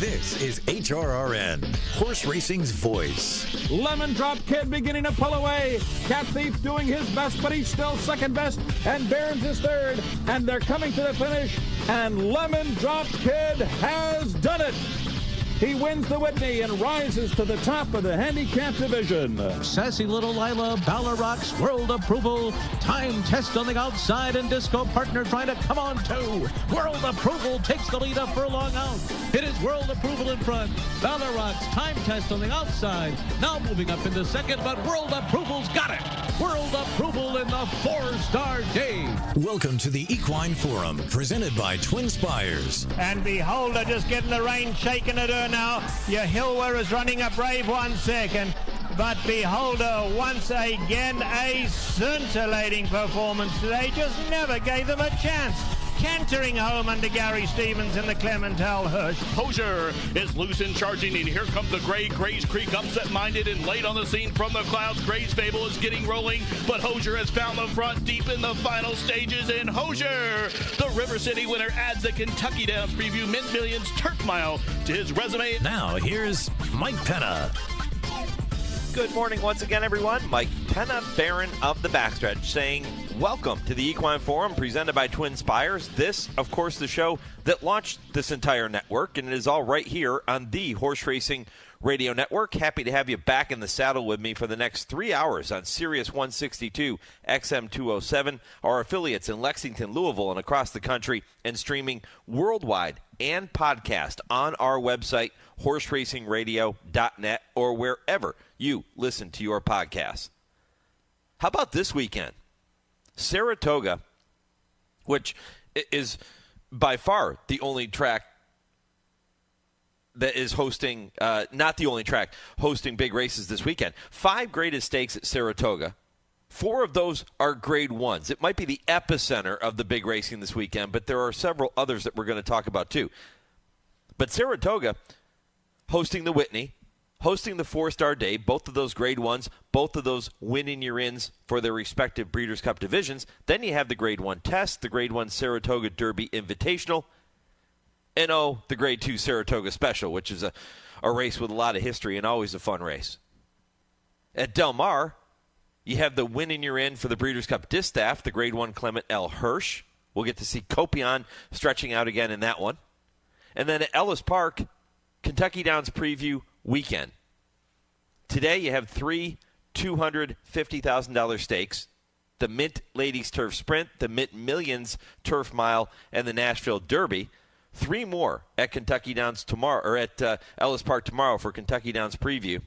This is HRRN, horse racing's voice. Lemon Drop Kid beginning to pull away. Cat Thief doing his best, but he's still second best. And Barons is third. And they're coming to the finish. And Lemon Drop Kid has done it. He wins the Whitney and rises to the top of the handicap division. Sassy Little Lila, Ballaroc's World Approval. Time Test on the outside, and Disco Partner trying to come on too. World Approval takes the lead up for a long out. It is World Approval in front. Ballaroc's Time Test on the outside. Now moving up into second, but World Approval's got it. World Approval in the 4-star day. Welcome to the Equine Forum, presented by TwinSpires. And Beholder just getting the rein shaken at her now. Your Hilwer is running a brave 1 second. But Beholder, once again, a scintillating performance today. Just never gave them a chance. Cantering home under Gary Stevens in the Clementel Hirsch. Hosier is loose and charging, and here comes the Gray. Gray's Creek upset-minded and late on the scene from the clouds. Gray's Fable is getting rolling, but Hosier has found the front deep in the final stages, and Hosier, the River City winner, adds the Kentucky Downs Preview Mint Millions Turf Mile to his resume. Now, here's Mike Penna. Good morning once again, everyone. Mike Penna, Baron of the Backstretch, saying welcome to the Equine Forum presented by TwinSpires. This, of course, the show that launched this entire network, and it is all right here on the Horse Racing Radio Network. Happy to have you back in the saddle with me for the next 3 hours on Sirius 162, XM 207, our affiliates in Lexington, Louisville, and across the country, and streaming worldwide and podcast on our website, horseracingradio.net, or wherever you listen to your podcasts. How about this weekend? Saratoga, which is by far the only track that is hosting, not the only track, hosting big races this weekend. 5 graded stakes at Saratoga. 4 of those are grade 1s. It might be the epicenter of the big racing this weekend, but there are several others that we're going to talk about too. But Saratoga hosting the Whitney, hosting the 4-star day, both of those grade 1s, both of those win-in-your-ins for their respective Breeders' Cup divisions. Then you have the grade 1 test, the grade 1 Saratoga Derby Invitational, and the grade 2 Saratoga Special, which is a race with a lot of history and always a fun race. At Del Mar, you have the win-in-your-in for the Breeders' Cup Distaff, the grade 1 Clement L. Hirsch. We'll get to see Copion stretching out again in that one. And then at Ellis Park, Kentucky Downs Preview Weekend. Today you have 3 $250,000 stakes, the Mint Ladies Turf Sprint, the Mint Millions Turf Mile, and the Nashville Derby. 3 more at Kentucky Downs tomorrow, or at Ellis Park tomorrow for Kentucky Downs Preview.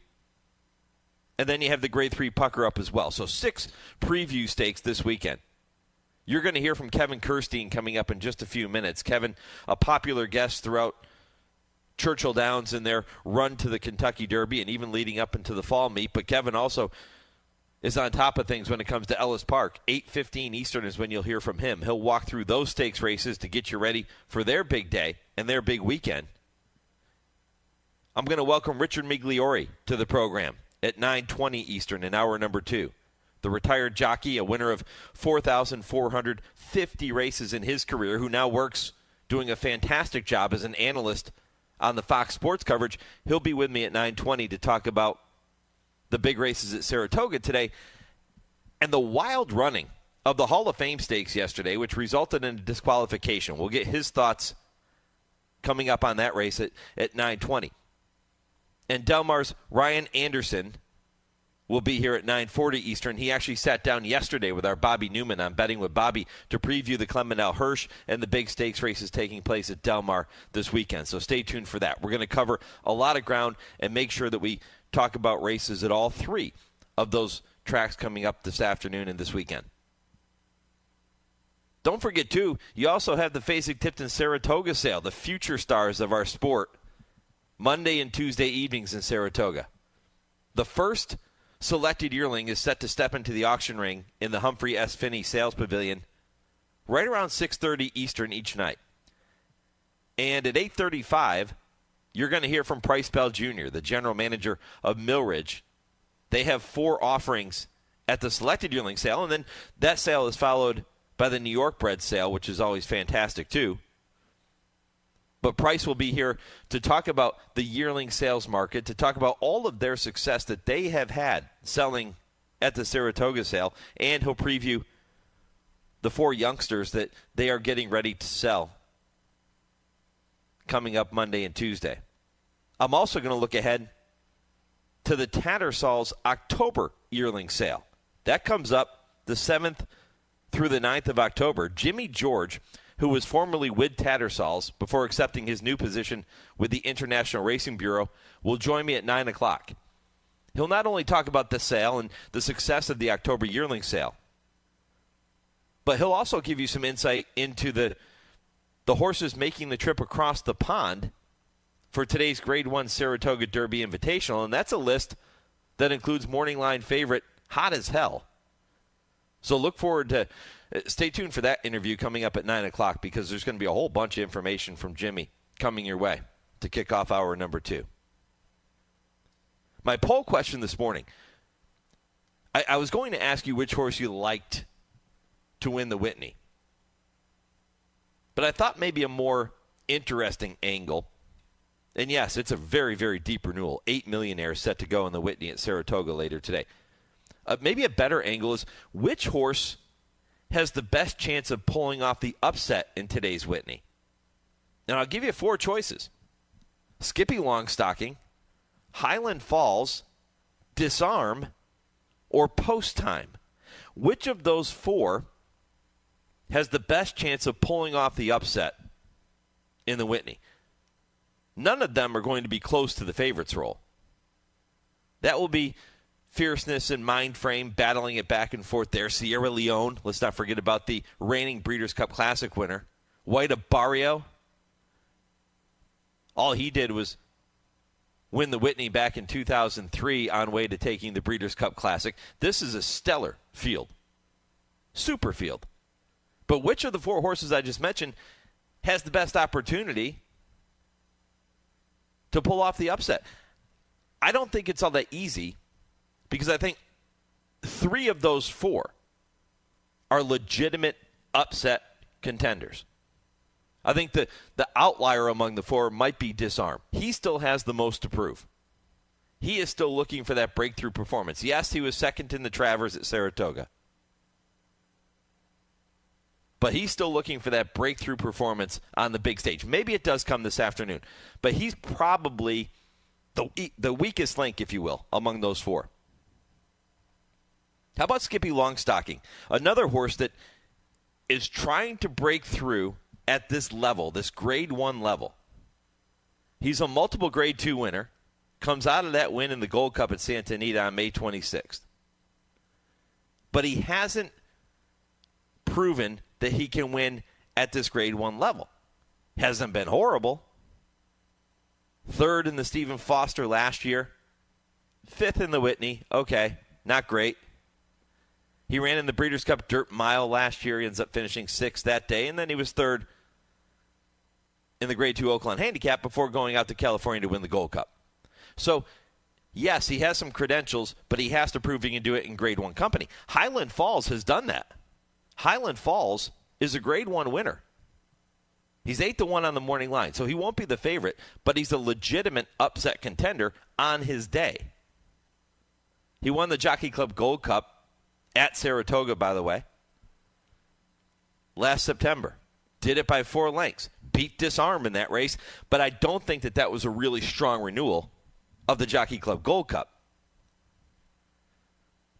And then you have the grade 3 pucker up as well. So 6 preview stakes this weekend. You're going to hear from Kevin Kerstein coming up in just a few minutes. Kevin, a popular guest throughout Churchill Downs in their run to the Kentucky Derby and even leading up into the fall meet. But Kevin also is on top of things when it comes to Ellis Park. 8:15 Eastern is when you'll hear from him. He'll walk through those stakes races to get you ready for their big day and their big weekend. I'm going to welcome Richard Migliore to the program at 9:20 Eastern in hour number 2. The retired jockey, a winner of 4,450 races in his career, who now works doing a fantastic job as an analyst on the Fox Sports coverage. He'll be with me at 9:20 to talk about the big races at Saratoga today and the wild running of the Hall of Fame stakes yesterday, which resulted in a disqualification. We'll get his thoughts coming up on that race at 9:20. And Del Mar's Ryan Anderson will be here at 9:40 Eastern. He actually sat down yesterday with our Bobby Neuman on Betting with Bobby to preview the Clement L. Hirsch and the big stakes races taking place at Del Mar this weekend. So stay tuned for that. We're going to cover a lot of ground and make sure that we talk about races at all 3 of those tracks coming up this afternoon and this weekend. Don't forget, too, you also have the Fasig-Tipton Saratoga Sale, the future stars of our sport, Monday and Tuesday evenings in Saratoga. The first selected yearling is set to step into the auction ring in the Humphrey S. Finney Sales Pavilion right around 6:30 Eastern each night. And at 8:35, you're going to hear from Price Bell Jr., the general manager of Millridge. They have 4 offerings at the selected yearling sale, and then that sale is followed by the New York bred sale, which is always fantastic too. But Price will be here to talk about the yearling sales market, to talk about all of their success that they have had selling at the Saratoga sale, and he'll preview the 4 youngsters that they are getting ready to sell coming up Monday and Tuesday. I'm also going to look ahead to the Tattersalls October Yearling Sale. That comes up the 7th through the 9th of October. Jimmy George, who was formerly with Tattersalls before accepting his new position with the International Racing Bureau, will join me at 9 o'clock. He'll not only talk about the sale and the success of the October Yearling Sale, but he'll also give you some insight into the horses making the trip across the pond for today's Grade 1 Saratoga Derby Invitational, and that's a list that includes morning line favorite Hot as Hell. So look forward to, stay tuned for that interview coming up at 9 o'clock, because there's going to be a whole bunch of information from Jimmy coming your way to kick off hour number 2. My poll question this morning, I was going to ask you which horse you liked to win the Whitney. But I thought maybe a more interesting angle, and yes, it's a very, very deep renewal. 8 millionaires set to go in the Whitney at Saratoga later today. Maybe a better angle is which horse has the best chance of pulling off the upset in today's Whitney. Now, I'll give you 4 choices. Skippy Longstocking, Highland Falls, Disarm, or Post Time. Which of those 4 has the best chance of pulling off the upset in the Whitney? None of them are going to be close to the favorites role. That will be fierceness and mind frame, battling it back and forth there. Sierra Leone, let's not forget about the reigning Breeders' Cup Classic winner. White Barrio, all he did was win the Whitney back in 2003 on way to taking the Breeders' Cup Classic. This is a stellar field. Super field. But which of the 4 horses I just mentioned has the best opportunity to pull off the upset? I don't think it's all that easy, because I think 3 of those 4 are legitimate upset contenders. I think the outlier among the 4 might be Disarm. He still has the most to prove. He is still looking for that breakthrough performance. Yes, he was second in the Travers at Saratoga, but he's still looking for that breakthrough performance on the big stage. Maybe it does come this afternoon, but he's probably the weakest link, if you will, among those 4. How about Skippy Longstocking? Another horse that is trying to break through at this level, this Grade 1 level. He's a multiple Grade 2 winner. Comes out of that win in the Gold Cup at Santa Anita on May 26th. But he hasn't proven that he can win at this Grade 1 level. Hasn't been horrible. 3rd in the Stephen Foster last year. 5th in the Whitney. Okay, not great. He ran in the Breeders' Cup Dirt Mile last year. He ends up finishing 6th that day. And then he was 3rd in the Grade 2 Oakland Handicap before going out to California to win the Gold Cup. So, yes, he has some credentials, but he has to prove he can do it in Grade 1 company. Highland Falls has done that. Highland Falls is a Grade 1 winner. He's 8-1 on the morning line, so he won't be the favorite, but he's a legitimate upset contender on his day. He won the Jockey Club Gold Cup at Saratoga, by the way, last September. Did it by 4 lengths. Beat Disarm in that race, but I don't think that was a really strong renewal of the Jockey Club Gold Cup.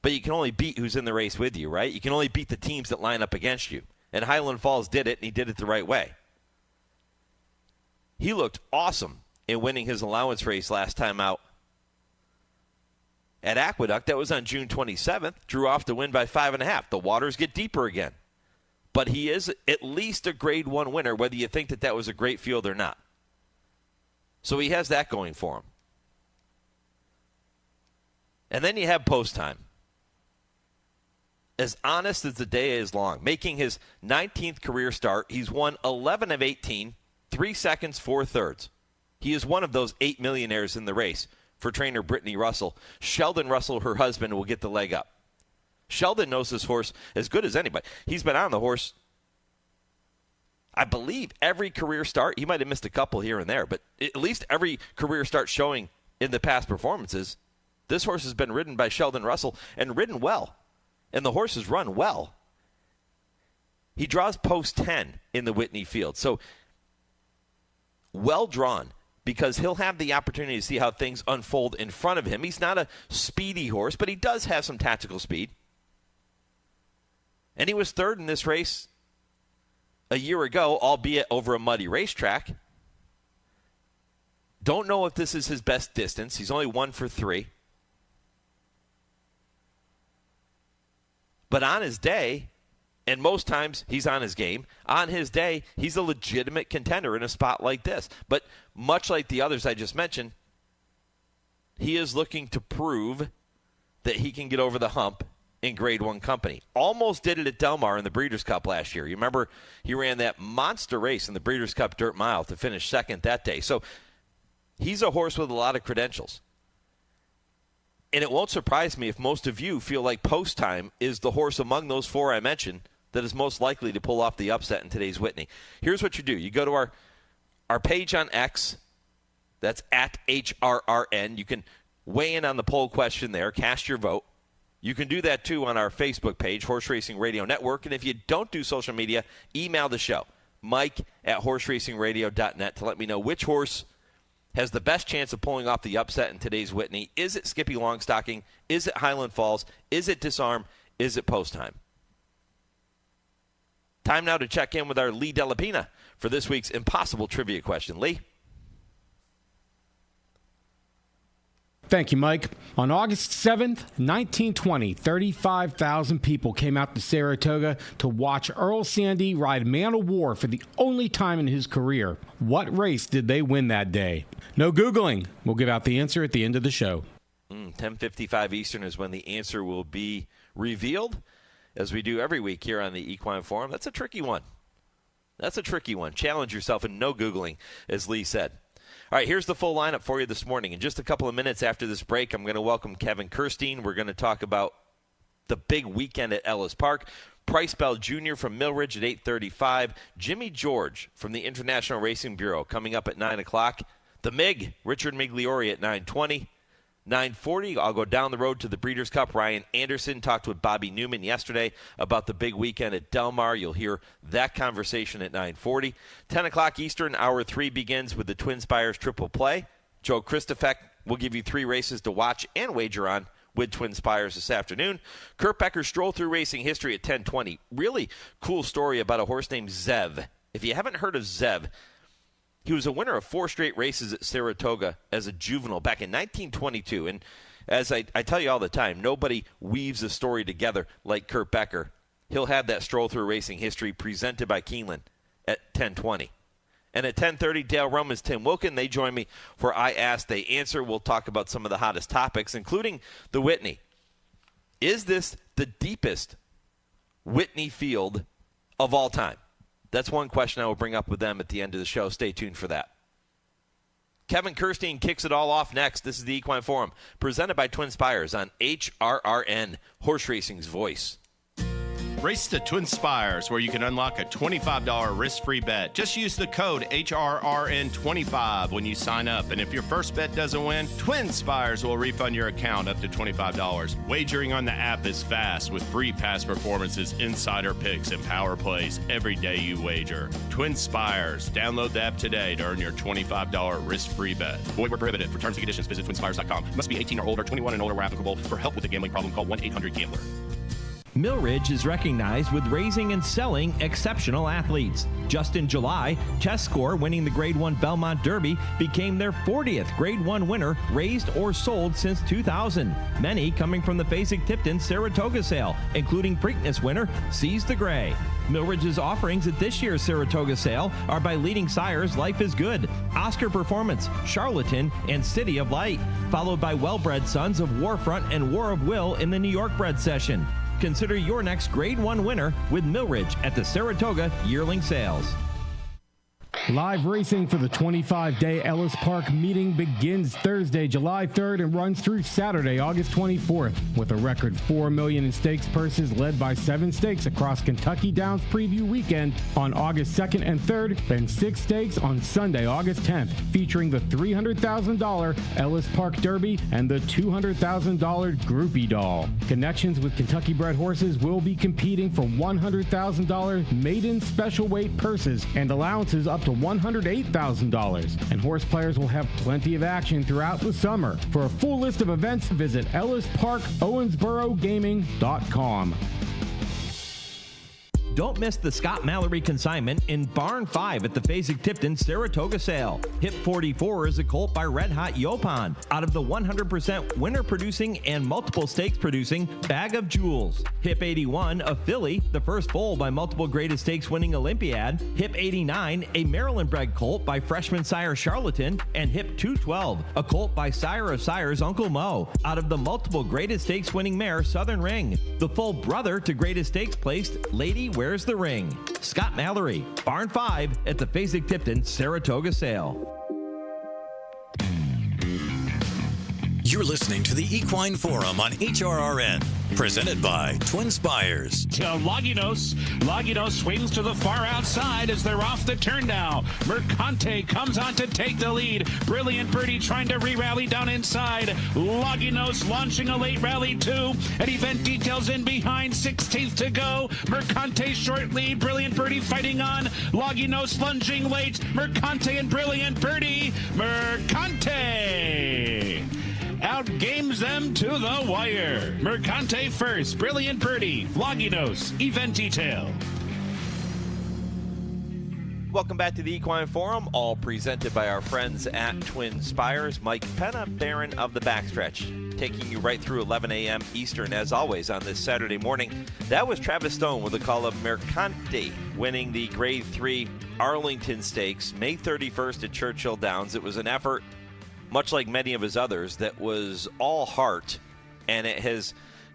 But you can only beat who's in the race with you, right? You can only beat the teams that line up against you. And Highland Falls did it, and he did it the right way. He looked awesome in winning his allowance race last time out at Aqueduct. That was on June 27th. Drew off the win by 5.5. The waters get deeper again. But he is at least a Grade 1 winner, whether you think that was a great field or not. So he has that going for him. And then you have Post Time. As honest as the day is long, making his 19th career start, he's won 11 of 18, 3 seconds, 4 thirds. He is one of those 8 millionaires in the race for trainer Brittany Russell. Sheldon Russell, her husband, will get the leg up. Sheldon knows this horse as good as anybody. He's been on the horse, I believe, every career start. He might have missed a couple here and there, but at least every career start showing in the past performances, this horse has been ridden by Sheldon Russell and ridden well. And the horse has run well. He draws post 10 in the Whitney field. So, well drawn, because he'll have the opportunity to see how things unfold in front of him. He's not a speedy horse, but he does have some tactical speed. And he was third in this race a year ago, albeit over a muddy racetrack. Don't know if this is his best distance. He's only 1 for 3. But on his day, and most times he's on his game, on his day, he's a legitimate contender in a spot like this. But much like the others I just mentioned, he is looking to prove that he can get over the hump in Grade 1 company. Almost did it at Del Mar in the Breeders' Cup last year. You remember he ran that monster race in the Breeders' Cup Dirt Mile to finish second that day. So he's a horse with a lot of credentials. And it won't surprise me if most of you feel like Post Time is the horse among those 4 I mentioned that is most likely to pull off the upset in today's Whitney. Here's what you do. You go to our page on X. That's at HRRN. You can weigh in on the poll question there. Cast your vote. You can do that, too, on our Facebook page, Horse Racing Radio Network. And if you don't do social media, email the show, mike@horseracingradio.net, to let me know which horse has the best chance of pulling off the upset in today's Whitney. Is it Skippy Longstocking? Is it Highland Falls? Is it Disarm? Is it Post Time? Time now to check in with our Lee Delapina for this week's impossible trivia question. Lee? Thank you, Mike. On August 7th, 1920, 35,000 people came out to Saratoga to watch Earl Sandy ride Man o' War for the only time in his career. What race did they win that day? No Googling. We'll give out the answer at the end of the show. 10:55 Eastern is when the answer will be revealed, as we do every week here on the Equine Forum. That's a tricky one. Challenge yourself and no Googling, as Lee said. All right, here's the full lineup for you this morning. In just a couple of minutes after this break, I'm going to welcome Kevin Kerstein. We're going to talk about the big weekend at Ellis Park. Price Bell Jr. from Millridge at 8:35. Jimmy George from the International Racing Bureau coming up at 9 o'clock. The MIG, Richard Migliore at 9:20. 9:40, I'll go down the road to the Breeders' Cup. Ryan Anderson talked with Bobby Neuman yesterday about the big weekend at Del Mar. You'll hear that conversation at 9:40. 10 o'clock Eastern, Hour 3 begins with the TwinSpires Triple Play. Joe Kristufek will give you 3 races to watch and wager on with TwinSpires this afternoon. Kurt Becker's Stroll Through Racing History at 10:20. Really cool story about a horse named Zev. If you haven't heard of Zev, he was a winner of 4 straight races at Saratoga as a juvenile back in 1922. And as I tell you all the time, nobody weaves a story together like Kurt Becker. He'll have that Stroll Through Racing History presented by Keeneland at 10:20. And at 10:30, Dale Rumman's Tim Wilkin. They join me for I Ask, They Answer. We'll talk about some of the hottest topics, including the Whitney. Is this the deepest Whitney field of all time? That's one question I will bring up with them at the end of the show. Stay tuned for that. Kevin Kerstein kicks it all off next. This is the Equine Forum, presented by TwinSpires on HRRN, Horse Racing's voice. Race to TwinSpires, where you can unlock a $25 risk-free bet. Just use the code HRRN25 when you sign up. And if your first bet doesn't win, TwinSpires will refund your account up to $25. Wagering on the app is fast with free past performances, insider picks, and power plays every day you wager. TwinSpires. Download the app today to earn your $25 risk-free bet. Void where prohibited. For terms and conditions, visit TwinSpires.com. Must be 18 or older, 21 and older where applicable. For help with a gambling problem, call 1-800-GAMBLER. Millridge is recognized with raising and selling exceptional athletes. Just in July, Test Score, winning the Grade 1 Belmont Derby, became their 40th Grade 1 winner raised or sold since 2000. Many coming from the Fasig-Tipton Saratoga Sale, including Preakness winner Seize the Gray. Millridge's offerings at this year's Saratoga Sale are by leading sires Life is Good, Oscar Performance, Charlatan, and City of Light, followed by well-bred sons of Warfront and War of Will in the New York bred session. Consider your next Grade 1 winner with Millridge at the Saratoga Yearling Sales. Live racing for the 25-day Ellis Park meeting begins Thursday, July 3rd and runs through Saturday, August 24th, with a record $4 million in stakes purses led by 7 stakes across Kentucky Downs Preview Weekend on August 2nd and 3rd, and 6 stakes on Sunday, August 10th, featuring the $300,000 Ellis Park Derby and the $200,000 Groupie Doll. Connections with Kentucky-bred horses will be competing for $100,000 maiden special weight purses and allowances up to $108,000, and horse players will have plenty of action throughout the summer. For a full list of events, visit EllisParkOwensboroGaming.com. Don't miss the Scott Mallory consignment in Barn 5 at the Fasig-Tipton Saratoga Sale. Hip 44 is a colt by Red Hot Yopon out of the 100% winner-producing and multiple stakes-producing Bag of Jewels. Hip 81, a filly, the first foal by multiple Greatest Stakes-winning Olympiad. Hip 89, a Maryland-bred colt by freshman sire Charlatan. And Hip 212, a colt by Sire of Sires Uncle Mo out of the multiple Greatest Stakes-winning mare Southern Ring. The full brother to Greatest Stakes placed Lady Where's the Ring? Scott Mallory, Barn 5 at the Fasig-Tipton Saratoga Sale. You're listening to the Equine Forum on HRRN, presented by TwinSpires. Lagos swings to the far outside as they're off the turn now. Mercante comes on to take the lead. Brilliant Birdie trying to re-rally down inside. Lagos launching a late rally too. And Event Details in behind, 16th to go. Mercante short lead. Brilliant Birdie fighting on. Lagos lunging late. Mercante and Brilliant Birdie. Mercante outgames them to the wire. Mercante first, Brilliant Birdie, Lagos, Event Detail. Welcome back to the Equine Forum, all presented by our friends at TwinSpires. Mike Penna, Baron of the Backstretch, taking you right through 11 a.m. Eastern, as always, on this Saturday morning. That was Travis Stone with a call of Mercante, winning the Grade 3 Arlington Stakes, May 31st at Churchill Downs. It was an effort, much like many of his others, that was all heart, and it has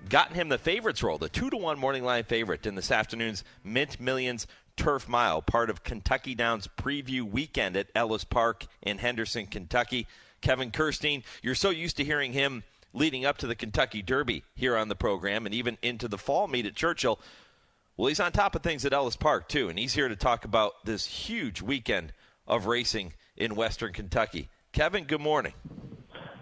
gotten him the favorites role, the 2-1 morning line favorite in this afternoon's Mint Millions Turf Mile, part of Kentucky Downs Preview Weekend at Ellis Park in Henderson, Kentucky. Kevin Kerstein, you're so used to hearing him leading up to the Kentucky Derby here on the program and even into the fall meet at Churchill. Well, he's on top of things at Ellis Park, too, and he's here to talk about this huge weekend of racing in Western Kentucky. Kevin, good morning.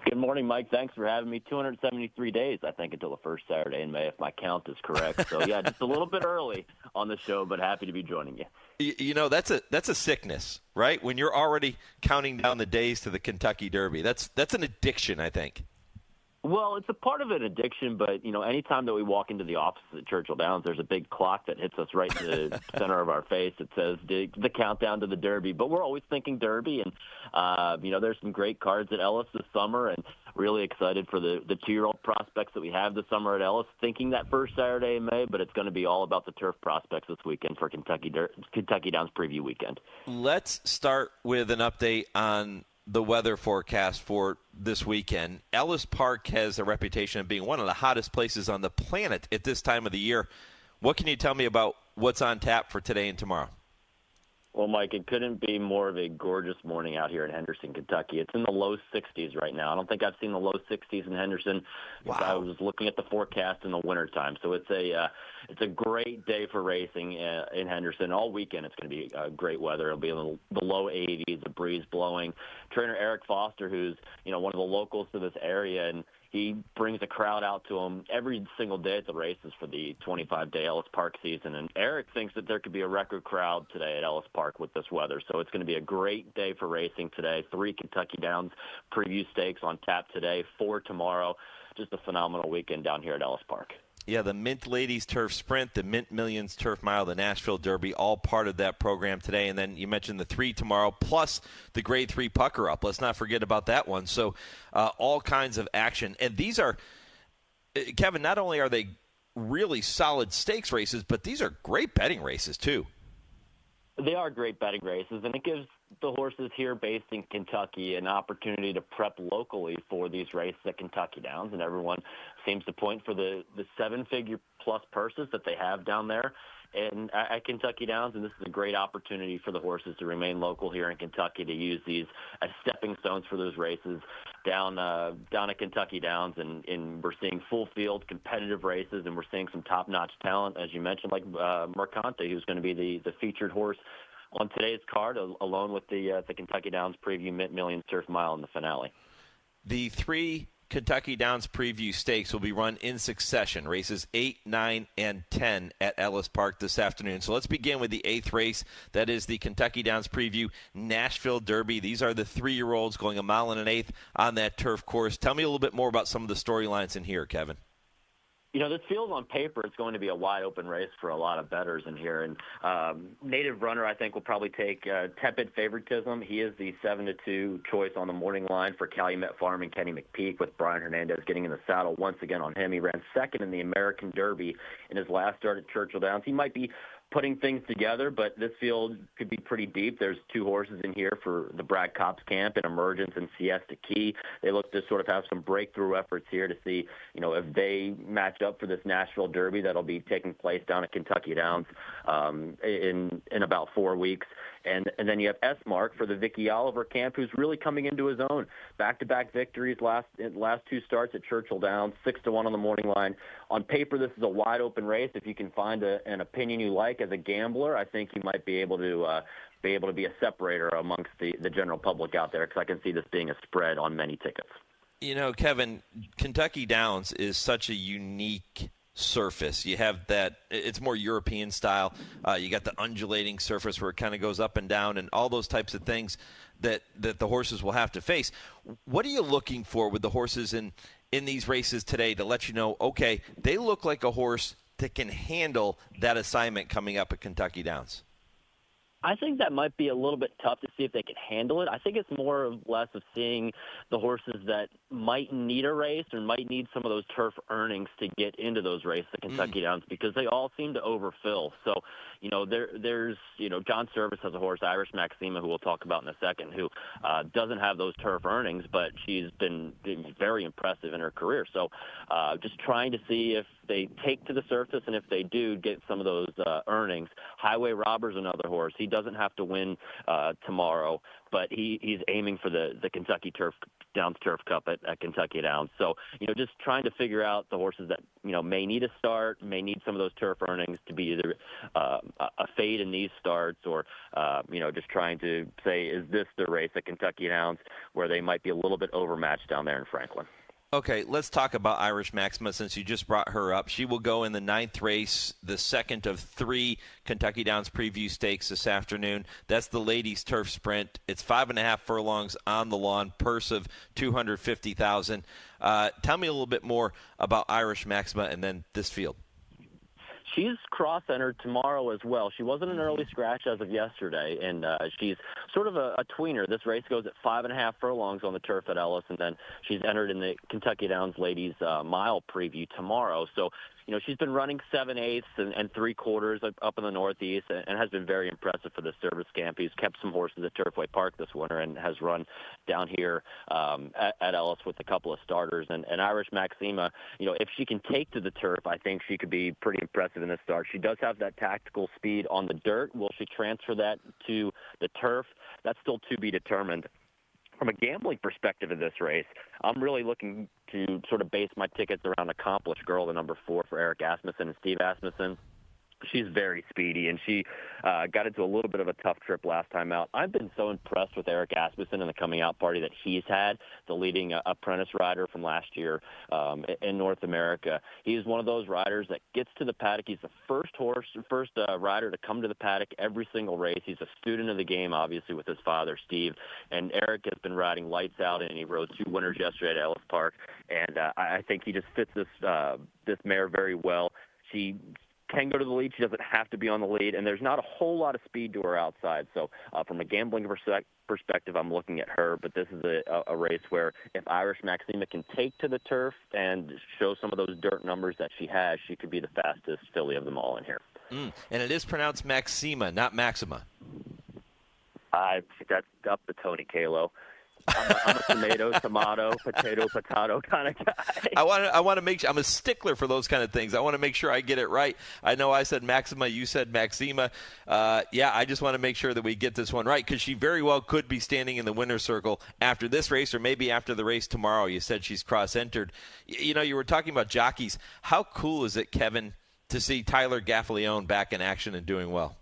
Good morning, Mike. Thanks for having me. 273 days, I think, until the first Saturday in May, if my count is correct. So, yeah, just a little bit early on the show, but happy to be joining you. You know, that's a sickness, right? When you're already counting down the days to the Kentucky Derby. That's an addiction, I think. Well, it's a part of an addiction, but, you know, anytime that we walk into the office at Churchill Downs, there's a big clock that hits us right in the center of our face that says the countdown to the Derby. But we're always thinking Derby, and, you know, there's some great cards at Ellis this summer, and really excited for the 2-year-old prospects that we have this summer at Ellis, thinking that first Saturday in May, but it's going to be all about the turf prospects this weekend for Kentucky Downs Preview Weekend. Let's start with an update on the weather forecast for this weekend. Ellis Park has a reputation of being one of the hottest places on the planet at this time of the year. What can you tell me about what's on tap for today and tomorrow? Well, Mike, it couldn't be more of a gorgeous morning out here in Henderson, Kentucky. It's in the low 60s right now. I don't think I've seen the low 60s in Henderson. Wow. I was looking at the forecast in the wintertime. So it's a great day for racing in Henderson. All weekend it's going to be great weather. It'll be in the low 80s, a breeze blowing. Trainer Eric Foster, who's, you know, one of the locals to this area, and he brings a crowd out to him every single day at the races for the 25-day Ellis Park season. And Eric thinks that there could be a record crowd today at Ellis Park with this weather. So it's going to be a great day for racing today. 3 Kentucky Downs preview stakes on tap today, 4 tomorrow. Just a phenomenal weekend down here at Ellis Park. Yeah, the Mint Ladies Turf Sprint, the Mint Millions Turf Mile, the Nashville Derby, all part of that program today. And then you mentioned the 3 tomorrow, plus the Grade 3 Pucker Up. Let's not forget about that one. So all kinds of action. And these are, Kevin, not only are they really solid stakes races, but these are great betting races too. They are great betting races, and it gives the horses here based in Kentucky an opportunity to prep locally for these races at Kentucky Downs, and everyone seems to point for the 7-figure plus purses that they have down there. at Kentucky Downs, and this is a great opportunity for the horses to remain local here in Kentucky, to use these as stepping stones for those races down at Kentucky Downs, and we're seeing full field competitive races, and we're seeing some top-notch talent, as you mentioned, like Mercante, who's going to be the featured horse on today's card, along with the Kentucky Downs Preview Million Turf Mile in the finale. The 3 Kentucky Downs Preview Stakes will be run in succession, races 8, 9, and 10 at Ellis Park this afternoon. So let's begin with the 8th race. That is the Kentucky Downs Preview Nashville Derby. These are the 3-year-olds going 1 1/8 on that turf course. Tell me a little bit more about some of the storylines in here, Kevin. This field on paper, it's going to be a wide-open race for a lot of bettors in here. And Native Runner, I think, will probably take tepid favoritism. He is the 7-2 choice on the morning line for Calumet Farm and Kenny McPeak, with Brian Hernandez getting in the saddle once again on him. He ran second in the American Derby in his last start at Churchill Downs. He might be putting things together, but this field could be pretty deep. There's 2 horses in here for the Brad Copps camp, in Emergence and Siesta Key. They look to sort of have some breakthrough efforts here to see, if they match up for this Nashville Derby that'll be taking place down at Kentucky Downs in about 4 weeks. And then you have S-Mark for the Vicky Oliver camp, who's really coming into his own. Back-to-back victories, last 2 starts at Churchill Downs, 6-1 on the morning line. On paper, this is a wide-open race. If you can find an opinion you like as a gambler, I think you might be able to be a separator amongst the general public out there, because I can see this being a spread on many tickets. Kevin, Kentucky Downs is such a unique surface. You have that, it's more European style. You got the undulating surface where it kind of goes up and down, and all those types of things that the horses will have to face. What are you looking for with the horses in these races today to let you know, okay, they look like a horse that can handle that assignment coming up at Kentucky Downs? I think that might be a little bit tough to see if they can handle it. I think it's more or less of seeing the horses that might need a race or might need some of those turf earnings to get into those races at Kentucky Downs, because they all seem to overfill. So, there's John Service has a horse, Irish Maxima, who we'll talk about in a second, who doesn't have those turf earnings, but she's been very impressive in her career. So just trying to see if they take to the surface, and if they do get some of those earnings. Highway Robber's another horse. He doesn't have to win tomorrow, but he's aiming for the Kentucky Downs Turf Cup at Kentucky Downs. So, just trying to figure out the horses that, may need a start, may need some of those turf earnings to be either a fade in these starts, or, just trying to say, is this the race at Kentucky Downs where they might be a little bit overmatched down there in Franklin? Okay, let's talk about Irish Maxima since you just brought her up. She will go in the 9th race, the second of 3 Kentucky Downs Preview Stakes this afternoon. That's the ladies' turf sprint. It's 5.5 furlongs on the lawn, purse of $250,000. Tell me a little bit more about Irish Maxima and then this field. She's cross-entered tomorrow as well. She wasn't an early scratch as of yesterday, and she's sort of a tweener. This race goes at 5.5 furlongs on the turf at Ellis, and then she's entered in the Kentucky Downs Ladies Mile Preview tomorrow. So, she's been running 7/8 and 3/4 up in the Northeast, and has been very impressive for the Service camp. He's kept some horses at Turfway Park this winter and has run down here at Ellis with a couple of starters. And Irish Maxima, if she can take to the turf, I think she could be pretty impressive in this start. She does have that tactical speed on the dirt. Will she transfer that to the turf? That's still to be determined. From a gambling perspective of this race, I'm really looking to sort of base my tickets around Accomplished Girl, the number 4 for Eric Asmussen and Steve Asmussen. She's very speedy, and she got into a little bit of a tough trip last time out. I've been so impressed with Eric Asmussen and the coming out party that he's had, the leading apprentice rider from last year in North America. He's one of those riders that gets to the paddock. He's the first rider to come to the paddock every single race. He's a student of the game, obviously, with his father, Steve. And Eric has been riding lights out, and he rode 2 winners yesterday at Ellis Park. And I think he just fits this mare very well. She can go to the lead. She doesn't have to be on the lead, and there's not a whole lot of speed to her outside. So from a gambling perspective, I'm looking at her, but this is a race where if Irish Maxima can take to the turf and show some of those dirt numbers that she has, she could be the fastest filly of them all in here. And it is pronounced Maxima, not Maxima. That's up to Tony Kalo. I'm a tomato, potato kind of guy. I want to make sure, I'm a stickler for those kind of things. I want to make sure I get it right. I know I said Maxima, you said Maxima. I just want to make sure that we get this one right, because she very well could be standing in the winner's circle after this race, or maybe after the race tomorrow. You said she's cross-entered. You were talking about jockeys. How cool is it, Kevin, to see Tyler Gaffalione back in action and doing well?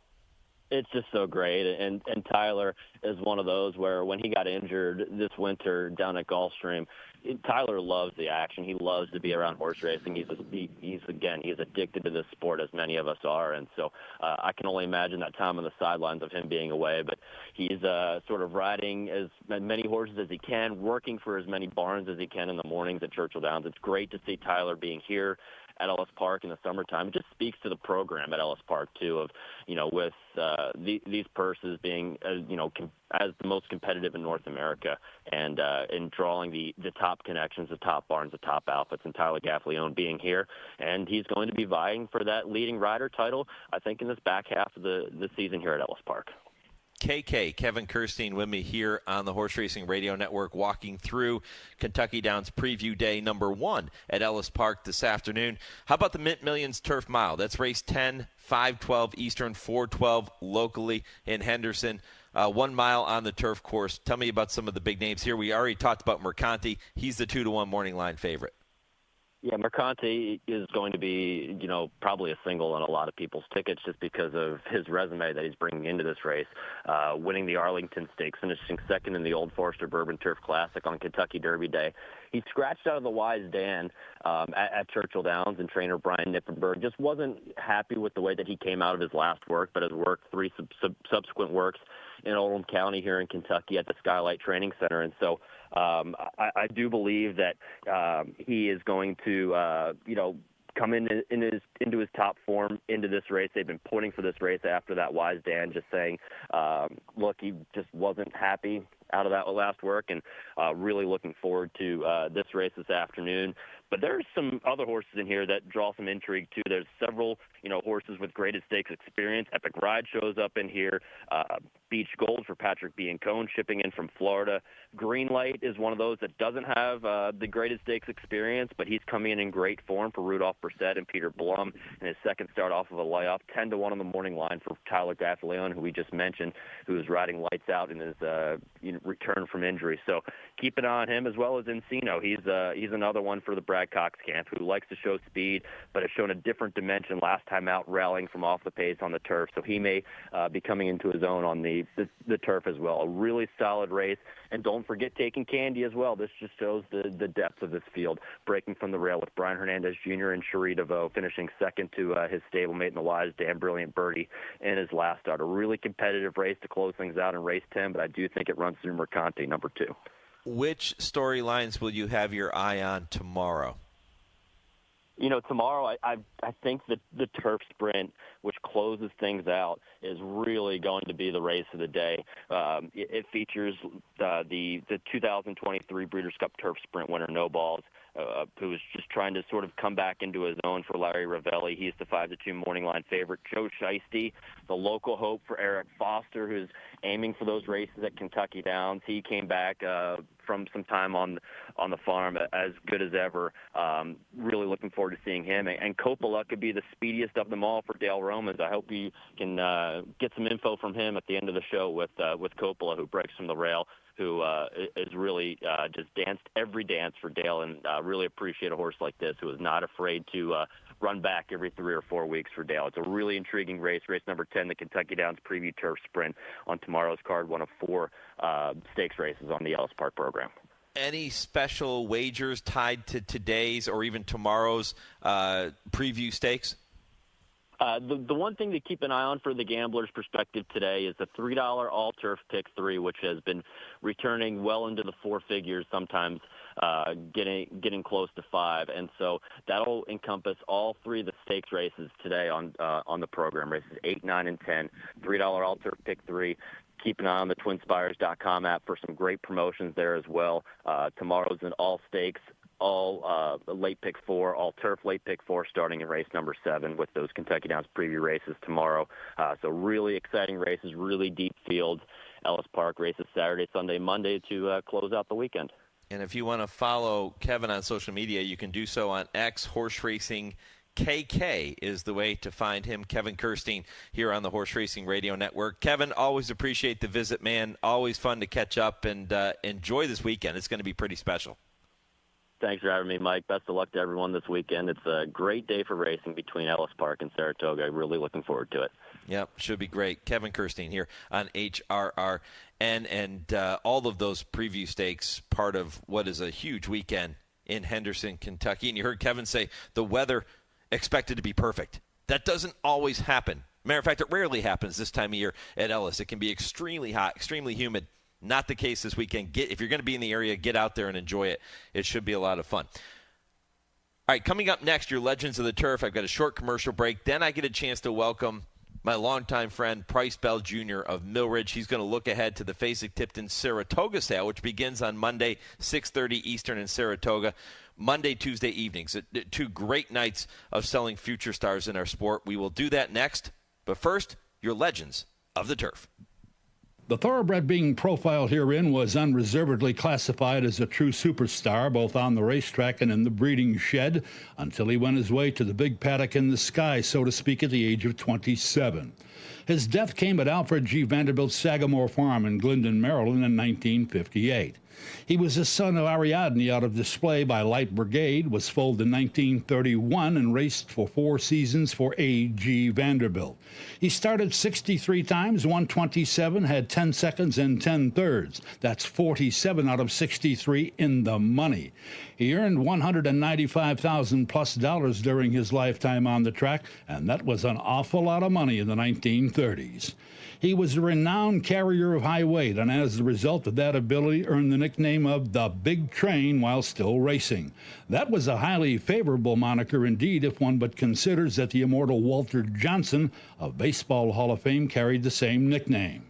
It's just so great, and Tyler is one of those where when he got injured this winter down at Gulfstream, Tyler loves the action. He loves to be around horse racing. He's addicted to this sport, as many of us are, and so I can only imagine that time on the sidelines of him being away. But he's sort of riding as many horses as he can, working for as many barns as he can in the mornings at Churchill Downs. It's great to see Tyler being here at Ellis Park in the summertime. It just speaks to the program at Ellis Park too, of with these purses being as the most competitive in North America, and in drawing the top connections, the top barns, the top outfits, and Tyler Gaffalione being here, and he's going to be vying for that leading rider title, I think, in this back half of the season here at Ellis Park. Kevin Kerstein with me here on the Horse Racing Radio Network, walking through Kentucky Downs Preview Day number 1 at Ellis Park this afternoon. How about the Mint Millions Turf Mile? That's race 10, 5:12 Eastern, 4:12 locally in Henderson. 1 mile on the turf course. Tell me about some of the big names here. We already talked about Mercanti. He's the 2-1 morning line favorite. Yeah, Mercanti is going to be, probably a single on a lot of people's tickets just because of his resume that he's bringing into this race, winning the Arlington Stakes, finishing second in the Old Forester Bourbon Turf Classic on Kentucky Derby Day. He scratched out of the Wise Dan at Churchill Downs, and trainer Brian Nippenberg just wasn't happy with the way that he came out of his last work, but has worked 3 subsequent works in Oldham County here in Kentucky at the Skylight Training Center. And so I do believe that he is going to, come into his top form into this race. They've been pointing for this race after that Wise Dan, just saying, look, he just wasn't happy out of that last work, and really looking forward to this race this afternoon. But there's some other horses in here that draw some intrigue, too. There's several, horses with graded stakes experience. Epic Ride shows up in here. Beach Gold for Patrick B. and Cohn shipping in from Florida. Greenlight is one of those that doesn't have the graded stakes experience, but he's coming in great form for Rudolph Brissett and Peter Blum in his second start off of a layoff. 10-1 on the morning line for Tyler Gaffalione, who we just mentioned, who is riding lights out in his return from injury. So keep an eye on him, as well as Encino. He's another one for the Brad Cox camp, who likes to show speed, but has shown a different dimension last time out, rallying from off the pace on the turf. So he may be coming into his own on the turf as well. A really solid race. And don't forget Taking Candy as well. This just shows the depth of this field, breaking from the rail with Brian Hernandez Jr. and Cherie DeVoe finishing second to his stablemate in the Wise Dan Brilliant Birdie in his last start. A really competitive race to close things out in race 10, but I do think it runs through Mercanti, number 2. Which storylines will you have your eye on tomorrow? Tomorrow I think that the turf sprint, which closes things out, is really going to be the race of the day. It features the 2023 Breeders' Cup Turf Sprint winner, No Balls, who is just trying to sort of come back into his own for Larry Ravelli. He's the 5-2 morning line favorite. Joe Shiesty, the local hope for Eric Foster, who's aiming for those races at Kentucky Downs. He came back from some time on the farm as good as ever. Really looking forward to seeing him. And Coppola could be the speediest of them all for Dale Romans. I hope you can get some info from him at the end of the show with Coppola, who breaks from the rail, who is really just danced every dance for Dale, and really appreciate a horse like this, who is not afraid to run back every 3 or 4 weeks for Dale. It's a really intriguing race number 10, the Kentucky Downs Preview Turf Sprint on tomorrow's card, one of 4 stakes races on the Ellis Park program. Any special wagers tied to today's or even tomorrow's preview stakes? The one thing to keep an eye on for the gambler's perspective today is the $3 all-turf pick 3, which has been returning well into the 4 figures, sometimes getting close to 5. And so that'll encompass all 3 of the stakes races today on the program, races 8, 9, and 10. $3 all-turf pick 3. Keep an eye on the TwinSpires.com app for some great promotions there as well. Tomorrow's an all-stakes, all late pick 4, all turf late pick 4, starting in race number 7 with those Kentucky Downs preview races tomorrow. So really exciting races, really deep fields. Ellis Park races Saturday, Sunday, Monday to close out the weekend. And if you want to follow Kevin on social media, you can do so on X. Horse Racing KK is the way to find him. Kevin Kerstein here on the Horse Racing Radio Network. Kevin, always appreciate the visit, man. Always fun to catch up and enjoy this weekend. It's going to be pretty special. Thanks for having me, Mike. Best of luck to everyone this weekend. It's a great day for racing between Ellis Park and Saratoga. Really looking forward to it. Yep, should be great. Kevin Kerstein here on HRRN, and all of those preview stakes, part of what is a huge weekend in Henderson, Kentucky. And you heard Kevin say the weather expected to be perfect. That doesn't always happen. Matter of fact, it rarely happens this time of year at Ellis. It can be extremely hot, extremely humid. Not the case this weekend. If you're going to be in the area, get out there and enjoy it. It should be a lot of fun. All right, coming up next, your Legends of the Turf. I've got a short commercial break. Then I get a chance to welcome my longtime friend, Price Bell Jr. of Millridge. He's going to look ahead to the Fasig-Tipton Saratoga Sale, which begins on Monday, 6:30 Eastern in Saratoga. Monday, Tuesday evenings. 2 great nights of selling future stars in our sport. We will do that next. But first, your Legends of the Turf. The thoroughbred being profiled herein was unreservedly classified as a true superstar, both on the racetrack and in the breeding shed, until he went his way to the big paddock in the sky, so to speak, at the age of 27. His death came at Alfred G. Vanderbilt's Sagamore Farm in Glendon, Maryland in 1958. He was the son of Ariadne out of display by Light Brigade, was foaled in 1931 and raced for 4 seasons for A.G. Vanderbilt. He started 63 times, won 27, had 10 seconds and 10 thirds. That's 47 out of 63 in the money. He earned $195,000+ during his lifetime on the track, and that was an awful lot of money in the 1930s. He was a renowned carrier of high weight, and as a result of that ability, earned the nickname of the Big Train while still racing. That was a highly favorable moniker indeed, if one but considers that the immortal Walter Johnson of Baseball Hall of Fame carried the same nickname.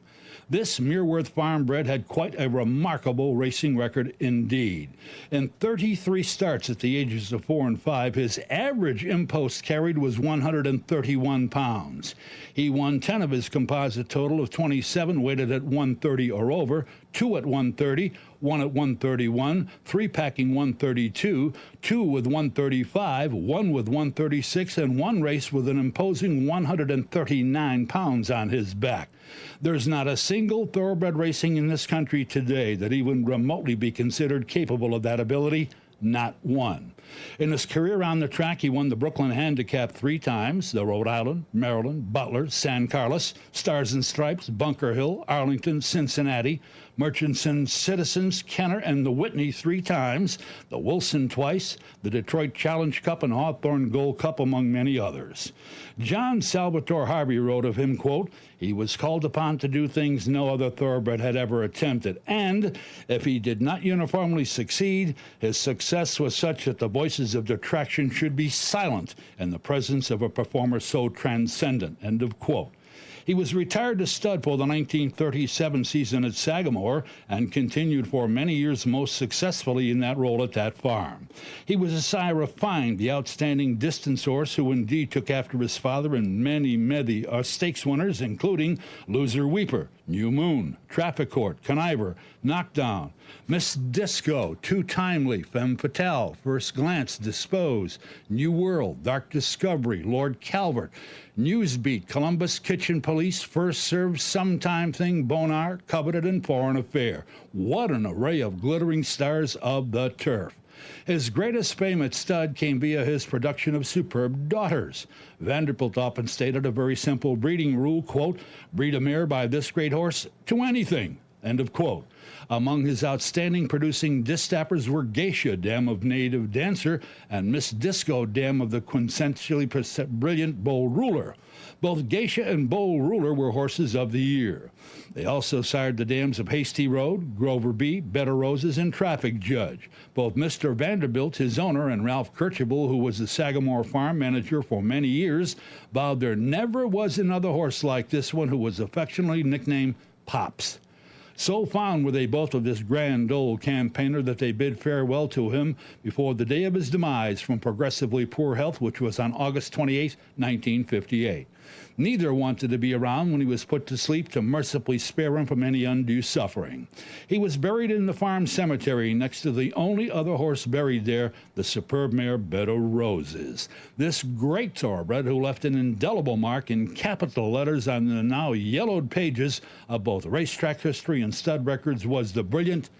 This Muirworth farmbred had quite a remarkable racing record indeed. In 33 starts at the ages of 4 and 5, his average impost carried was 131 pounds. He won 10 of his composite total of 27 weighted at 130 or over, 2 at 130, 1 at 131, 3 packing 132, 2 with 135, 1 with 136, and 1 race with an imposing 139 pounds on his back. There's not a single thoroughbred racing in this country today that even remotely be considered capable of that ability. Not one. In his career on the track, he won the Brooklyn Handicap 3 times, the Rhode Island, Maryland, Butler, San Carlos, Stars and Stripes, Bunker Hill, Arlington, Cincinnati, Murchison, Citizens, Kenner, and the Whitney 3 times, the Wilson twice, the Detroit Challenge Cup and Hawthorne Gold Cup, among many others. John Salvatore Harvey wrote of him, quote, "He was called upon to do things no other thoroughbred had ever attempted, and if he did not uniformly succeed, his success was such that the voices of detraction should be silent in the presence of a performer so transcendent," end of quote. He was retired to stud for the 1937 season at Sagamore and continued for many years most successfully in that role at that farm. He was a sire of Fine, the outstanding distance horse who indeed took after his father in many stakes winners, including Loser Weeper, New Moon, Traffic Court, Conniver, Knockdown, Miss Disco, Too Timely, Femme Fatale, First Glance, Dispose, New World, Dark Discovery, Lord Calvert, Newsbeat, Columbus Kitchen Police, First Serve, Sometime Thing, Bonar, Coveted, and Foreign Affair. What an array of glittering stars of the turf. His greatest fame at stud came via his production of superb daughters. Vanderbilt often stated a very simple breeding rule, quote, "Breed a mare by this great horse to anything," end of quote. Among his outstanding producing distappers were Geisha, dam of Native Dancer, and Miss Disco, dam of the quintessentially brilliant Bull Ruler. Both Geisha and Bull Ruler were horses of the year. They also sired the dams of Hasty Road, Grover B., Better Roses, and Traffic Judge. Both Mr. Vanderbilt, his owner, and Ralph Kirchable, who was the Sagamore farm manager for many years, vowed there never was another horse like this one, who was affectionately nicknamed Pops. So fond were they both of this grand old campaigner that they bid farewell to him before the day of his demise from progressively poor health, which was on August 28, 1958. Neither wanted to be around when he was put to sleep to mercifully spare him from any undue suffering. He was buried in the farm cemetery next to the only other horse buried there, the superb mare Bed of Roses. This great thoroughbred, who left an indelible mark in capital letters on the now yellowed pages of both racetrack history and stud records, was the brilliant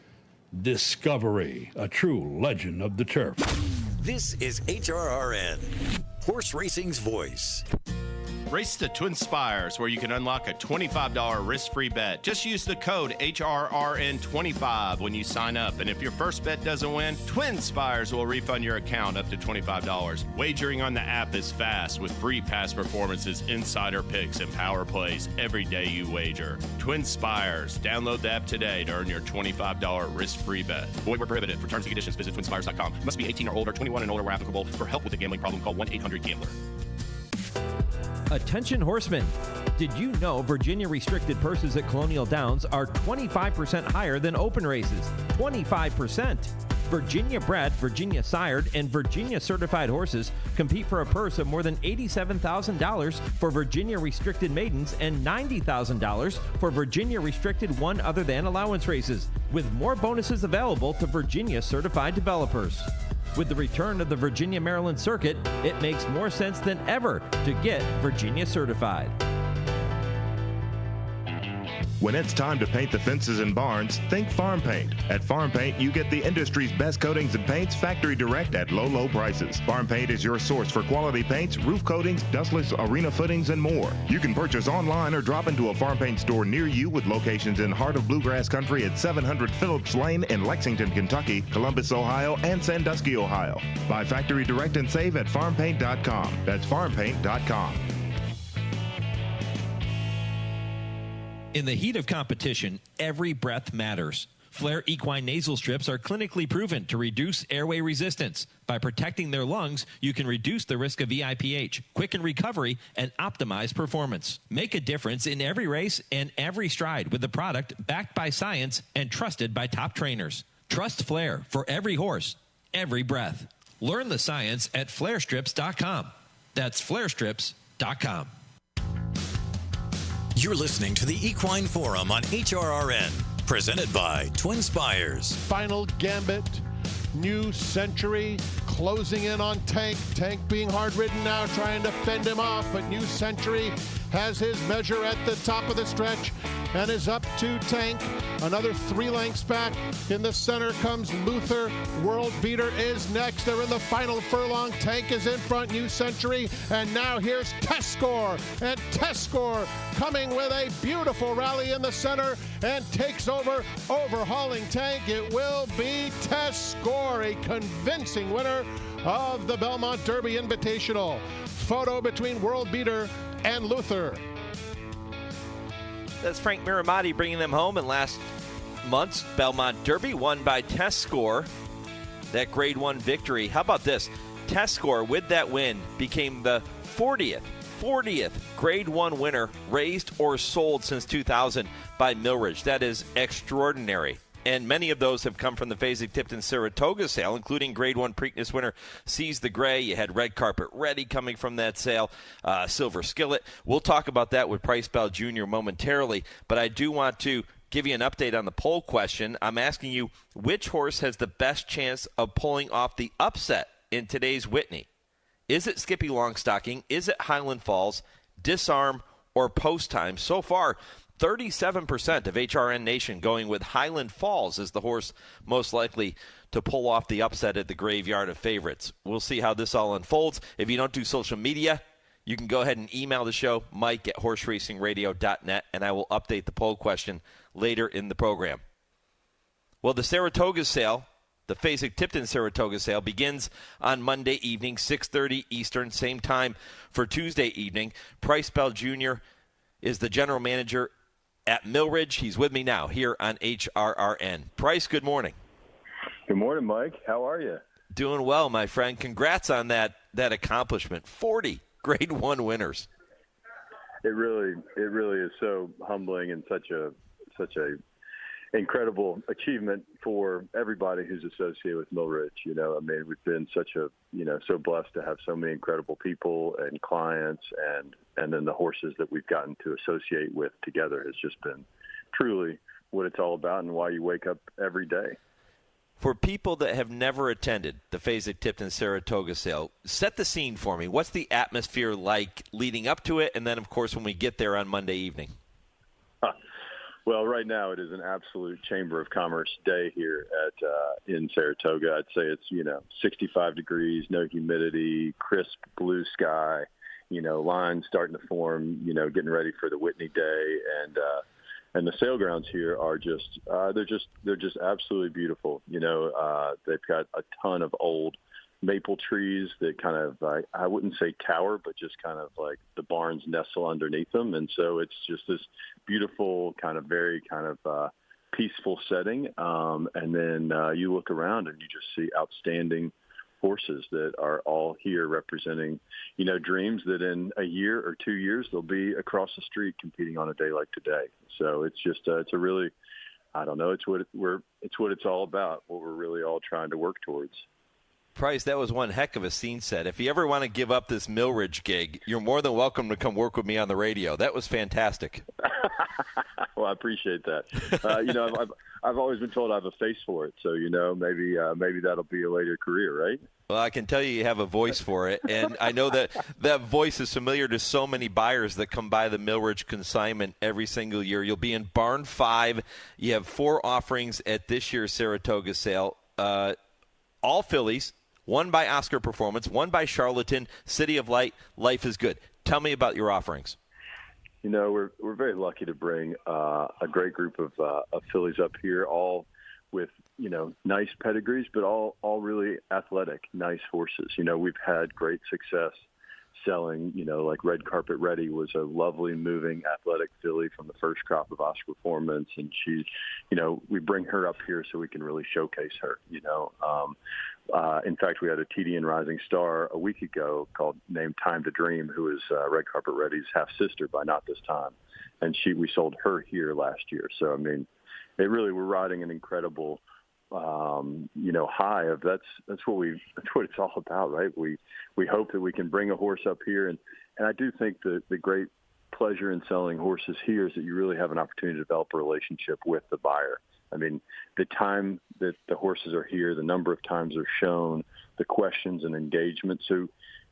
Discovery, a true legend of the turf. This is HRRN, horse racing's voice. Race to TwinSpires, where you can unlock a $25 risk-free bet. Just use the code HRRN25 when you sign up. And if your first bet doesn't win, TwinSpires will refund your account up to $25. Wagering on the app is fast with free past performances, insider picks, and power plays every day you wager. TwinSpires. Download the app today to earn your $25 risk-free bet. Void where prohibited. For terms and conditions, visit TwinSpires.com. Must be 18 or older, 21 and older where applicable. For help with a gambling problem, call 1-800-GAMBLER. Attention horsemen. Did you know Virginia restricted purses at Colonial Downs are 25% higher than open races? 25%. Virginia bred, Virginia sired, and Virginia certified horses compete for a purse of more than $87,000 for Virginia restricted maidens and $90,000 for Virginia restricted one other than allowance races, with more bonuses available to Virginia certified developers. With the return of the Virginia-Maryland circuit, it makes more sense than ever to get Virginia certified. When it's time to paint the fences and barns, think Farm Paint. At Farm Paint, you get the industry's best coatings and paints factory direct at low, low prices. Farm Paint is your source for quality paints, roof coatings, dustless arena footings, and more. You can purchase online or drop into a Farm Paint store near you with locations in Heart of Bluegrass Country at 700 Phillips Lane in Lexington, Kentucky, Columbus, Ohio, and Sandusky, Ohio. Buy factory direct and save at farmpaint.com. That's farmpaint.com. In the heat of competition, every breath matters. Flair Equine nasal strips are clinically proven to reduce airway resistance. By protecting their lungs, you can reduce the risk of VIPH, quicken recovery, and optimize performance. Make a difference in every race and every stride with the product backed by science and trusted by top trainers. Trust Flair for every horse, every breath. Learn the science at flairstrips.com. That's flairstrips.com. You're listening to the Equine Forum on HRRN, presented by TwinSpires. Final Gambit, New Century, closing in on Tank. Tank being hard-ridden now, trying to fend him off, but New Century has his measure at the top of the stretch and is up to Tank. Another 3 lengths back. In the center comes Luther. World Beater is next. They're in the final furlong. Tank is in front, New Century. And now here's Test Score. And Test Score coming with a beautiful rally in the center and takes over, overhauling Tank. It will be Test Score, a convincing winner of the Belmont Derby Invitational. Photo between World Beater and Luther. That's Frank Miramati bringing them home in last month's Belmont Derby, won by Test Score. That Grade 1 victory. How about this? Test Score, with that win, became the 40th Grade 1 winner raised or sold since 2000 by Millridge. That is extraordinary. And many of those have come from the Fasig-Tipton Saratoga Sale, including Grade 1 Preakness winner Seize the Gray. You had Red Carpet Ready coming from that sale, Silver Skillet. We'll talk about that with Price Bell Jr. momentarily, but I do want to give you an update on the poll question. I'm asking you, which horse has the best chance of pulling off the upset in today's Whitney? Is it Skippy Longstocking? Is it Highland Falls, Disarm, or Post Time? So far, 37% of HRN Nation going with Highland Falls as the horse most likely to pull off the upset at the graveyard of favorites. We'll see how this all unfolds. If you don't do social media, you can go ahead and email the show, mike@horseracingradio.net, and I will update the poll question later in the program. Well, the Saratoga Sale, the Fasig-Tipton Saratoga Sale, begins on Monday evening, 6:30 Eastern, same time for Tuesday evening. Price Bell Jr. is the general manager at Millridge. He's with me now here on HRRN. Price, good morning. Good morning, Mike. How are you? Doing well, my friend. Congrats on that accomplishment. 40 Grade 1 winners. It really is so humbling and such a incredible achievement for everybody who's associated with Millridge. I mean, we've been so blessed to have so many incredible people and clients, and then the horses that we've gotten to associate with together has just been truly what it's all about and why you wake up every day. For people that have never attended the Fasig-Tipton Saratoga Sale, set the scene for me. What's the atmosphere like leading up to it, and then, of course, when we get there on Monday evening? Well, right now it is an absolute Chamber of Commerce day here in Saratoga. I'd say it's 65 degrees, no humidity, crisp blue sky. Lines starting to form. Getting ready for the Whitney day, and the sale grounds here are just they're just absolutely beautiful. They've got a ton of old maple trees that kind of I wouldn't say tower, but just kind of like the barns nestle underneath them, and so it's just this beautiful kind of very kind of peaceful setting. And then you look around and you just see outstanding horses that are all here representing, dreams that in a year or 2 years they'll be across the street competing on a day like today. So it's just it's a really, I don't know, it's what it's all about. What we're really all trying to work towards. Price, that was one heck of a scene set. If you ever want to give up this Millridge gig, you're more than welcome to come work with me on the radio. That was fantastic. Well, I appreciate that. I've always been told I have a face for it, so maybe that'll be a later career, right? Well, I can tell you have a voice for it, and I know that voice is familiar to so many buyers that come by the Millridge consignment every single year. You'll be in Barn 5. You have 4 offerings at this year's Saratoga Sale, all fillies. One by Oscar Performance, one by Charlatan, City of Light, Life is Good. Tell me about your offerings. We're very lucky to bring a great group of fillies up here, all with nice pedigrees, but all really athletic, nice horses. We've had great success selling. Like Red Carpet Ready was a lovely, moving, athletic filly from the first crop of Oscar Performance, and she, we bring her up here so we can really showcase her. In fact, we had a TDN Rising Star a week ago named Time to Dream, who is Red Carpet Ready's half sister by Not This Time, and we sold her here last year. So I mean, we're riding an incredible, high of that's what it's all about, right? We hope that we can bring a horse up here, and I do think that the great pleasure in selling horses here is that you really have an opportunity to develop a relationship with the buyer. I mean, the time that the horses are here, the number of times they're shown, the questions and engagement. So,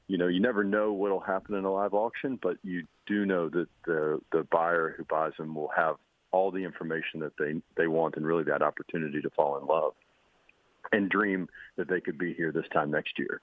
you never know what will happen in a live auction, but you do know that the buyer who buys them will have all the information that they want, and really that opportunity to fall in love and dream that they could be here this time next year.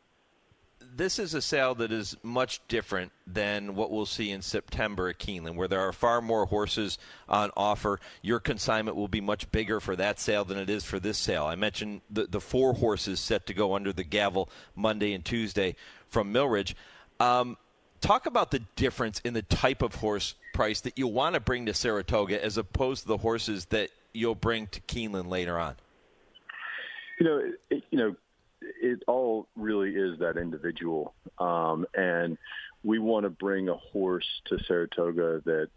This is a sale that is much different than what we'll see in September at Keeneland, where there are far more horses on offer. Your consignment will be much bigger for that sale than it is for this sale. I mentioned the 4 horses set to go under the gavel Monday and Tuesday from Millridge. Talk about the difference in the type of horse price that you want to bring to Saratoga as opposed to the horses that you'll bring to Keeneland later on. It all really is that individual. And we want to bring a horse to Saratoga that,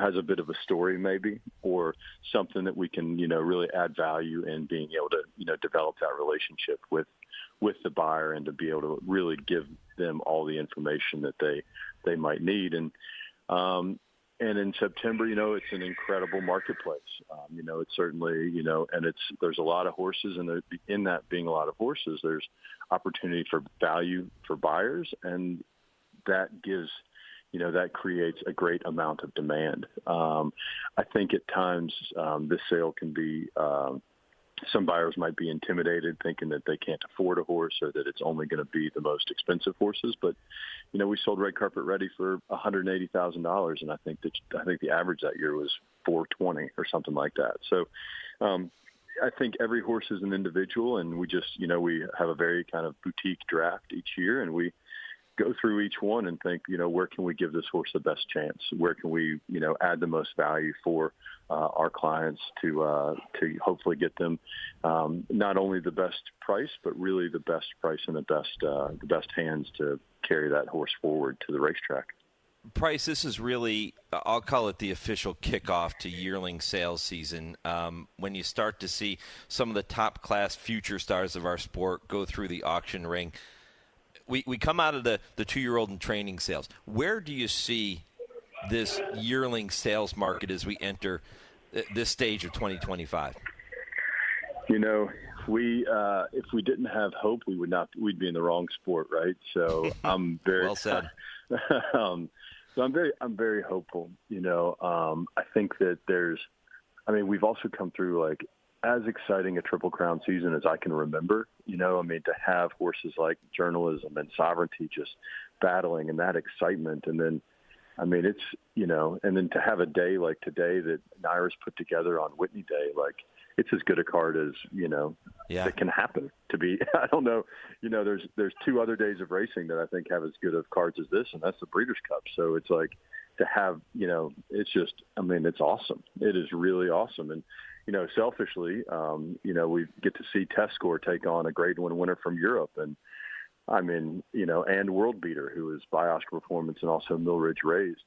has a bit of a story maybe, or something that we can, really add value in being able to, develop that relationship with the buyer, and to be able to really give them all the information that they might need. And in September, it's an incredible marketplace. It's certainly, and there's a lot of horses, and in that being a lot of horses, there's opportunity for value for buyers, and that gives, that creates a great amount of demand. I think at times this sale can be, some buyers might be intimidated, thinking that they can't afford a horse, or that it's only going to be the most expensive horses. But, we sold Red Carpet Ready for $180,000, and I think the average that year was $420 or something like that. So I think every horse is an individual, and we just, we have a very kind of boutique draft each year, and we go through each one and think, where can we give this horse the best chance? Where can we, add the most value for our clients to hopefully get them not only the best price, but really the best price and the best hands to carry that horse forward to the racetrack. Price, this is really, I'll call it the official kickoff to yearling sales season, when you start to see some of the top-class future stars of our sport go through the auction ring. We come out of the 2-year-old and training sales. Where do you see this yearling sales market as we enter this stage of 2025? You know, if we didn't have hope, we'd be in the wrong sport, right? So I'm very well said. So I'm very hopeful. You know, I think that we've also come through like as exciting a Triple Crown season as I can remember. You know, I mean, to have horses like Journalism and Sovereignty just battling and that excitement, and then, I mean, it's, you know, and then to have a day like today that Naira's put together on Whitney Day, like, it's as good a card as, you know, that can happen to be. I don't know. You know, there's 2 other days of racing that I think have as good of cards as this, and that's the Breeders' Cup. So it's like to have, you know, it's just, I mean, it's awesome. It is really awesome. And, you know, selfishly, you know, we get to see Test Score take on a Grade 1 winner from Europe. And, I mean, you know, and World Beater, who is by Oscar Performance and also Millridge raised,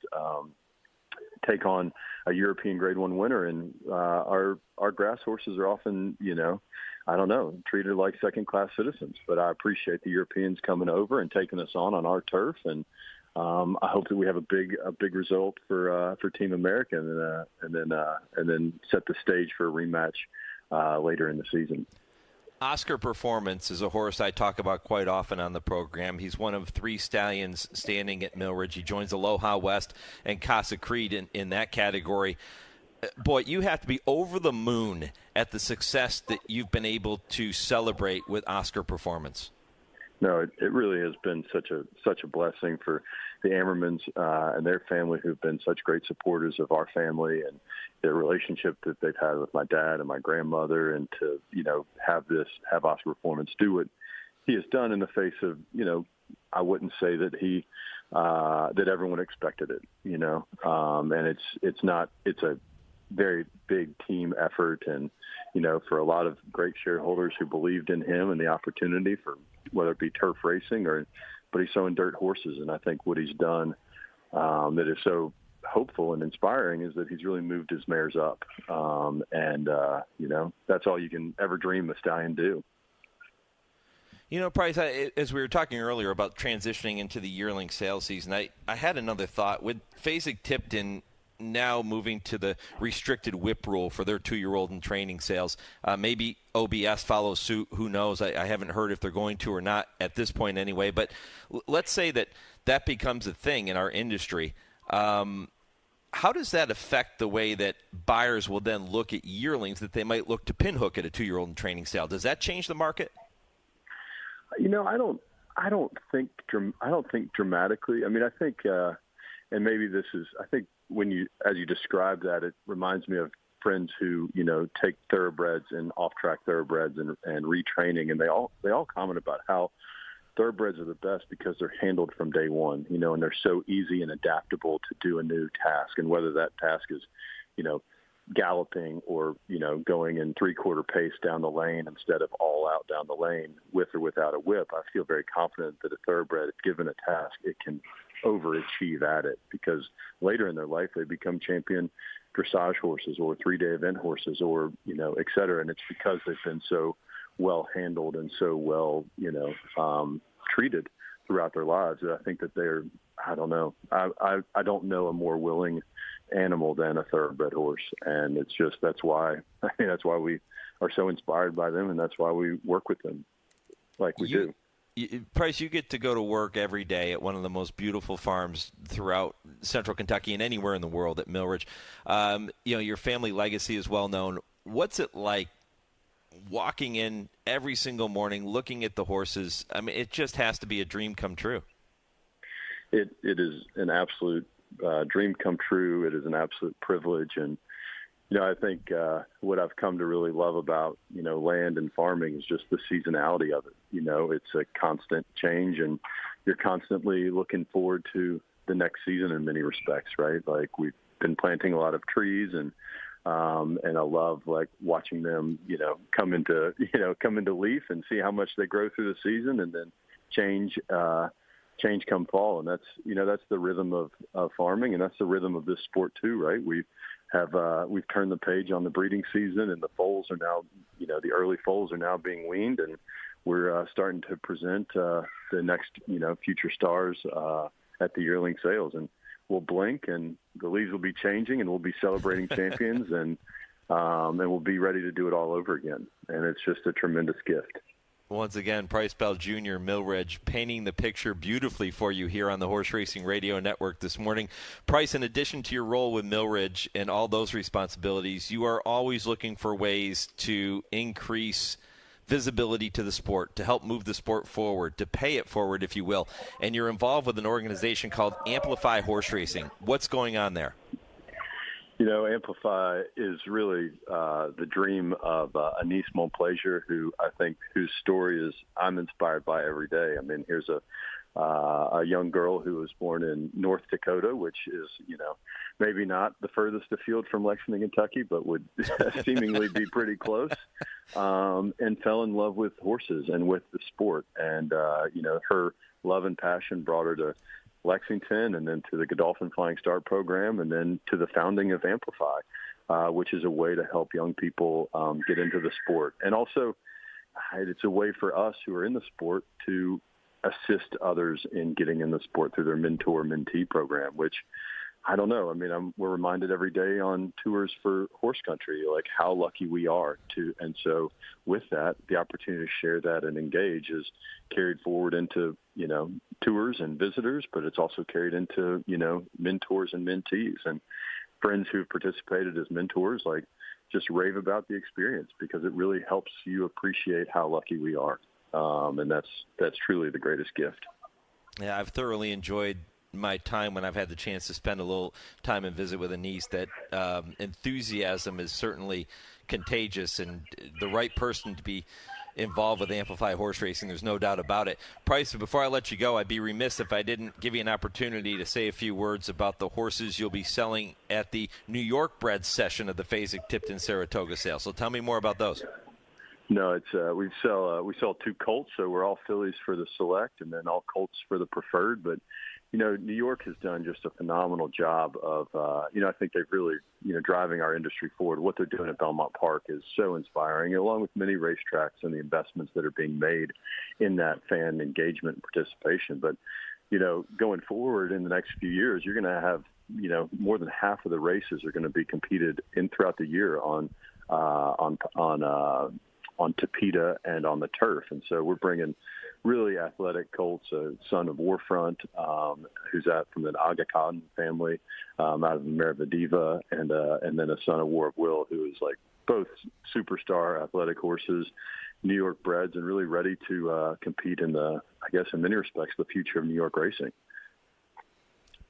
take on a European Grade 1 winner. And our grass horses are often, you know, I don't know, treated like second-class citizens. But I appreciate the Europeans coming over and taking us on our turf. And I hope that we have a big result for Team America, and then set the stage for a rematch later in the season. Oscar Performance is a horse I talk about quite often on the program. He's one of 3 stallions standing at Millridge. He joins Aloha West and Casa Creed in that category. Boy, you have to be over the moon at the success that you've been able to celebrate with Oscar Performance. No, it really has been such a blessing for the Ammermans and their family, who've been such great supporters of our family and the relationship that they've had with my dad and my grandmother, and to, you know, have Oscar Performance do what he has done in the face of, you know, I wouldn't say that that everyone expected it, you know, and it's a very big team effort, and, you know, for a lot of great shareholders who believed in him and the opportunity for whether it be turf racing but he's sowing dirt horses. And I think what he's done that is so hopeful and inspiring is that he's really moved his mares up. You know, that's all you can ever dream a stallion do. You know, Price, as we were talking earlier about transitioning into the yearling sales season, I had another thought. With Fasig-Tipton now moving to the restricted whip rule for their 2-year-old and training sales, maybe OBS follows suit. Who knows? I haven't heard if they're going to or not at this point anyway. But let's say that becomes a thing in our industry. How does that affect the way that buyers will then look at yearlings that they might look to pinhook at a 2-year-old and training sale? Does that change the market? You know, I don't think dramatically. I mean, I think, and maybe this is, I think as you describe that, it reminds me of friends who, you know, take thoroughbreds and off-track thoroughbreds and retraining, and they all comment about how thoroughbreds are the best because they're handled from day one, you know, and they're so easy and adaptable to do a new task. And whether that task is, you know, galloping or, you know, going in 3/4 pace down the lane instead of all out down the lane with or without a whip, I feel very confident that a thoroughbred, if given a task, it can overachieve at it, because later in their life they become champion dressage horses or 3-day event horses, or, you know, et cetera. And it's because they've been so well handled and so well, you know, treated throughout their lives. I think that they're, I don't know. I don't know a more willing animal than a thoroughbred horse. And it's just, that's why we are so inspired by them, and that's why we work with them like we do. Price, you get to go to work every day at one of the most beautiful farms throughout central Kentucky and anywhere in the world at Millridge. You know, your family legacy is well known. What's it like walking in every single morning, looking at the horses? I mean, it just has to be a dream come true. It is an absolute dream come true. It is an absolute privilege. And, you know, I think what I've come to really love about, you know, land and farming is just the seasonality of it. You know, it's a constant change, and you're constantly looking forward to the next season in many respects, right? Like, we've been planting a lot of trees, and I love, like, watching them, you know, come into leaf and see how much they grow through the season, and then change change come fall. And that's the rhythm of farming, and that's the rhythm of this sport too, right? We've turned the page on the breeding season, and the foals are now, the early foals are now being weaned, and we're starting to present the next, future stars at the yearling sales. And we'll blink, and the leaves will be changing, and we'll be celebrating champions, and we'll be ready to do it all over again. And it's just a tremendous gift. Once again, Price Bell Jr., Millridge, painting the picture beautifully for you here on the Horse Racing Radio Network this morning. Price, in addition to your role with Millridge and all those responsibilities, you are always looking for ways to increase visibility to the sport, to help move the sport forward, to pay it forward, if you will. And you're involved with an organization called Amplify Horse Racing. What's going on there? Amplify is really the dream of Anise Montplaisir, whose story I'm inspired by every day. I mean, here's a young girl who was born in North Dakota, which is, maybe not the furthest afield from Lexington, Kentucky, but would seemingly be pretty close, and fell in love with horses and with the sport. And, her love and passion brought her to Lexington, and then to the Godolphin Flying Start program, and then to the founding of Amplify, which is a way to help young people get into the sport. And also, it's a way for us who are in the sport to assist others in getting in the sport through their mentor-mentee program, which, I don't know. I mean, we're reminded every day on tours for horse country, like how lucky we are to. And so with that, the opportunity to share that and engage is carried forward into, tours and visitors, but it's also carried into, mentors and mentees, and friends who've participated as mentors, like, just rave about the experience, because it really helps you appreciate how lucky we are. And that's truly the greatest gift. Yeah, I've thoroughly enjoyed my time when I've had the chance to spend a little time and visit with Anise. That enthusiasm is certainly contagious, and the right person to be involved with Amplify Horse Racing. There's no doubt about it. Price, before I let you go, I'd be remiss if I didn't give you an opportunity to say a few words about the horses you'll be selling at the New York bred session of the Fasig-Tipton Saratoga Sale. So tell me more about those. No, it's we sell two colts, so we're all fillies for the select, and then all colts for the preferred. But New York has done just a phenomenal job of, I think they've really, driving our industry forward. What they're doing at Belmont Park is so inspiring, along with many racetracks and the investments that are being made in that fan engagement and participation. But, going forward in the next few years, you're going to have, more than half of the races are going to be competed in throughout the year on Tapeta and on the turf. And so we're bringing really athletic colts, a son of Warfront, who's from the Aga Khan family, out of the Meravadiva, and then a son of War of Will, who is like both superstar athletic horses, New York breds, and really ready to compete in in many respects, the future of New York racing.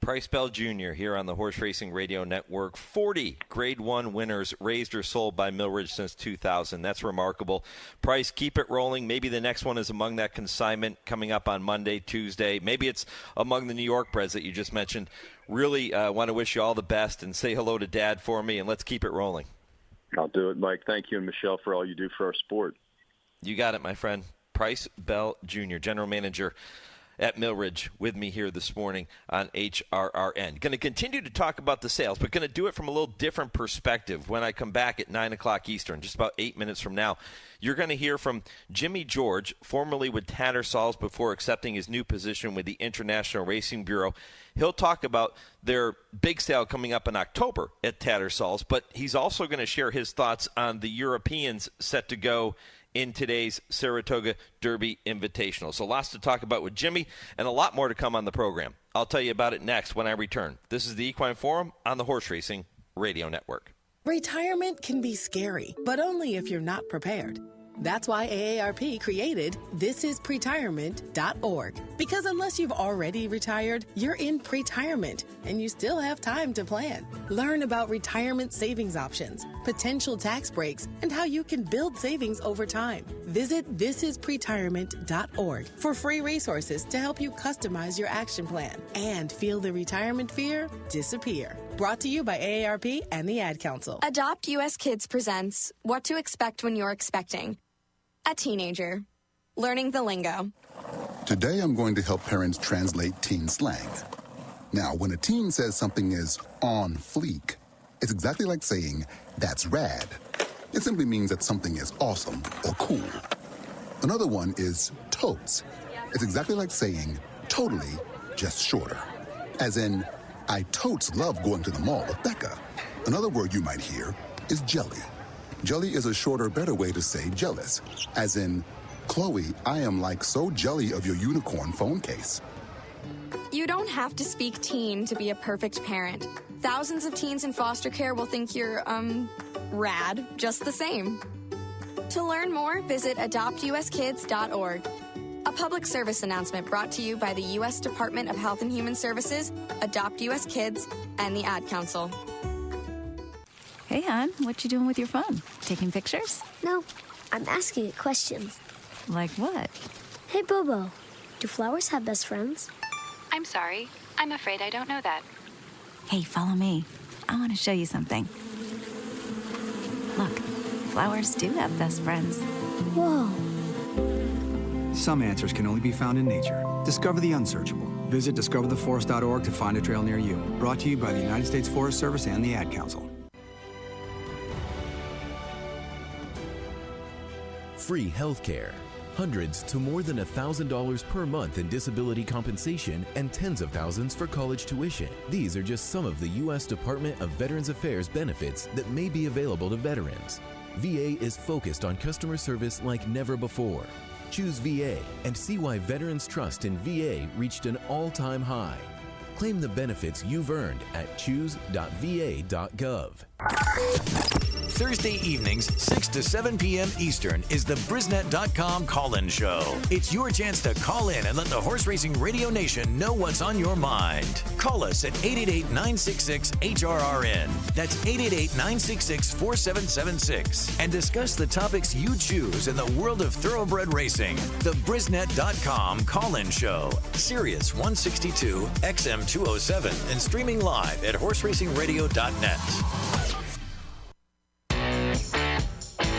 Price Bell Jr. here on the Horse Racing Radio Network. 40 Grade 1 winners raised or sold by Millridge since 2000. That's remarkable. Price, keep it rolling. Maybe the next one is among that consignment coming up on Monday, Tuesday. Maybe it's among the New York breds that you just mentioned. Really want to wish you all the best, and say hello to Dad for me, and let's keep it rolling. I'll do it, Mike. Thank you, and Michelle, for all you do for our sport. You got it, my friend. Price Bell Jr., General Manager at Millridge, with me here this morning on HRRN. Going to continue to talk about the sales, but going to do it from a little different perspective when I come back at 9 o'clock Eastern, just about 8 minutes from now. You're going to hear from Jimmy George, formerly with Tattersalls before accepting his new position with the International Racing Bureau. He'll talk about their big sale coming up in October at Tattersalls, but he's also going to share his thoughts on the Europeans set to go in today's Saratoga Derby Invitational. So lots to talk about with Jimmy, and a lot more to come on the program. I'll tell you about it next when I return. This is the Equine Forum on the Horse Racing Radio Network. Retirement can be scary, but only if you're not prepared. That's why AARP created thisispretirement.org. Because unless you've already retired, you're in pretirement, and you still have time to plan. Learn about retirement savings options, potential tax breaks, and how you can build savings over time. Visit thisispretirement.org for free resources to help you customize your action plan and feel the retirement fear disappear. Brought to you by AARP and the Ad Council. Adopt US Kids presents What to Expect When You're Expecting. A teenager. Learning the lingo. Today I'm going to help parents translate teen slang. Now, when a teen says something is on fleek, it's exactly like saying, that's rad. It simply means that something is awesome or cool. Another one is totes. It's exactly like saying, totally, just shorter. As in, I totes love going to the mall with Becker. Another word you might hear is jelly. Jelly is a shorter, better way to say jealous. As in, Chloe, I am like so jelly of your unicorn phone case. You don't have to speak teen to be a perfect parent. Thousands of teens in foster care will think you're, rad just the same. To learn more, visit adoptuskids.org. A public service announcement brought to you by the U.S. Department of Health and Human Services, Adopt U.S. Kids, and the Ad Council. Hey, hon, what you doing with your phone? Taking pictures? No, I'm asking it questions. Like what? Hey, Bobo, do flowers have best friends? I'm sorry. I'm afraid I don't know that. Hey, follow me. I want to show you something. Look, flowers do have best friends. Whoa. Some answers can only be found in nature. Discover the unsearchable. Visit discovertheforest.org to find a trail near you. Brought to you by the United States Forest Service and the Ad Council. Free health care. Hundreds to more than $1,000 per month in disability compensation and tens of thousands for college tuition. These are just some of the U.S. Department of Veterans Affairs benefits that may be available to veterans. VA is focused on customer service like never before. Choose VA and see why veterans' trust in VA reached an all-time high. Claim the benefits you've earned at choose.va.gov. Thursday evenings, 6 to 7 p.m. Eastern, is the Brisnet.com call-in show. It's your chance to call in and let the Horse Racing Radio Nation know what's on your mind. Call us at 888-966-HRRN. That's 888-966-4776. And discuss the topics you choose in the world of thoroughbred racing. The Brisnet.com call-in show. Sirius 162, XM 207, and streaming live at horseracingradio.net.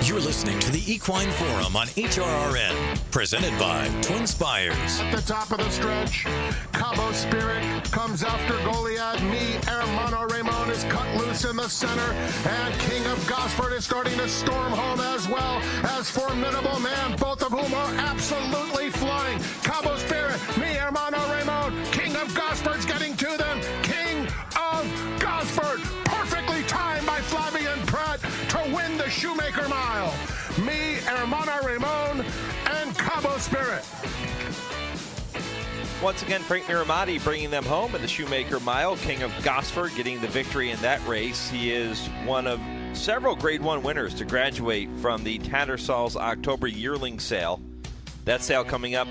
You're listening to the Equine Forum on HRRN, presented by TwinSpires. At the top of the stretch, Cabo Spirit comes after Goliad. Mi Hermano Ramon is cut loose in the center, and King of Gosford is starting to storm home, as well as Formidable Man, both of whom are absolutely flying. Cabo Spirit, Mi Hermano Ramon, King of Gosford's getting to them. King of Gosford, perfectly timed by Flavian Pratt to win the Shoemaker Mile. Mi Hermano Ramon and Cabo Spirit. Once again, Frank Miramati bringing them home in the Shoemaker Mile. King of Gosford getting the victory in that race. He is one of several Grade 1 winners to graduate from the Tattersalls October Yearling Sale. That sale coming up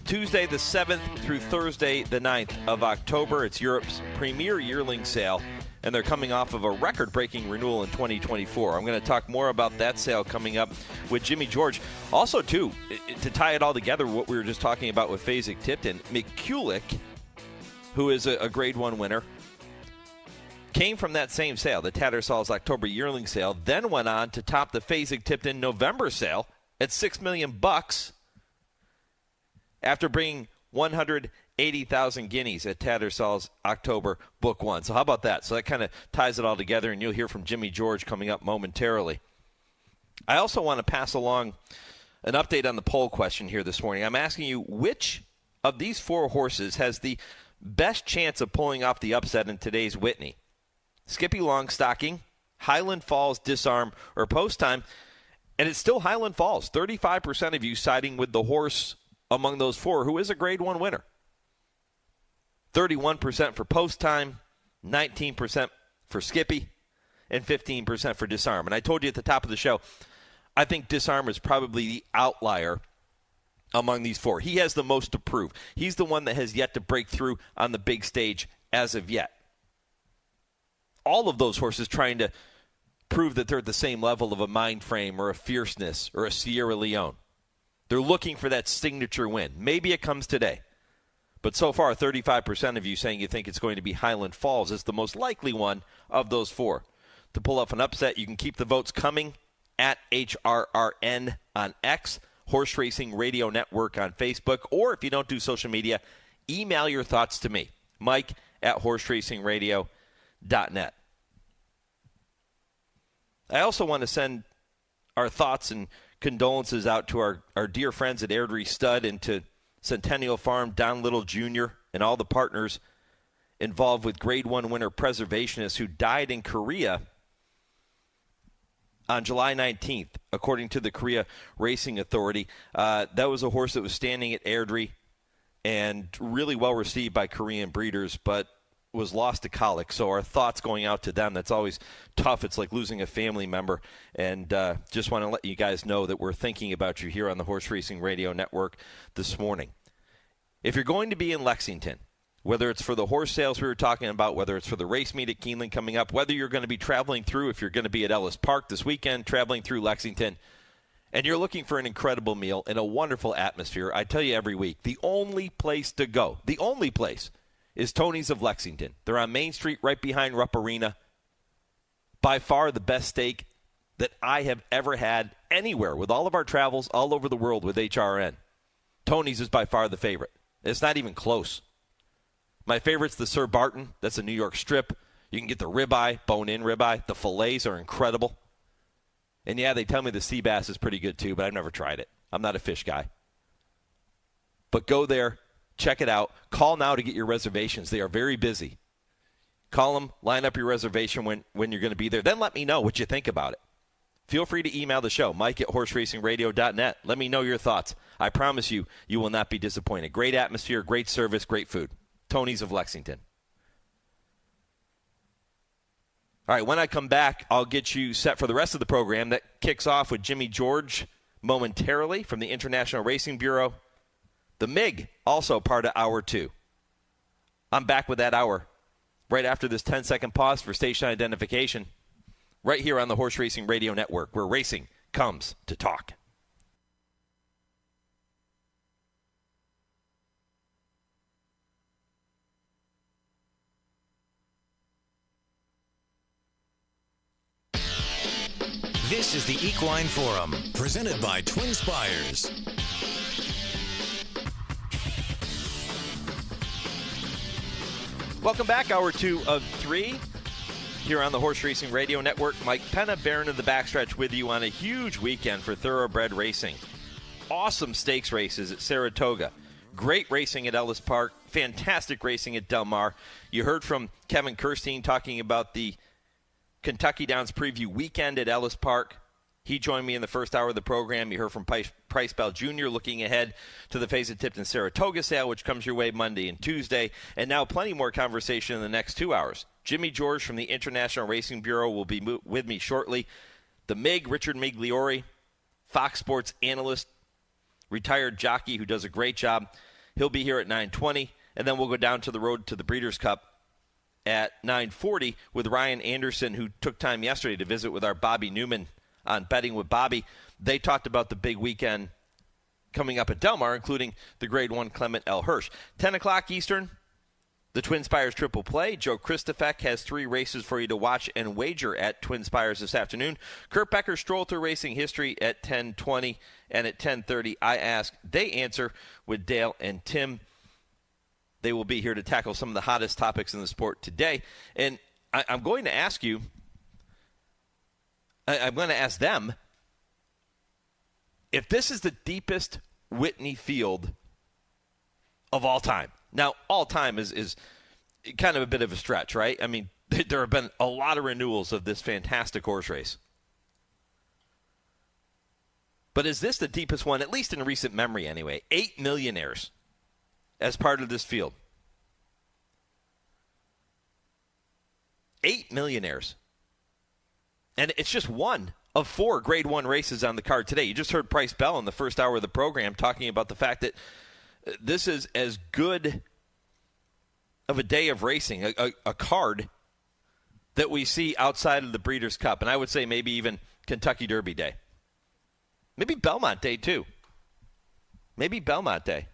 Tuesday the 7th through Thursday the 9th of October. It's Europe's premier yearling sale, and they're coming off of a record-breaking renewal in 2024. I'm going to talk more about that sale coming up with Jimmy George. Also, too, to tie it all together, what we were just talking about with Fasig-Tipton, McCulloch, who is a Grade 1 winner, came from that same sale, the Tattersalls October Yearling Sale, then went on to top the Fasig-Tipton November sale at $6 million after bringing 180,000 guineas at Tattersalls October Book 1. So how about that? So that kind of ties it all together, and you'll hear from Jimmy George coming up momentarily. I also want to pass along an update on the poll question here this morning. I'm asking you, which of these four horses has the best chance of pulling off the upset in today's Whitney? Skippy Longstocking, Highland Falls, Disarm, or Post Time? And it's still Highland Falls. 35% of you siding with the horse among those four, who is a Grade 1 winner. 31% for Post Time, 19% for Skippy, and 15% for Disarm. And I told you at the top of the show, I think Disarm is probably the outlier among these four. He has the most to prove. He's the one that has yet to break through on the big stage as of yet. All of those horses trying to prove that they're at the same level of a Mind Frame or a Fierceness or a Sierra Leone. They're looking for that signature win. Maybe it comes today. But so far, 35% of you saying you think it's going to be Highland Falls is the most likely one of those four. To pull off an upset, you can keep the votes coming at HRRN on X. Horse Racing Radio Network on Facebook, or if you don't do social media, email your thoughts to me, Mike at horseracingradio.net. I also want to send our thoughts and condolences out to our dear friends at Airdrie Stud and to Centennial Farm, Don Little Jr., and all the partners involved with Grade 1 winner Preservationist who died in Korea on July 19th, according to the Korea Racing Authority. That was a horse that was standing at Airdrie and really well received by Korean breeders, but was lost to colic. So our thoughts going out to them. That's always tough. It's like losing a family member. And just want to let you guys know that we're thinking about you here on the Horse Racing Radio Network this morning. If you're going to be in Lexington, whether it's for the horse sales we were talking about, whether it's for the race meet at Keeneland coming up, whether you're going to be traveling through, if you're going to be at Ellis Park this weekend, traveling through Lexington, and you're looking for an incredible meal in a wonderful atmosphere, I tell you every week, the only place to go, the only place, is Tony's of Lexington. They're on Main Street right behind Rupp Arena. By far the best steak that I have ever had anywhere with all of our travels all over the world with HRRN. Tony's is by far the favorite. It's not even close. My favorite's the Sir Barton. That's a New York strip. You can get the ribeye, bone-in ribeye. The fillets are incredible. And yeah, they tell me the sea bass is pretty good too, but I've never tried it. I'm not a fish guy. But go there. Check it out. Call now to get your reservations. They are very busy. Call them, line up your reservation when you're going to be there. Then let me know what you think about it. Feel free to email the show, Mike at horseracingradio.net. Let me know your thoughts. I promise you, you will not be disappointed. Great atmosphere, great service, great food. Tony's of Lexington. All right, when I come back, I'll get you set for the rest of the program. That kicks off with Jimmy George momentarily from the International Racing Bureau. The MIG, also part of Hour 2. I'm back with that hour right after this 10-second pause for station identification right here on the Horse Racing Radio Network, where racing comes to talk. This is the Equine Forum, presented by TwinSpires. Welcome back, Hour 2 of 3 here on the Horse Racing Radio Network. Mike Penna, Baron of the Backstretch, with you on a huge weekend for thoroughbred racing. Awesome stakes races at Saratoga. Great racing at Ellis Park. Fantastic racing at Del Mar. You heard from Kevin Kerstein talking about the Kentucky Downs preview weekend at Ellis Park. He joined me in the first hour of the program. You heard from Price Bell Jr. looking ahead to the Fasig-Tipton Saratoga Sale, which comes your way Monday and Tuesday. And now plenty more conversation in the next 2 hours. Jimmy George from the International Racing Bureau will be with me shortly. The MIG, Richard Migliore, Fox Sports analyst, retired jockey who does a great job. He'll be here at 9:20, and then we'll go down to the road to the Breeders' Cup at 9:40 with Ryan Anderson, who took time yesterday to visit with our Bobby Neuman on Betting with Bobby. They talked about the big weekend coming up at Del Mar, including the Grade 1 Clement L. Hirsch. 10 o'clock Eastern, the TwinSpires Triple Play. Joe Kristufek has 3 races for you to watch and wager at TwinSpires this afternoon. Kurt Becker, Stroll Through Racing History at 10:20, and at 10:30, I Ask, They Answer with Dale and Tim. They will be here to tackle some of the hottest topics in the sport today. And I'm going to ask you, I'm going to ask them, if this is the deepest Whitney field of all time. Now, all time is kind of a bit of a stretch, right? I mean, there have been a lot of renewals of this fantastic horse race. But is this the deepest one, at least in recent memory anyway? 8 millionaires as part of this field. 8 millionaires. And it's just one of 4 Grade 1 races on the card today. You just heard Price Bell in the first hour of the program talking about the fact that this is as good of a day of racing, a card that we see outside of the Breeders' Cup. And I would say maybe even Kentucky Derby Day. Maybe Belmont Day, too. Maybe Belmont Day.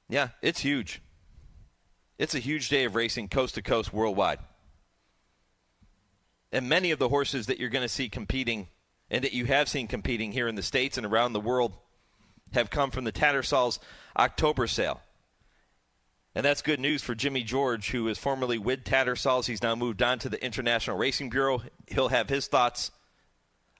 Yeah, it's huge. It's a huge day of racing coast to coast worldwide. And many of the horses that you're going to see competing and that you have seen competing here in the States and around the world have come from the Tattersalls October Sale. And that's good news for Jimmy George, who is formerly with Tattersalls. He's now moved on to the International Racing Bureau. He'll have his thoughts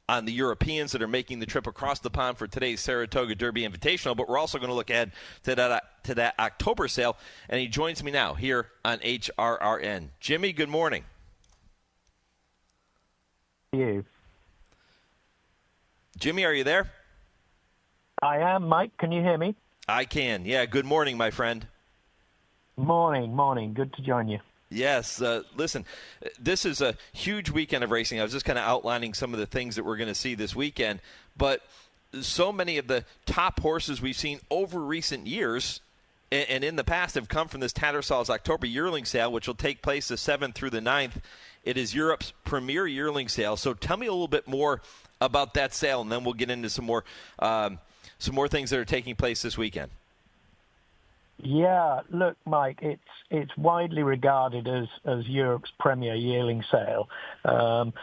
on the Europeans that are making the trip across the pond for today's Saratoga Derby Invitational. But we're also going to look ahead to that October sale. And he joins me now here on HRRN. Jimmy, good morning. You. Jimmy, are you there? I am, Mike. Can you hear me? I can. Yeah, good morning, my friend. Morning. Good to join you. Yes. Listen, this is a huge weekend of racing. I was just kind of outlining some of the things that we're going to see this weekend. But so many of the top horses we've seen over recent years and in the past have come from this Tattersalls October Yearling Sale, which will take place the 7th through the 9th. It is Europe's premier yearling sale. So tell me a little bit more about that sale, and then we'll get into some more things that are taking place this weekend. Yeah, look, Mike, it's widely regarded as Europe's premier yearling sale, and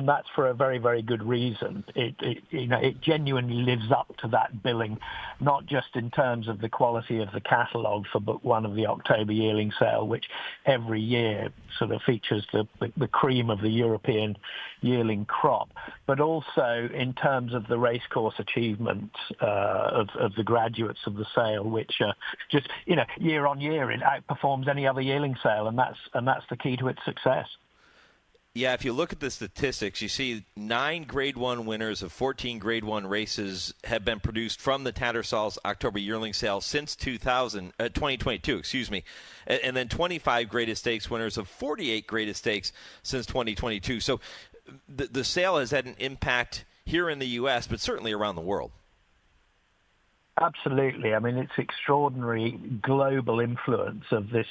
that's for a very, very good reason. It genuinely lives up to that billing, not just in terms of the quality of the catalogue for Book 1 of the October Yearling Sale, which every year sort of features the cream of the European yearling crop, but also in terms of the racecourse achievements of the graduates of the sale, which just year on year it outperforms any other yearling sale, and that's the key to its success. Yeah, if you look at the statistics, you see 9 Grade 1 winners of 14 Grade 1 races have been produced from the Tattersalls October Yearling Sale since 2022, and then 25 Greatest Stakes winners of 48 Greatest Stakes since 2022. So the sale has had an impact here in the U.S., but certainly around the world. Absolutely. I mean, it's extraordinary global influence of this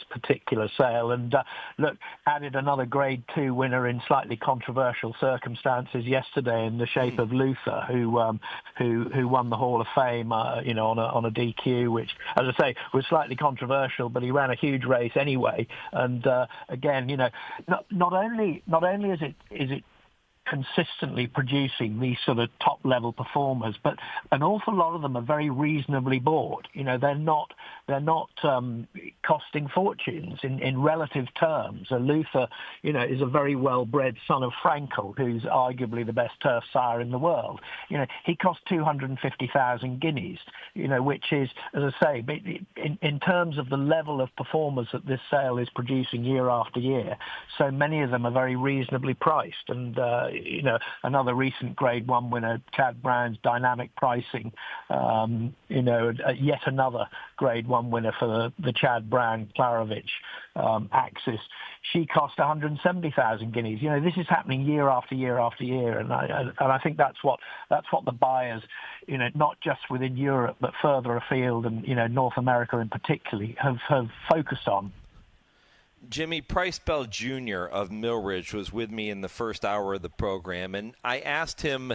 particular sale. And look, added another Grade 2 winner in slightly controversial circumstances yesterday in the shape of Luther, who won the Hall of Fame, on a DQ, which, as I say, was slightly controversial, but he ran a huge race anyway. And again, not only is it consistently producing these sort of top-level performers, but an awful lot of them are very reasonably bought. They're not costing fortunes in relative terms. Luther, is a very well-bred son of Frankel, who's arguably the best turf sire in the world. He cost 250,000 guineas, which is, as I say, in terms of the level of performers that this sale is producing year after year, so many of them are very reasonably priced. And another recent Grade 1 winner, Chad Brown's dynamic pricing, yet another Grade 1 winner for the Chad Brown Klarovich axis. She cost 170,000 guineas. This is happening year after year after year, and I think that's what the buyers, not just within Europe but further afield and North America in particular have focused on. Jimmy, Price Bell Jr. of Millridge was with me in the first hour of the program, and I asked him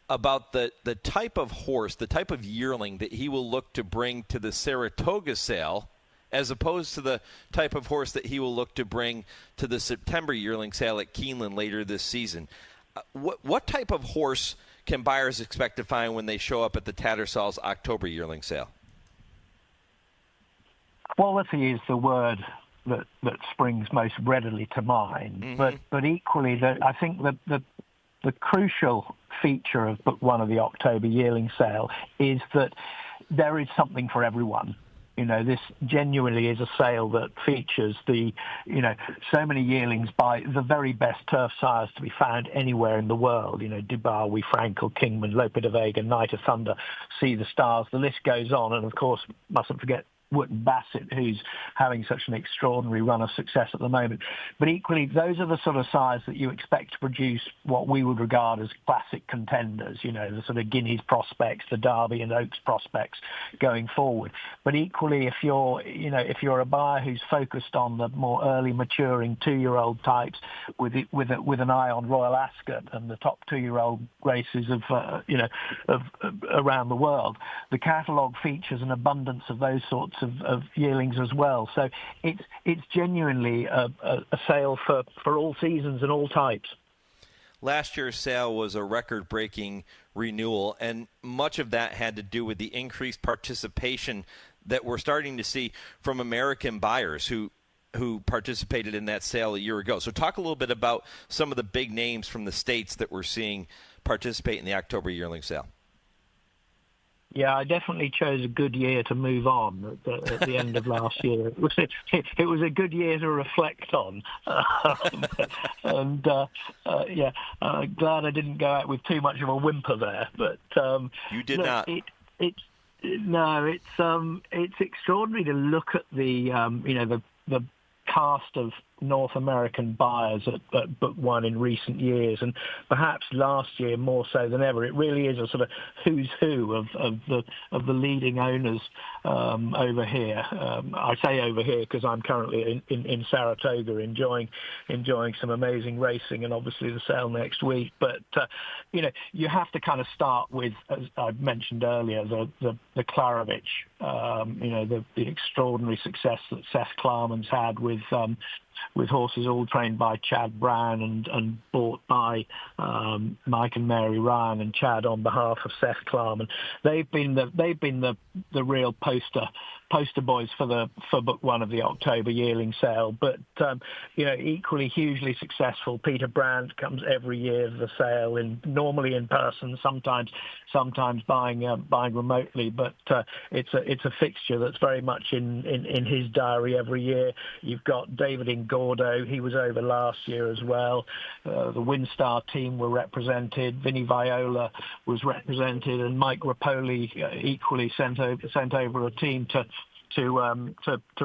about the type of horse, the type of yearling that he will look to bring to the Saratoga sale as opposed to the type of horse that he will look to bring to the September yearling sale at Keeneland later this season. What type of horse can buyers expect to find when they show up at the Tattersalls October yearling sale? Quality is the word that springs most readily to mind. Mm-hmm. But equally, I think that the crucial feature of Book 1 of the October Yearling Sale is that there is something for everyone. This genuinely is a sale that features so many yearlings by the very best turf sires to be found anywhere in the world. Dubawi, Frankel, Kingman, Lope de Vega, Night of Thunder, See the Stars. The list goes on, and of course, mustn't forget Wootton Bassett, who's having such an extraordinary run of success at the moment. But equally, those are the sort of sires that you expect to produce what we would regard as classic contenders, the sort of Guineas prospects, the Derby and Oaks prospects going forward. But equally, if you're a buyer who's focused on the more early maturing 2-year-old types with an eye on Royal Ascot and the top 2-year-old races of around the world, the catalogue features an abundance of those sorts of yearlings as well. So it's genuinely a sale for all seasons and all types. Last year's sale was a record-breaking renewal, and much of that had to do with the increased participation that we're starting to see from American buyers who participated in that sale a year ago. So talk a little bit about some of the big names from the states that we're seeing participate in the October Yearling Sale. Yeah, I definitely chose a good year to move on at the end of last year. It was a good year to reflect on. I'm glad I didn't go out with too much of a whimper there. But you did not. It's extraordinary to look at the cast of North American buyers at Book One in recent years, and perhaps last year more so than ever. It really is a sort of who's who of the leading owners over here. I say over here because I'm currently in Saratoga enjoying some amazing racing, and obviously the sale next week. But you have to kind of start with, as I mentioned earlier, the Klarovich, the extraordinary success that Seth Klarman's had with horses all trained by Chad Brown and bought by Mike and Mary Ryan and Chad on behalf of Seth Klarman. They've been the real poster boys for Book One of the October Yearling Sale. But equally hugely successful. Peter Brandt comes every year to the sale, normally in person, sometimes buying remotely. But it's a fixture that's very much in his diary every year. You've got David Ingordo, he was over last year as well. The WinStar team were represented. Vinny Viola was represented, and Mike Rapoli equally sent over a team to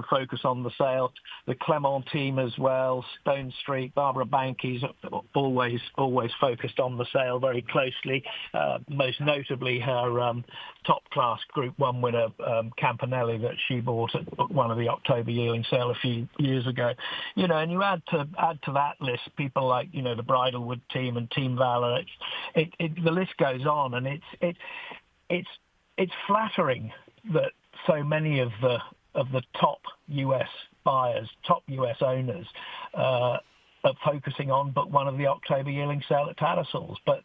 focus on the sale. The Clement team as well, Stone Street, Barbara Banky's always focused on the sale very closely. Most notably her top-class Group 1 winner, Campanelli, that she bought at Book One of the October Yearling Sale a few years ago. And you add to that list people like the Bridlewood team and Team Valor. The list goes on, and it's flattering that so many of the top US buyers, top US owners, are focusing on Book One of the October Yearling Sale at Tattersalls. But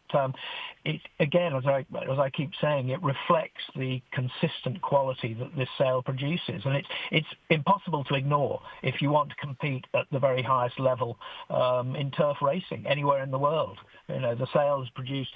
it again, as I keep saying, it reflects the consistent quality that this sale produces, and it's impossible to ignore if you want to compete at the very highest level in turf racing anywhere in the world. The sales produced.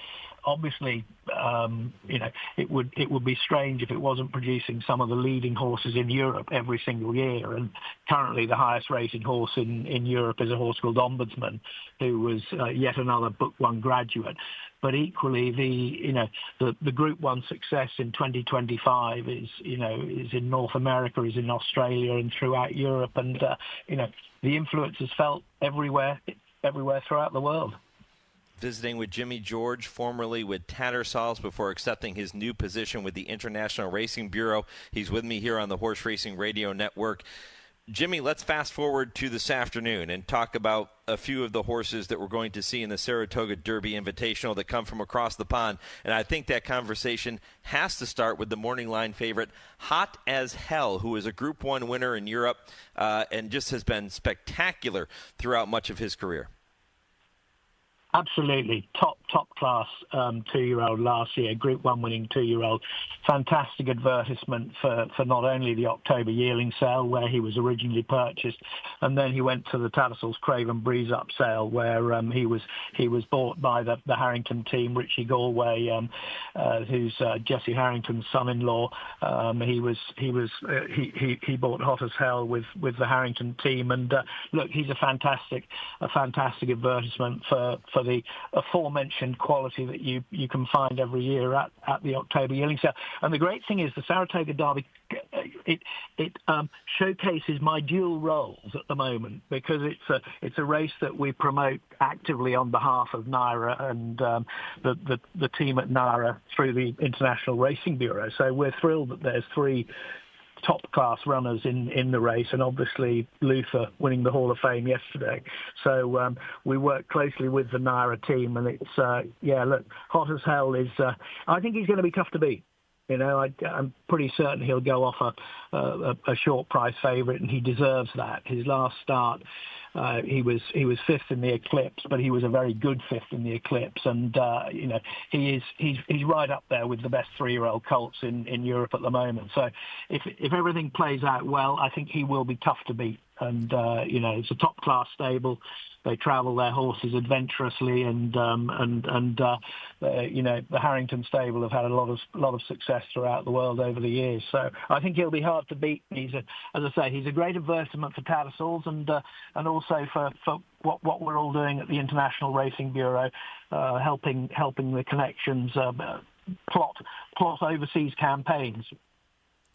Obviously, it would be strange if it wasn't producing some of the leading horses in Europe every single year. And currently, the highest rated horse in Europe is a horse called Ombudsman, who was yet another Book One graduate. But equally, the Group 1 success in 2025 is in North America, is in Australia, and throughout Europe. And the influence is felt everywhere throughout the world. Visiting with Jimmy George, formerly with Tattersalls, before accepting his new position with the International Racing Bureau. He's with me here on the Horse Racing Radio Network. Jimmy, let's fast forward to this afternoon and talk about a few of the horses that we're going to see in the Saratoga Derby Invitational that come from across the pond. And I think that conversation has to start with the morning line favorite, Hot as Hell, who is a Group 1 winner in Europe and just has been spectacular throughout much of his career. Absolutely. Top class 2-year-old last year, Group 1 winning 2-year-old. Fantastic advertisement for not only the October Yearling Sale, where he was originally purchased, and then he went to the Tattersalls Craven Breeze Up Sale, where he was bought by the Harrington team, Richie Galway, who's Jesse Harrington's son-in-law. He bought Hot as Hell with the Harrington team, and look, he's a fantastic advertisement for the aforementioned quality that you can find every year at the October Yearling Sale. And the great thing is the Saratoga Derby, it showcases my dual roles at the moment, because it's a race that we promote actively on behalf of NYRA and the team at NYRA through the International Racing Bureau. So we're thrilled that there's 3 top-class runners in the race, and obviously Luther winning the Hall of Fame yesterday. So we work closely with the NYRA team, and it's, look, Hot as Hell is, I think he's going to be tough to beat. I'm pretty certain he'll go off a short price favourite, and he deserves that. His last start, he was fifth in the Eclipse, but he was a very good fifth in the Eclipse, and he's right up there with the best 3-year-old colts in Europe at the moment. So if everything plays out well, I think he will be tough to beat. And it's a top class stable. They travel their horses adventurously, and the Harrington stable have had a lot of success throughout the world over the years. So I think he'll be hard to beat. He's a great advertisement for Tattersalls, and also for what we're all doing at the International Racing Bureau, helping the connections plot overseas campaigns.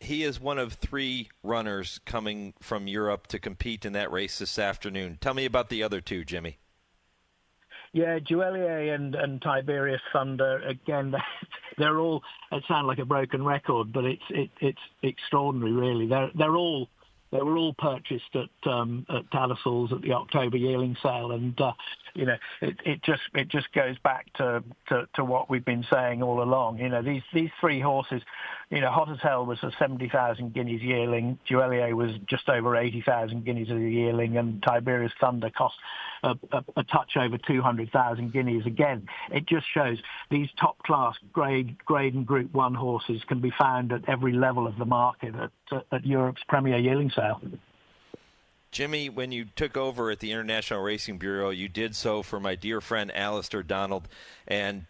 He is one of 3 runners coming from Europe to compete in that race this afternoon. Tell me about the other 2, Jimmy. Yeah, Duelier and Tiberius Thunder, again, they're all, it sounds like a broken record, but it's extraordinary, really. They were all purchased at Tattersalls at the October Yearling Sale, and it just goes back to what we've been saying all along. These 3 horses. Hot as Hell was a 70,000 guineas yearling. Duelier was just over 80,000 guineas as a yearling, and Tiberius Thunder cost a touch over 200,000 guineas. Again, it just shows these top-class grade and Group 1 horses can be found at every level of the market at Europe's premier yearling sale. Jimmy, when you took over at the International Racing Bureau, you did so for my dear friend Alistair Donald. And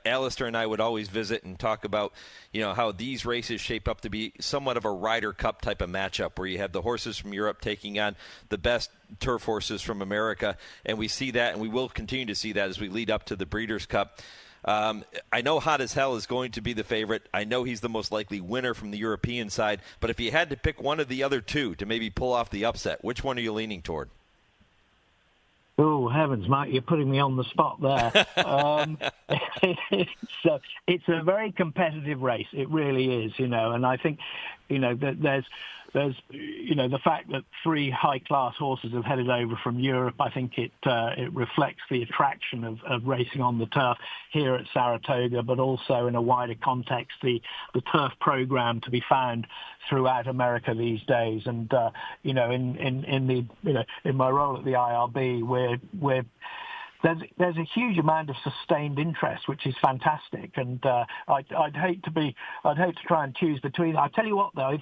Alistair and I would always visit and talk about, how these races shape up to be somewhat of a Ryder Cup type of matchup, where you have the horses from Europe taking on the best turf horses from America. And we see that, and we will continue to see that as we lead up to the Breeders' Cup. I know Hot as Hell is going to be the favorite. I know he's the most likely winner from the European side. But if you had to pick one of the other 2 to maybe pull off the upset, which one are you leaning toward? Oh, heavens, Mike, you're putting me on the spot there. It's a very competitive race. It really is, and I think, that there's the fact that 3 high-class horses have headed over from Europe. I think it reflects the attraction of racing on the turf here at Saratoga, but also in a wider context, the turf program to be found throughout America these days. And in my role at the IRB, there's a huge amount of sustained interest, which is fantastic, and I'd hate to try and choose between. I tell you what, though,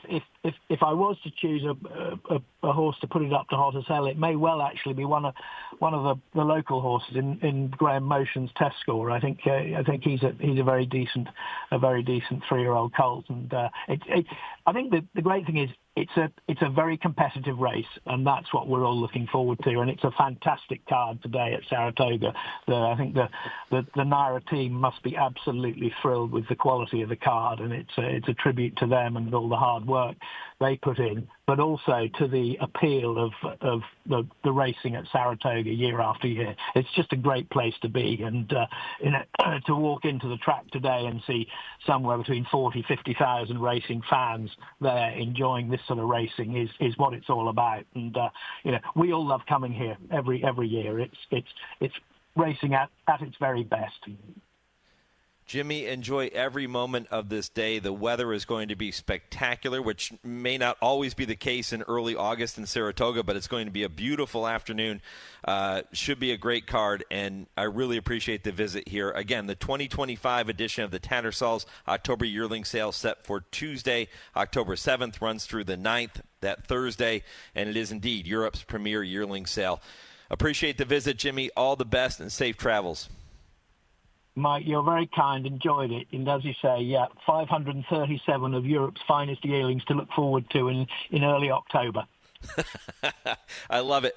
if I was to choose a horse to put it up to Hot as Hell, it may well actually be one of the local horses in Graham Motion's test score. I think he's a very decent 3-year-old colt, and I think the great thing is it's a very competitive race, and that's what we're all looking forward to. And it's a fantastic card today at Saratoga. I think the Naira team must be absolutely thrilled with the quality of the card, and it's a tribute to them and all the hard work they put in, but also to the appeal of the racing at Saratoga year after year. It's just a great place to be, and to walk into the track today and see somewhere between 40,000-50,000 racing fans there enjoying this sort of racing is what it's all about. And we all love coming here every year. It's racing at its very best. Jimmy, enjoy every moment of this day. The weather is going to be spectacular, which may not always be the case in early August in Saratoga, but it's going to be a beautiful afternoon. Should be a great card, and I really appreciate the visit here. Again, the 2025 edition of the Tattersalls October Yearling Sale set for Tuesday, October 7th, runs through the 9th, that Thursday, and it is indeed Europe's premier yearling sale. Appreciate the visit, Jimmy. All the best and safe travels. Mike, you're very kind. Enjoyed it. And as you say, 537 of Europe's finest yearlings to look forward to in early October. I love it.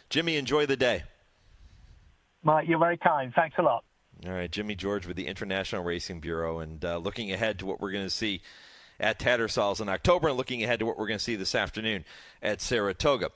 Jimmy, enjoy the day. Mike, you're very kind. Thanks a lot. All right, Jimmy George with the International Racing Bureau, and looking ahead to what we're going to see at Tattersalls in October, and looking ahead to what we're going to see this afternoon at Saratoga.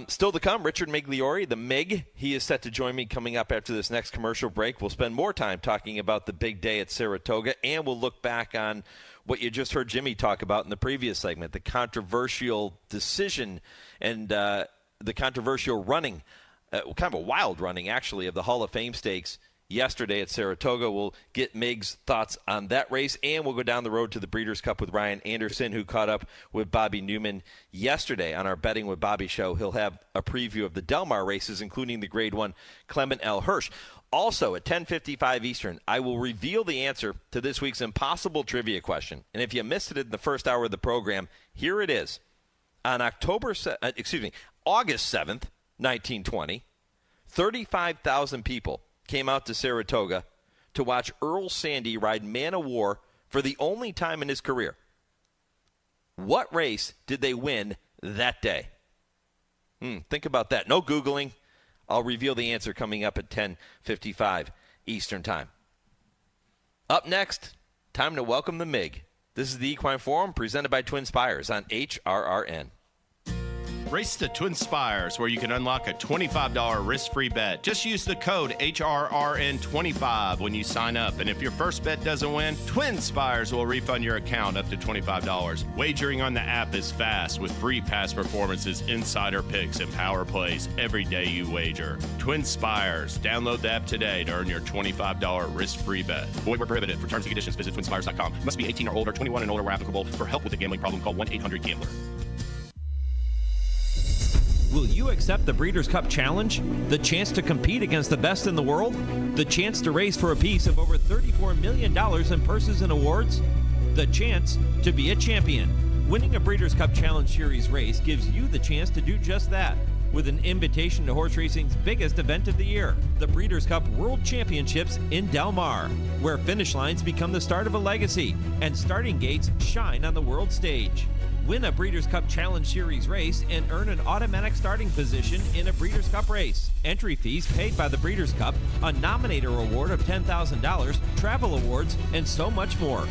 Still to come, Richard Migliore, the MIG. He is set to join me coming up after this next commercial break. We'll spend more time talking about the big day at Saratoga, and we'll look back on what you just heard Jimmy talk about in the previous segment, the controversial decision and the controversial running, kind of a wild running, actually, of the Hall of Fame Stakes yesterday at Saratoga. We'll get Mig's thoughts on that race, and we'll go down the road to the Breeders' Cup with Ryan Anderson, who caught up with Bobby Neuman yesterday on our Betting with Bobby show. He'll have a preview of the Del Mar races, including the Grade 1 Clement L. Hirsch. Also, at 10:55 Eastern, I will reveal the answer to this week's impossible trivia question. And if you missed it in the first hour of the program, here it is. On August 7th, 1920, 35,000 people came out to Saratoga to watch Earl Sandy ride Man o' War for the only time in his career. What race did they win that day? Think about that. No Googling. I'll reveal the answer coming up at 10:55 Eastern Time. Up next, time to welcome the MIG. This is the Equine Forum presented by TwinSpires on HRRN. Race to TwinSpires, where you can unlock a $25 risk-free bet. Just use the code HRRN25 when you sign up. And if your first bet doesn't win, TwinSpires will refund your account up to $25. Wagering on the app is fast with free past performances, insider picks, and power plays every day you wager. TwinSpires. Download the app today to earn your $25 risk-free bet. Void where prohibited. For terms and conditions, visit TwinSpires.com. Must be 18 or older, 21 and older where applicable. For help with a gambling problem, call 1-800-GAMBLER. Will you accept the Breeders' Cup Challenge? The chance to compete against the best in the world? The chance to race for a piece of over $34 million in purses and awards? The chance to be a champion. Winning a Breeders' Cup Challenge Series race gives you the chance to do just that, with an invitation to horse racing's biggest event of the year, the Breeders' Cup World Championships in Del Mar, where finish lines become the start of a legacy and starting gates shine on the world stage. Win a Breeders' Cup Challenge Series race and earn an automatic starting position in a Breeders' Cup race. Entry fees paid by the Breeders' Cup, a Nominator Award of $10,000, travel awards, and so much more.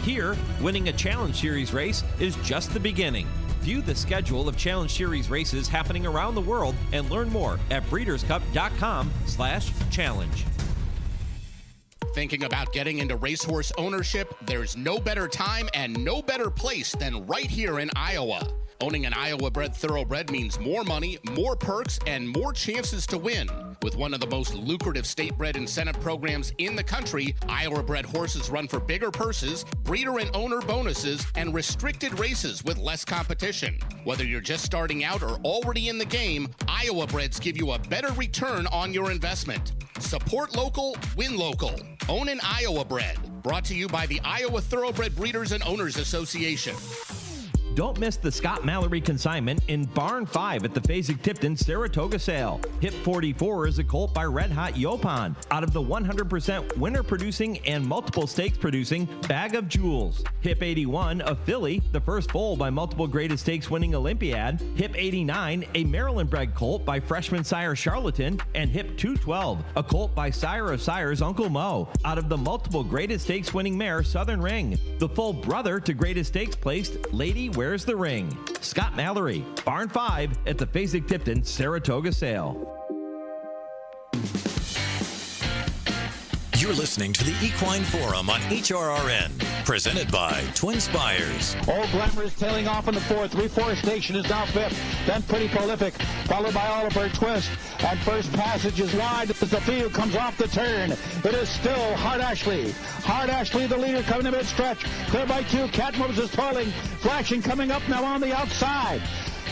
Here, winning a Challenge Series race is just the beginning. View the schedule of Challenge Series races happening around the world and learn more at breederscup.com/challenge. Thinking about getting into racehorse ownership? There's no better time and no better place than right here in Iowa. Owning an Iowa-bred thoroughbred means more money, more perks, and more chances to win. With one of the most lucrative state-bred incentive programs in the country, Iowa-bred horses run for bigger purses, breeder and owner bonuses, and restricted races with less competition. Whether you're just starting out or already in the game, Iowa-breds give you a better return on your investment. Support local, win local. Own an Iowa-bred. Brought to you by the Iowa Thoroughbred Breeders and Owners Association. Don't miss the Scott Mallory consignment in Barn 5 at the Fasig-Tipton Saratoga Sale. Hip 44 is a colt by Red Hot Yopon out of the 100% winner-producing and multiple stakes-producing Bag of Jewels. Hip 81, a filly, the first foal by multiple Greatest Stakes-winning Olympiad. Hip 89, a Maryland-bred colt by freshman sire Charlatan. And Hip 212, a colt by Sire of Sires Uncle Mo out of the multiple Greatest Stakes-winning mare Southern Ring. The full brother to Greatest Stakes placed Lady Where's the Ring? Scott Mallory, Barn 5 at the Fasig-Tipton Saratoga Sale. You're listening to the Equine Forum on HRRN, presented by TwinSpires. Old Glamour is tailing off in the fourth. 3-4 Station is now fifth. Then Pretty Prolific, followed by Oliver Twist. And First Passage is wide as the field comes off the turn. It is still Hard Ashley. Hard Ashley, the leader, coming to mid-stretch. Clear by two. Cat Moves is toiling. Flashing coming up now on the outside.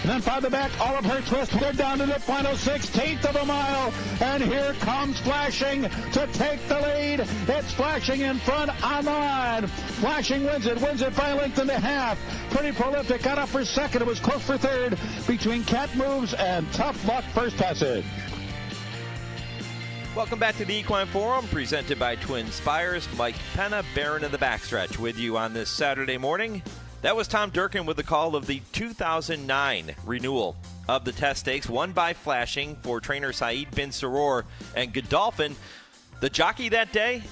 And then farther back, Oliver Twist. They're down to the final 16th of a mile. And here comes Flashing to take the lead. It's Flashing in front on the line. Flashing wins it by a length and a half. Pretty Prolific got up for second. It was close for third between Cat Moves and Tough Luck First Passage. Welcome back to the Equine Forum, presented by TwinSpires. Mike Penna, Baron of the Backstretch, with you on this Saturday morning. That was Tom Durkin with the call of the 2009 renewal of the Test Stakes, won by Flashing for trainer Saeed bin Saror and Godolphin. The jockey that day,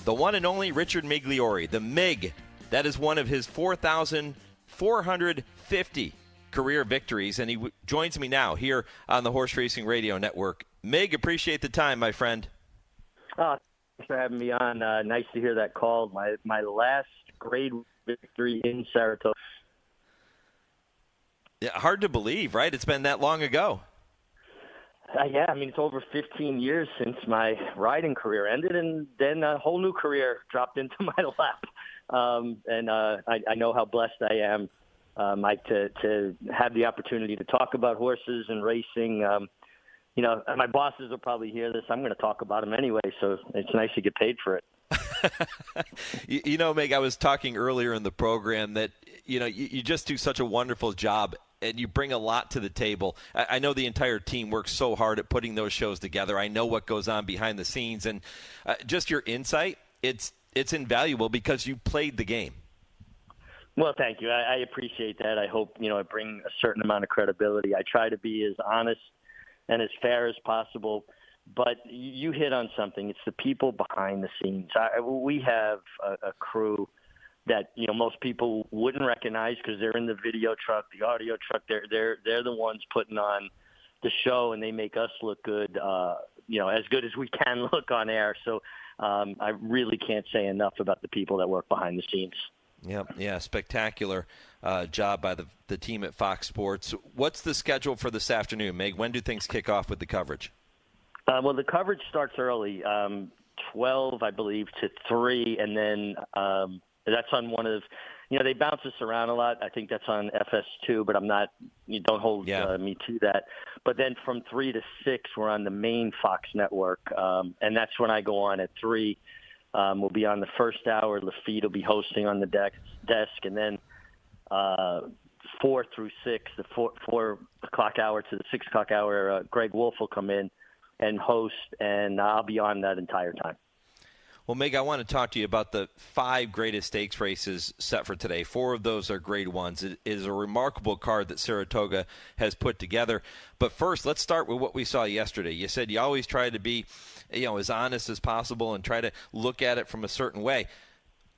the one and only Richard Migliore, the MIG. That is one of his 4,450 career victories, and he joins me now here on the Horse Racing Radio Network. Mig, appreciate the time, my friend. Thanks for having me on. Nice to hear that call. My last grade victory in Saratoga. Yeah, hard to believe, right? It's been that long ago. Yeah, I mean, it's over 15 years since my riding career ended, and then a whole new career dropped into my lap. I know how blessed I am, Mike, to have the opportunity to talk about horses and racing. My bosses will probably hear this. I'm going to talk about them anyway, so it's nice to get paid for it. Meg, I was talking earlier in the program that, you just do such a wonderful job and you bring a lot to the table. I know the entire team works so hard at putting those shows together. I know what goes on behind the scenes, and just your insight, it's invaluable because you played the game. Well, thank you. I appreciate that. I hope, I bring a certain amount of credibility. I try to be as honest and as fair as possible. But you hit on something. It's the people behind the scenes. We have a crew that most people wouldn't recognize because they're in the video truck, the audio truck. They're the ones putting on the show, and they make us look good. As good as we can look on air. So I really can't say enough about the people that work behind the scenes. Yeah, spectacular job by the team at Fox Sports. What's the schedule for this afternoon, Meg? When do things kick off with the coverage? Well, the coverage starts early, 12, I believe, to 3, and then that's on one of, they bounce us around a lot. I think that's on FS2, but I'm not, you don't hold me to that. But then from 3 to 6, we're on the main Fox network, and that's when I go on at 3. We'll be on the first hour. Lafitte will be hosting on the desk, and then 4 through 6, the 4 o'clock hour to the 6 o'clock hour, Greg Wolf will come in and host, and I'll be on that entire time. Well, Meg, I want to talk to you about the 5 greatest stakes races set for today. 4 of those are Grade 1s. It is a remarkable card that Saratoga has put together. But first, let's start with what we saw yesterday. You said you always try to be, as honest as possible and try to look at it from a certain way.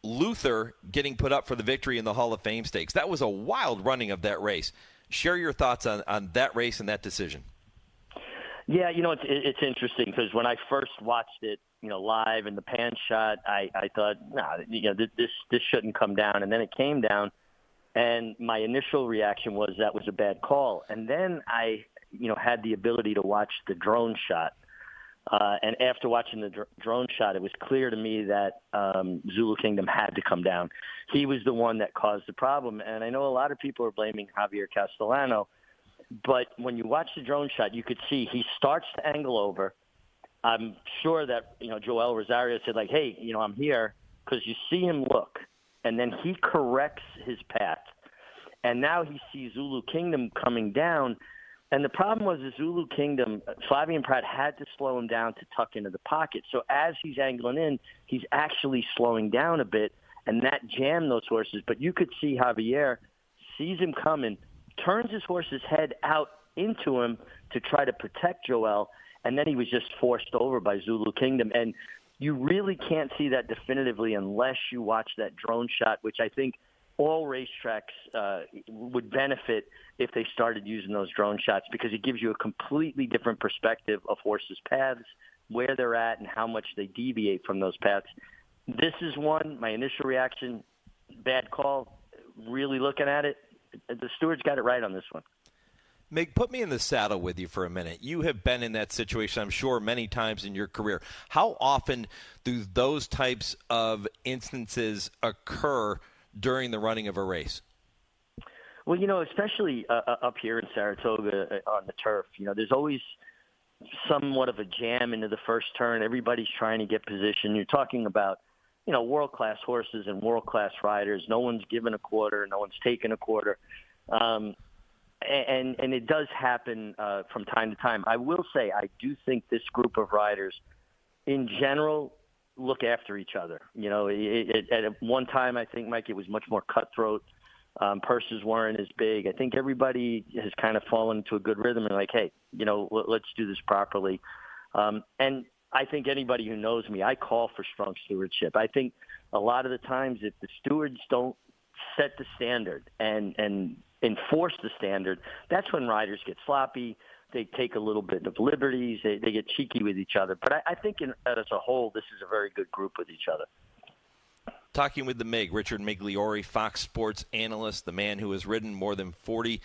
Luther getting put up for the victory in the Hall of Fame Stakes. That was a wild running of that race. Share your thoughts on that race and that decision. Yeah, it's interesting because when I first watched it, live in the pan shot, I thought, this shouldn't come down. And then it came down, and my initial reaction was that was a bad call. And then I, had the ability to watch the drone shot. And after watching the drone shot, it was clear to me that Zulu Kingdom had to come down. He was the one that caused the problem. And I know a lot of people are blaming Javier Castellano. But when you watch the drone shot, you could see he starts to angle over. I'm sure that, Joel Rosario said, hey, I'm here, because you see him look. And then he corrects his path. And now he sees Zulu Kingdom coming down. And the problem was the Zulu Kingdom, Flavien Prat had to slow him down to tuck into the pocket. So as he's angling in, he's actually slowing down a bit, and that jammed those horses. But you could see Javier sees him coming, turns his horse's head out into him to try to protect Joel, and then he was just forced over by Zulu Kingdom. And you really can't see that definitively unless you watch that drone shot, which I think all racetracks would benefit if they started using those drone shots, because it gives you a completely different perspective of horses' paths, where they're at, and how much they deviate from those paths. This is one, my initial reaction, bad call. Really looking at it, the stewards got it right on this one. Meg, put me in the saddle with you for a minute. You have been in that situation, I'm sure, many times in your career. How often do those types of instances occur during the running of a race? Well, especially up here in Saratoga on the turf, there's always somewhat of a jam into the first turn. Everybody's trying to get position. You're talking about, world-class horses and world-class riders. No one's given a quarter. No one's taken a quarter. And it does happen from time to time. I will say I do think this group of riders, in general, look after each other. At one time, I think, Mike, it was much more cutthroat. Purses weren't as big. I think everybody has kind of fallen into a good rhythm and hey, let's do this properly. And I think anybody who knows me, I call for strong stewardship. I think a lot of the times if the stewards don't set the standard and enforce the standard, that's when riders get sloppy. They take a little bit of liberties. They get cheeky with each other. But I think as a whole, this is a very good group with each other. Talking with the Mig, Richard Migliore, Fox Sports analyst, the man who has ridden more than 40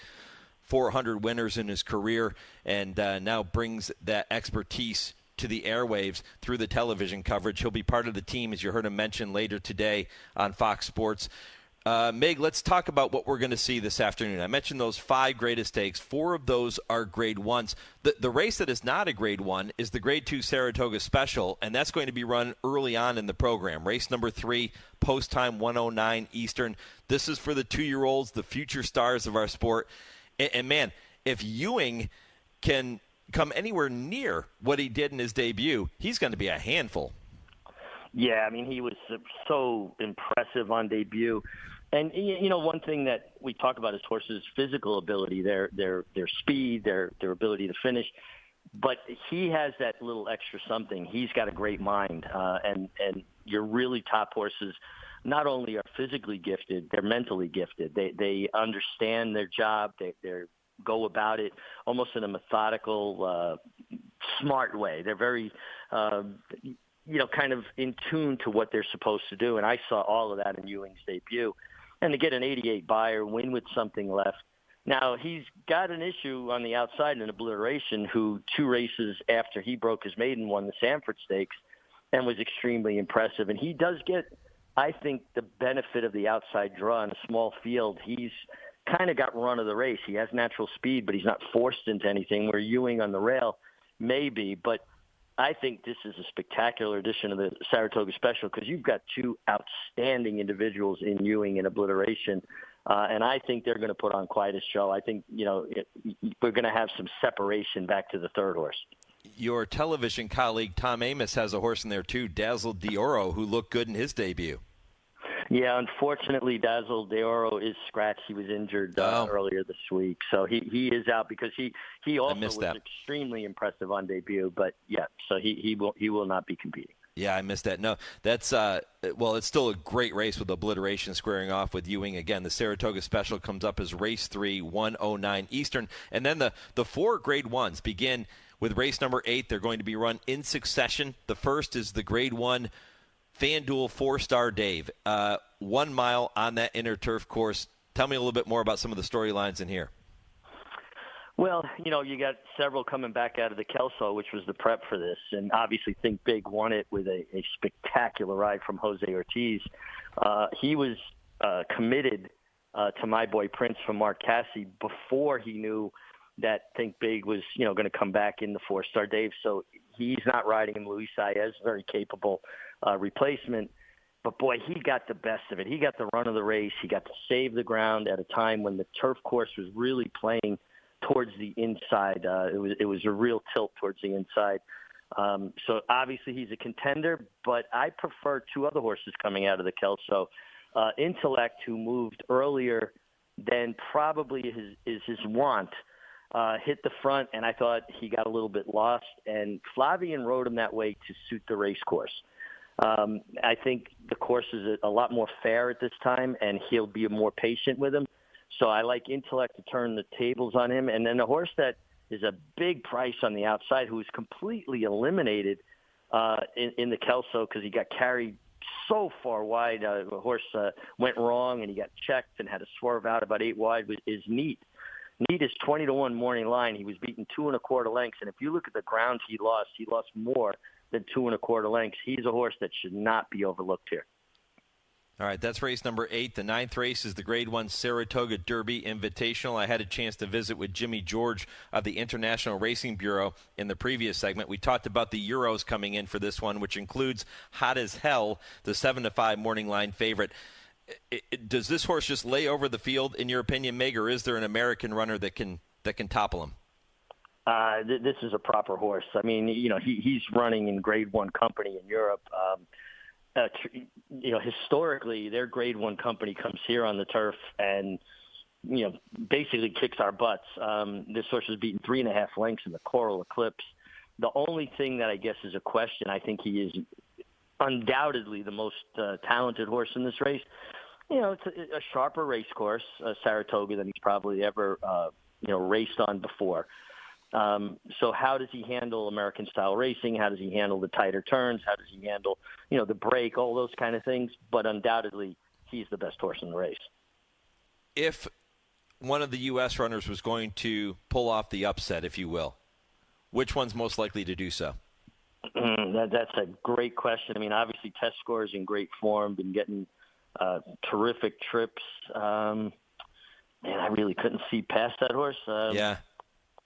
400 winners in his career, and now brings that expertise to the airwaves through the television coverage. He'll be part of the team, as you heard him mention, later today on Fox Sports. Meg, let's talk about what we're going to see this afternoon. I mentioned those 5 greatest stakes. 4 of those are Grade 1s. The race that is not a Grade 1 is the Grade 2 Saratoga Special, and that's going to be run early on in the program. Race number 3, post time 1:09 Eastern. This is for the 2-year-olds, the future stars of our sport. And man, if Ewing can come anywhere near what he did in his debut, he's going to be a handful. Yeah, I mean, he was so impressive on debut. And, you know, one thing that we talk about is horses' physical ability, their speed, their ability to finish. But he has that little extra something. He's got a great mind. And your really top horses not only are physically gifted, they're mentally gifted. They understand their job. They go about it almost in a methodical, smart way. They're very kind of in tune to what they're supposed to do. And I saw all of that in Ewing's debut. And to get an 88 buyer, win with something left. Now, he's got an issue on the outside in Obliteration, who 2 races after he broke his maiden won the Sanford Stakes and was extremely impressive. And he does get, I think, the benefit of the outside draw in a small field. He's kind of got run of the race. He has natural speed, but he's not forced into anything, where Ewing on the rail may be. But I think this is a spectacular edition of the Saratoga Special, because you've got 2 outstanding individuals in Ewing and Obliteration, and I think they're going to put on quite a show. I think, we're going to have some separation back to the 3rd horse. Your television colleague Tom Amos has a horse in there too, Dazzle D'Oro, who looked good in his debut. Yeah, unfortunately, Dazzle D'Oro is scratched. He was injured earlier this week, so he is out, because he also was extremely impressive on debut. But yeah, so he will not be competing. Yeah, I missed that. No, that's it's still a great race with Obliteration squaring off with Ewing again. The Saratoga Special comes up as race 3, 1:09 Eastern, and then the 4 Grade 1s begin with race number 8. They're going to be run in succession. The first is the Grade 1 FanDuel 4-Star Dave, 1 mile on that inner turf course. Tell me a little bit more about some of the storylines in here. Well, you got several coming back out of the Kelso, which was the prep for this. And obviously Think Big won it with a spectacular ride from Jose Ortiz. He was committed to My Boy Prince from Mark Cassie before he knew that Think Big was, going to come back in the 4-Star Dave. So he's not riding him. Luis Saez, very capable replacement. But, boy, he got the best of it. He got the run of the race. He got to save the ground at a time when the turf course was really playing towards the inside. It was a real tilt towards the inside. So, obviously, he's a contender. But I prefer 2 other horses coming out of the Kelso. Intellect, who moved earlier than probably is his want, hit the front, and I thought he got a little bit lost. And Flavian rode him that way to suit the race course. I think the course is a lot more fair at this time, and he'll be more patient with him. So I like Intellect to turn the tables on him. And then a horse that is a big price on the outside, who was completely eliminated in the Kelso because he got carried so far wide. The horse went wrong, and he got checked and had to swerve out about 8 wide, is Neat. Neat is 20-1 morning line. He was beaten 2 1/4 lengths. And if you look at the ground he lost more than 2 1/4 lengths. He's a horse that should not be overlooked here. All right, that's race number 8. The 9th race is the Grade 1 Saratoga Derby Invitational. I had a chance to visit with Jimmy George of the International Racing Bureau in the previous segment. We talked about the Euros coming in for this one, which includes Hot as Hell, the 7-5 morning line favorite. Does this horse just lay over the field, in your opinion, Meg, or is there an American runner that can topple him? This is a proper horse. I mean, he's running in Grade 1 company in Europe. Historically, their Grade 1 company comes here on the turf and, basically kicks our butts. This horse was beaten 3.5 lengths in the Coral Eclipse. The only thing that I guess is a question, I think he is undoubtedly the most talented horse in this race. It's a sharper race course, Saratoga, than he's probably ever, raced on before. So how does he handle American-style racing? How does he handle the tighter turns? How does he handle, the break, all those kind of things? But undoubtedly, he's the best horse in the race. If one of the U.S. runners was going to pull off the upset, if you will, which one's most likely to do so? That's a great question. I mean, obviously, Test Score is in great form, been getting terrific trips. Man, I really couldn't see past that horse. Yeah.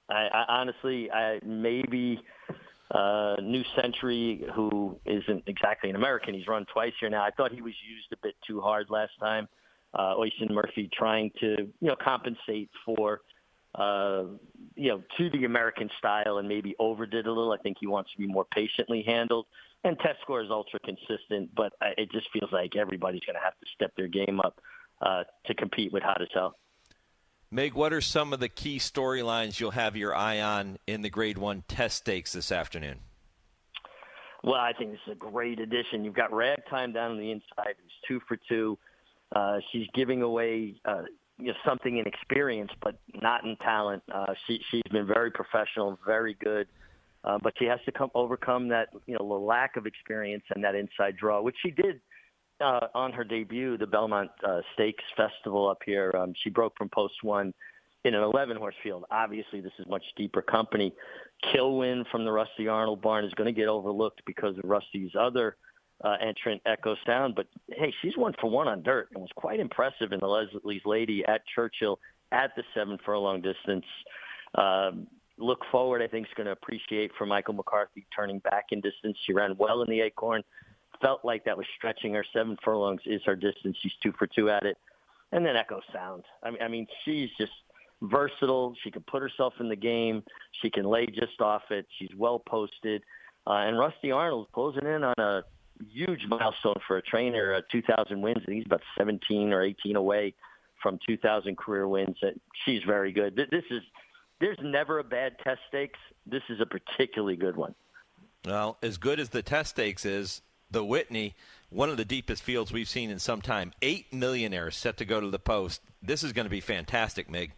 I honestly, maybe New Century, who isn't exactly an American. He's run twice here now. I thought he was used a bit too hard last time. Oystein Murphy trying to, compensate for, to the American style and maybe overdid a little. I think he wants to be more patiently handled. And Test Score is ultra consistent, but it just feels like everybody's going to have to step their game up to compete with How to Sell. Meg, what are some of the key storylines you'll have your eye on in the Grade 1 Test Stakes this afternoon? Well, I think this is a great addition. You've got Ragtime down on the inside, who's 2 for 2. She's giving away something in experience, but not in talent. She's been very professional, very good, but she has to overcome that the lack of experience and that inside draw, which she did on her debut, the Belmont Stakes Festival up here. She broke from post 1 in an 11-horse field. Obviously, this is much deeper company. Kilwin from the Rusty Arnold barn is going to get overlooked because of Rusty's other entrant, Echo Sound. But, hey, she's 1 for 1 on dirt and was quite impressive in the Leslie's Lady at Churchill at the 7 furlong distance. Look Forward, I think, is going to appreciate for Michael McCarthy turning back in distance. She ran well in the Acorn. Felt like that was stretching her. 7 furlongs is her distance. She's 2 for 2 at it. And then Echo Sound. I mean, she's just versatile. She can put herself in the game. She can lay just off it. She's well posted. And Rusty Arnold's closing in on a huge milestone for a trainer, 2,000 wins, and he's about 17 or 18 away from 2,000 career wins. She's very good. There's never a bad Test Stakes. This is a particularly good one. Well, as good as the Test Stakes is, the Whitney, one of the deepest fields we've seen in some time. 8 millionaires set to go to the post. This is going to be fantastic, Mig.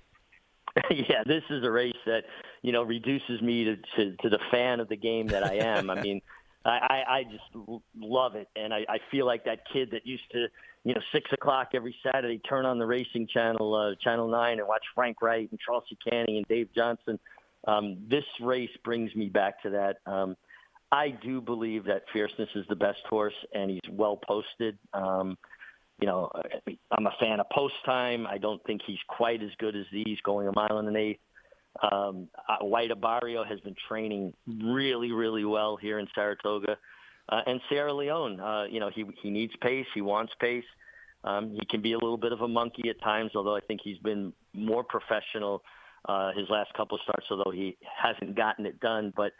Yeah, this is a race that, reduces me to the fan of the game that I am. I mean, I just love it. And I feel like that kid that used to, 6 o'clock every Saturday, turn on the racing channel, Channel 9, and watch Frank Wright and Charles Canny and Dave Johnson. This race brings me back to that. I do believe that Fierceness is the best horse, and he's well posted. I'm a fan of post time. I don't think he's quite as good as these, going 1 mile and an eighth. White Abario has been training really, really well here in Saratoga. And Sierra Leone, he needs pace. He wants pace. He can be a little bit of a monkey at times, although I think he's been more professional his last couple of starts, although he hasn't gotten it done. But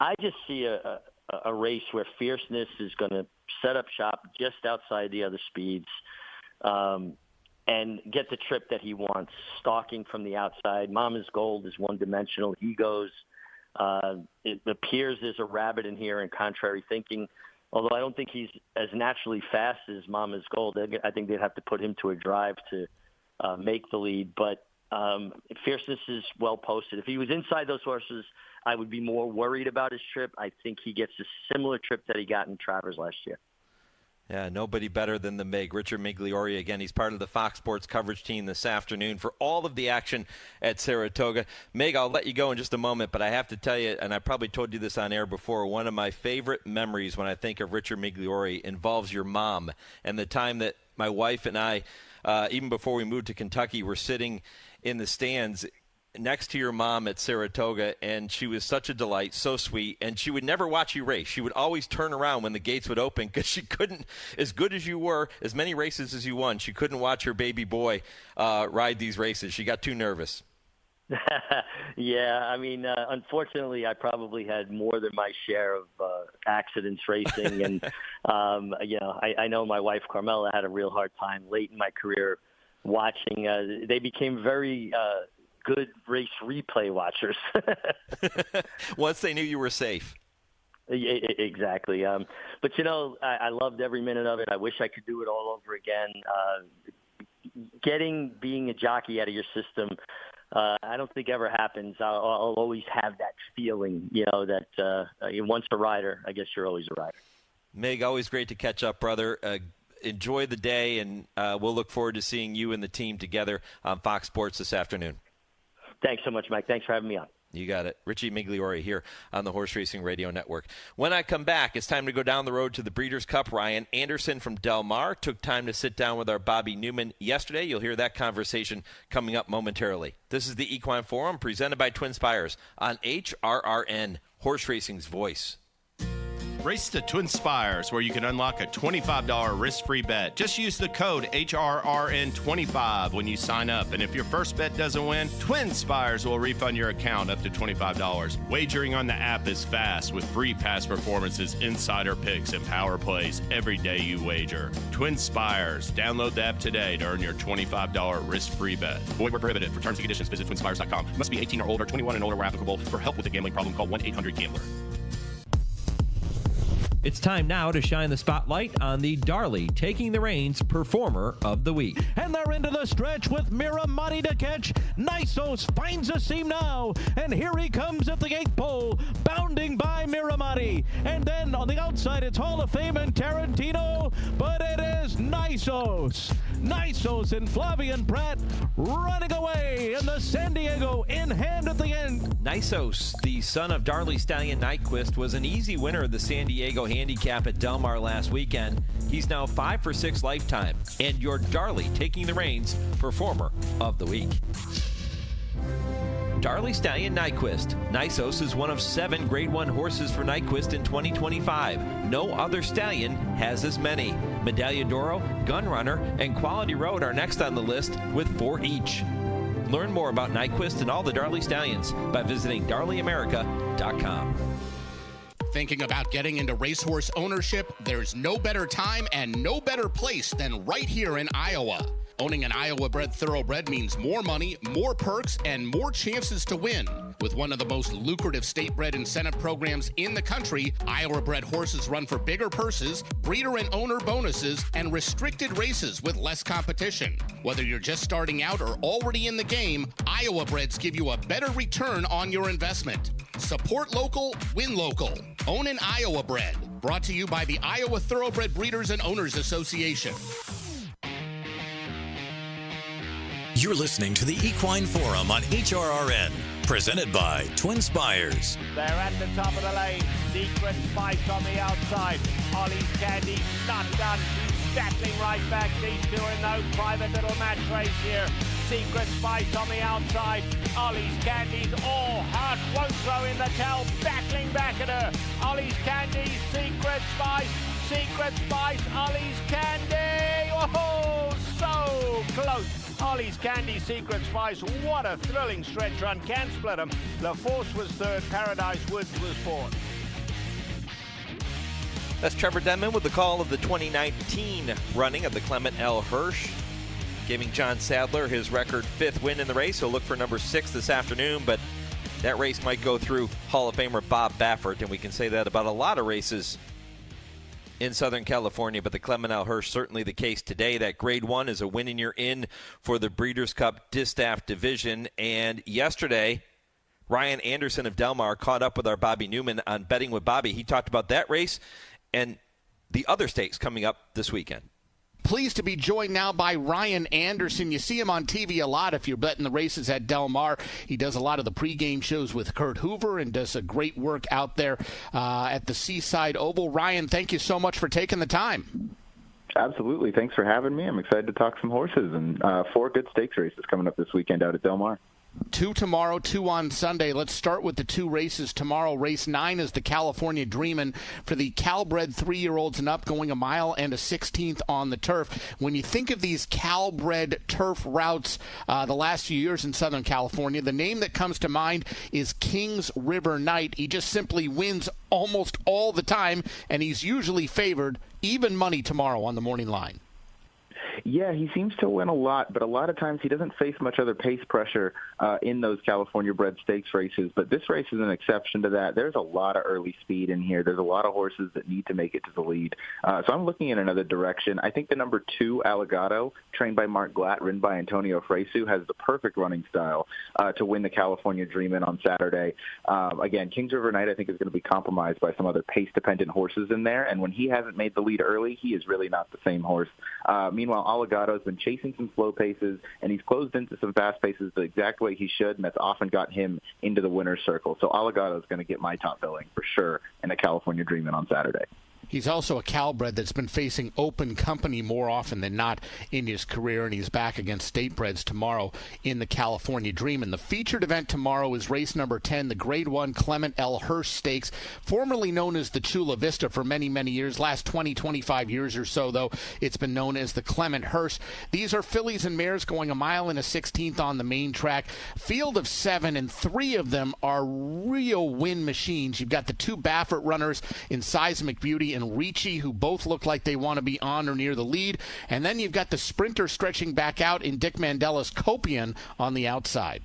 I just see a race where Fierceness is going to set up shop just outside the other speeds and get the trip that he wants, stalking from the outside. Mama's Gold is one-dimensional. He goes. It appears there's a rabbit in here in contrary thinking, although I don't think he's as naturally fast as Mama's Gold. I think they'd have to put him to a drive to make the lead. But Fierceness is well posted. If he was inside those horses, I would be more worried about his trip. I think he gets a similar trip that he got in Travers last year. Yeah, nobody better than the Mig. Richard Migliore, again, he's part of the Fox Sports coverage team this afternoon for all of the action at Saratoga. Mig, I'll let you go in just a moment, but I have to tell you, and I probably told you this on air before, one of my favorite memories when I think of Richard Migliore involves your mom and the time that my wife and I, even before we moved to Kentucky, were sitting in the stands next to your mom at Saratoga, and she was such a delight, so sweet, and she would never watch you race. She would always turn around when the gates would open because she couldn't, as good as you were, as many races as you won, she couldn't watch her baby boy ride these races. She got too nervous. Yeah, I mean, unfortunately, I probably had more than my share of accidents racing, and I know my wife Carmela had a real hard time late in my career watching. They became very good race replay watchers. Once they knew you were safe. Exactly. But, I loved every minute of it. I wish I could do it all over again. Being a jockey out of your system, I don't think ever happens. I'll always have that feeling, that once a rider, I guess you're always a rider. Meg, always great to catch up, brother. enjoy the day, and we'll look forward to seeing you and the team together on Fox Sports this afternoon. Thanks so much, Mike. Thanks for having me on. You got it. Richie Migliore here on the Horse Racing Radio Network. When I come back, it's time to go down the road to the Breeders' Cup. Ryan Anderson from Del Mar took time to sit down with our Bobby Neuman yesterday. You'll hear that conversation coming up momentarily. This is the Equine Forum presented by TwinSpires on HRRN, Horse Racing's voice. Race to TwinSpires, where you can unlock a $25 risk-free bet. Just use the code HRRN25 when you sign up. And if your first bet doesn't win, TwinSpires will refund your account up to $25. Wagering on the app is fast with free past performances, insider picks, and power plays every day you wager. TwinSpires. Download the app today to earn your $25 risk-free bet. Void where prohibited. For terms and conditions, visit TwinSpires.com. Must be 18 or older, 21 and older where applicable. For help with a gambling problem, call 1-800-GAMBLER. It's time now to shine the spotlight on the Darley Taking the Reins Performer of the Week. And they're into the stretch with Miramati to catch. Nisos finds a seam now, and here he comes at the 8th pole, bounding by Miramati. And then on the outside, it's Hall of Fame and Tarantino, but it is Nisos. Nisos and Flavian Pratt running away, and the San Diego in hand at the end. Nisos, the son of Darley Stallion Nyquist, was an easy winner of the San Diego handicap at Del Mar last weekend. He's now 5 for 6 lifetime, and your Darley Taking the Reins Performer of the Week. Darley Stallion Nyquist. Nisos is one of 7 Grade 1 horses for Nyquist in 2025. No other stallion has as many. Medaglia d'Oro, Gunrunner, and Quality Road are next on the list with 4 each. Learn more about Nyquist and all the Darley Stallions by visiting DarleyAmerica.com. Thinking about getting into racehorse ownership? There's no better time and no better place than right here in Iowa. Owning an Iowa-bred thoroughbred means more money, more perks, and more chances to win. With one of the most lucrative state-bred incentive programs in the country, Iowa-bred horses run for bigger purses, breeder and owner bonuses, and restricted races with less competition. Whether you're just starting out or already in the game, Iowa-breds give you a better return on your investment. Support local, win local. Own an Iowa-bred. Brought to you by the Iowa Thoroughbred Breeders and Owners Association. You're listening to the Equine Forum on HRRN, presented by TwinSpires. They're at the top of the lane. Secret Spice on the outside. Ollie's Candy not done. She's battling right back. These two are in no private little match race here. Secret Spice on the outside. Ollie's Candy's all heart won't throw in the towel. Battling back at her. Ollie's Candy, Secret Spice. Secret Spice, Ollie's Candy. Oh, so close. Ollie's Candy, Secret Spice. What a thrilling stretch run. Can split them. La Force was third. Paradise Woods was fourth. That's Trevor Denman with the call of the 2019 running of the Clement L. Hirsch, giving John Sadler his record 5th win in the race. He'll look for number 6 this afternoon, but that race might go through Hall of Famer Bob Baffert, and we can say that about a lot of races in Southern California, but the Clement L. Hirsch certainly the case today. That Grade 1 is a win and you're in for the Breeders' Cup Distaff Division. And yesterday, Ryan Anderson of Del Mar caught up with our Bobby Neuman on Betting with Bobby. He talked about that race and the other stakes coming up this weekend. Pleased to be joined now by Ryan Anderson. You see him on TV a lot if you're betting the races at Del Mar. He does a lot of the pregame shows with Kurt Hoover and does a great work out there at the Seaside Oval. Ryan, thank you so much for taking the time. Absolutely. Thanks for having me. I'm excited to talk some horses and 4 good stakes races coming up this weekend out at Del Mar. 2 tomorrow, 2 on Sunday. Let's start with the 2 races tomorrow. Race 9 is the California Dreamin' for the Calbred 3-year-olds and up, going a mile and a 16th on the turf. When you think of these Calbred turf routes the last few years in Southern California, the name that comes to mind is Kings River Knight. He just simply wins almost all the time, and he's usually favored even money tomorrow on the morning line. Yeah, he seems to win a lot, but a lot of times he doesn't face much other pace pressure in those California-bred stakes races. But this race is an exception to that. There's a lot of early speed in here. There's a lot of horses that need to make it to the lead. So I'm looking in another direction. I think the number 2, Allegado, trained by Mark Glatt, ridden by Antonio Fresu, has the perfect running style to win the California Dreamin' on Saturday. Again, Kings River Knight, I think, is going to be compromised by some other pace-dependent horses in there. And when he hasn't made the lead early, he is really not the same horse. Meanwhile, Allegado has been chasing some slow paces, and he's closed into some fast paces the exact way he should, and that's often got him into the winner's circle. So Allegado is going to get my top billing for sure in the California Dreamin' on Saturday. He's also a Calbred that's been facing open company more often than not in his career, and he's back against Statebreds tomorrow in the California Dreamin'. The featured event tomorrow is race number 10, the Grade 1 Clement L. Hirsch Stakes, formerly known as the Chula Vista for many, many years. Last 20, 25 years or so, though, it's been known as the Clement Hirsch. These are fillies and mares going 1 mile and a 16th on the main track. Field of 7, and 3 of them are real win machines. You've got the 2 Baffert runners in Seismic Beauty and Ricci, who both look like they want to be on or near the lead. And then you've got the sprinter stretching back out in Dick Mandela's Copian on the outside.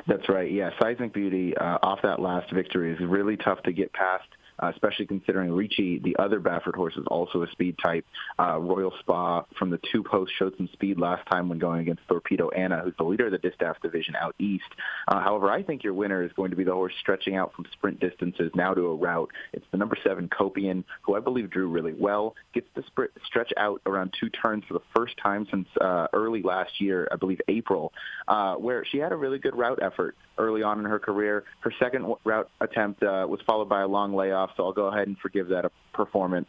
That's right. Yeah, Seismic Beauty off that last victory is really tough to get past. Especially considering Ricci, the other Baffert horse, is also a speed type. Royal Spa from the 2 posts showed some speed last time when going against Torpedo Anna, who's the leader of the Distaff division out east. However, I think your winner is going to be the horse stretching out from sprint distances now to a route. It's the number 7 Copian, who I believe drew really well, gets to stretch out around 2 turns for the first time since early last year, I believe April, where she had a really good route effort early on in her career. Her second route attempt was followed by a long layoff, so I'll go ahead and forgive that a performance.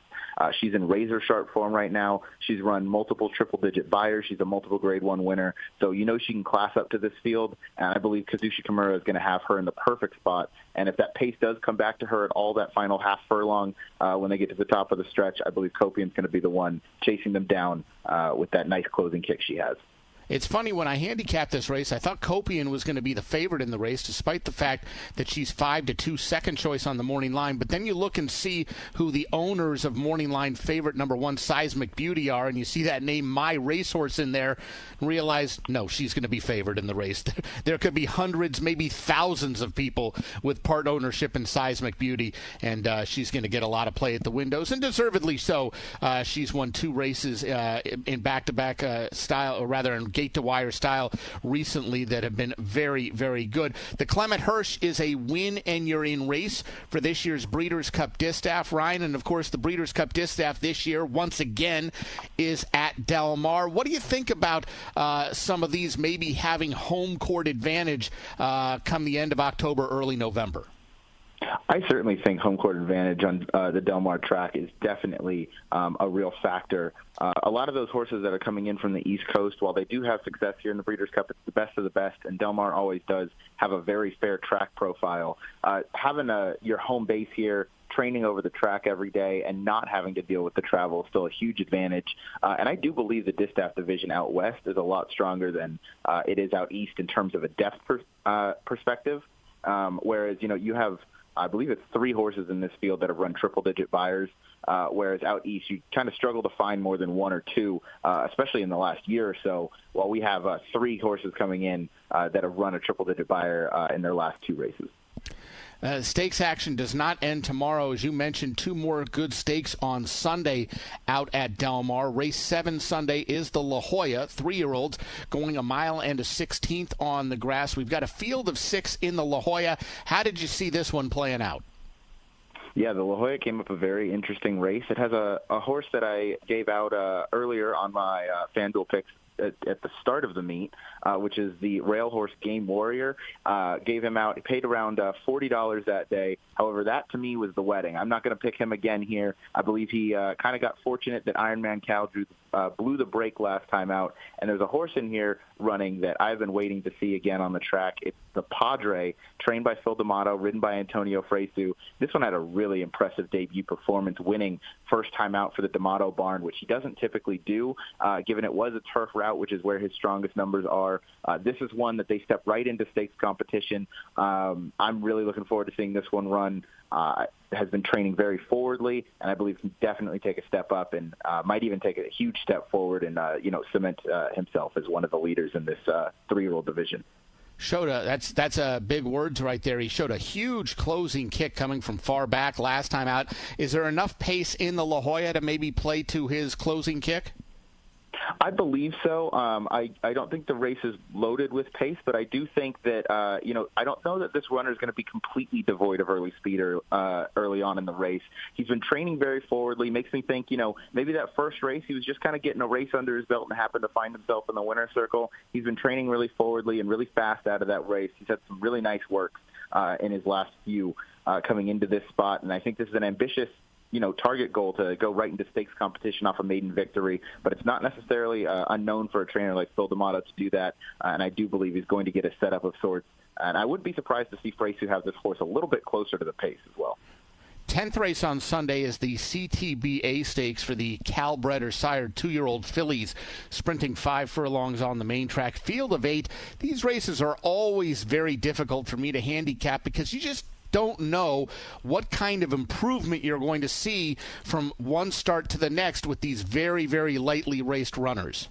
She's in razor-sharp form right now. She's run multiple triple-digit buyers. She's a multiple Grade 1 winner. So you know she can class up to this field, and I believe Kazushi Kimura is going to have her in the perfect spot. And if that pace does come back to her at all, that final half furlong, when they get to the top of the stretch, I believe Copian's going to be the one chasing them down with that nice closing kick she has. It's funny, when I handicapped this race, I thought Copian was going to be the favorite in the race, despite the fact that she's 5-2 second choice on the morning line. But then you look and see who the owners of morning line favorite number 1 Seismic Beauty are, and you see that name, My Racehorse, in there, and realize, no, she's going to be favored in the race. There could be hundreds, maybe thousands of people with part ownership in Seismic Beauty, and she's going to get a lot of play at the windows, and deservedly so. She's won 2 races in back-to-back style, or rather in gate-to-wire style recently that have been very, very good. The Clement Hirsch is a win-and-you're-in race for this year's Breeders' Cup Distaff, Ryan. And, of course, the Breeders' Cup Distaff this year, once again, is at Del Mar. What do you think about some of these maybe having home court advantage come the end of October, early November? I certainly think home court advantage on the Del Mar track is definitely a real factor. A lot of those horses that are coming in from the East Coast, while they do have success here in the Breeders' Cup, it's the best of the best, and Del Mar always does have a very fair track profile. Having your home base here, training over the track every day, and not having to deal with the travel is still a huge advantage. And I do believe the Distaff division out west is a lot stronger than it is out east in terms of a depth perspective. Whereas, you have, I believe it's 3 horses in this field that have run triple-digit buyers, whereas out east you kind of struggle to find more than 1 or 2, especially in the last year or so, while we have 3 horses coming in that have run a triple-digit buyer in their last 2 races. Stakes action does not end tomorrow. As you mentioned, 2 more good stakes on Sunday out at Del Mar. Race 7 Sunday is the La Jolla, 3-year-olds going 1 mile and a 16th on the grass. We've got a field of 6 in the La Jolla. How did you see this one playing out? Yeah, the La Jolla came up a very interesting race. It has a horse that I gave out earlier on my FanDuel picks at the start of the meet, which is the rail horse Game Warrior. Gave him out, paid around $40 that day. However, that to me was the wedding. I'm not going to pick him again here. I believe he kind of got fortunate that Ironman Cal blew the brake last time out, and there's a horse in here running that I've been waiting to see again on the track. It's the Padre, trained by Phil D'Amato, ridden by Antonio Fresu. This one had a really impressive debut performance, winning first time out for the D'Amato barn, which he doesn't typically do, given it was a turf route, which is where his strongest numbers are. This is one that they step right into stakes competition. I'm really looking forward to seeing this one run. Has been training very forwardly, and I believe can definitely take a step up and might even take a huge step forward and cement himself as one of the leaders in this 3-year-old division. That's a big words right there. He showed a huge closing kick coming from far back last time out. Is there enough pace in the La Jolla to maybe play to his closing kick? I believe so. I don't think the race is loaded with pace, but I do think that, I don't know that this runner is going to be completely devoid of early speed early on in the race. He's been training very forwardly. Makes me think, maybe that first race he was just kind of getting a race under his belt and happened to find himself in the winner's circle. He's been training really forwardly and really fast out of that race. He's had some really nice work in his last few coming into this spot, and I think this is an ambitious target goal to go right into stakes competition off a maiden victory, but it's not necessarily unknown for a trainer like Phil D'Amato to do that, and I do believe he's going to get a setup of sorts, and I wouldn't be surprised to see Fresu have this horse a little bit closer to the pace as well. 10th race on Sunday is the CTBA Stakes for the Calbred or sired 2-year-old fillies, sprinting 5 furlongs on the main track. Field of 8. These races are always very difficult for me to handicap because you just don't know what kind of improvement you're going to see from one start to the next with these very, very lightly raced runners.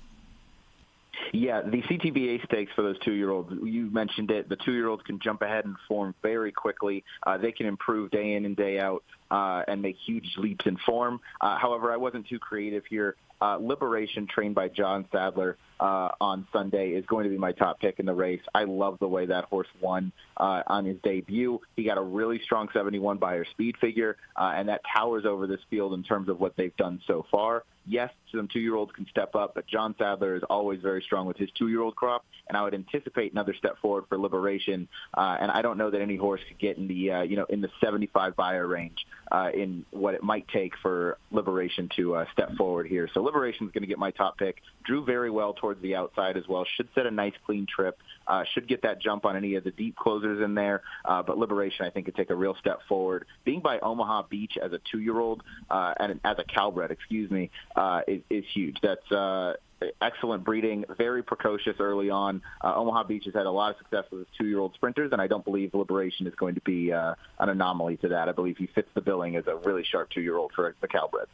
Yeah, the CTBA stakes for those 2-year-olds, you mentioned it, the 2-year-olds can jump ahead and form very quickly. They can improve day in and day out and make huge leaps in form. However, I wasn't too creative here. Liberation, trained by John Sadler on Sunday, is going to be my top pick in the race. I love the way that horse won on his debut. He got a really strong 71 Beyer speed figure, and that towers over this field in terms of what they've done so far. Yes, some 2-year-olds can step up, but John Sadler is always very strong with his 2-year-old crop, and I would anticipate another step forward for Liberation. And I don't know that any horse could get in the in the 75 Beyer range in what it might take for Liberation to step forward here. So Liberation is going to get my top pick. Drew very well towards the outside as well. Should set a nice clean trip. Should get that jump on any of the deep closers in there. But Liberation, I think, could take a real step forward. Being by Omaha Beach as a 2-year-old and as a Calbred, is huge. That's excellent breeding, very precocious early on. Omaha Beach has had a lot of success with his 2-year-old sprinters, and I don't believe Liberation is going to be an anomaly to that. I believe he fits the billing as a really sharp 2-year-old for the Calbred.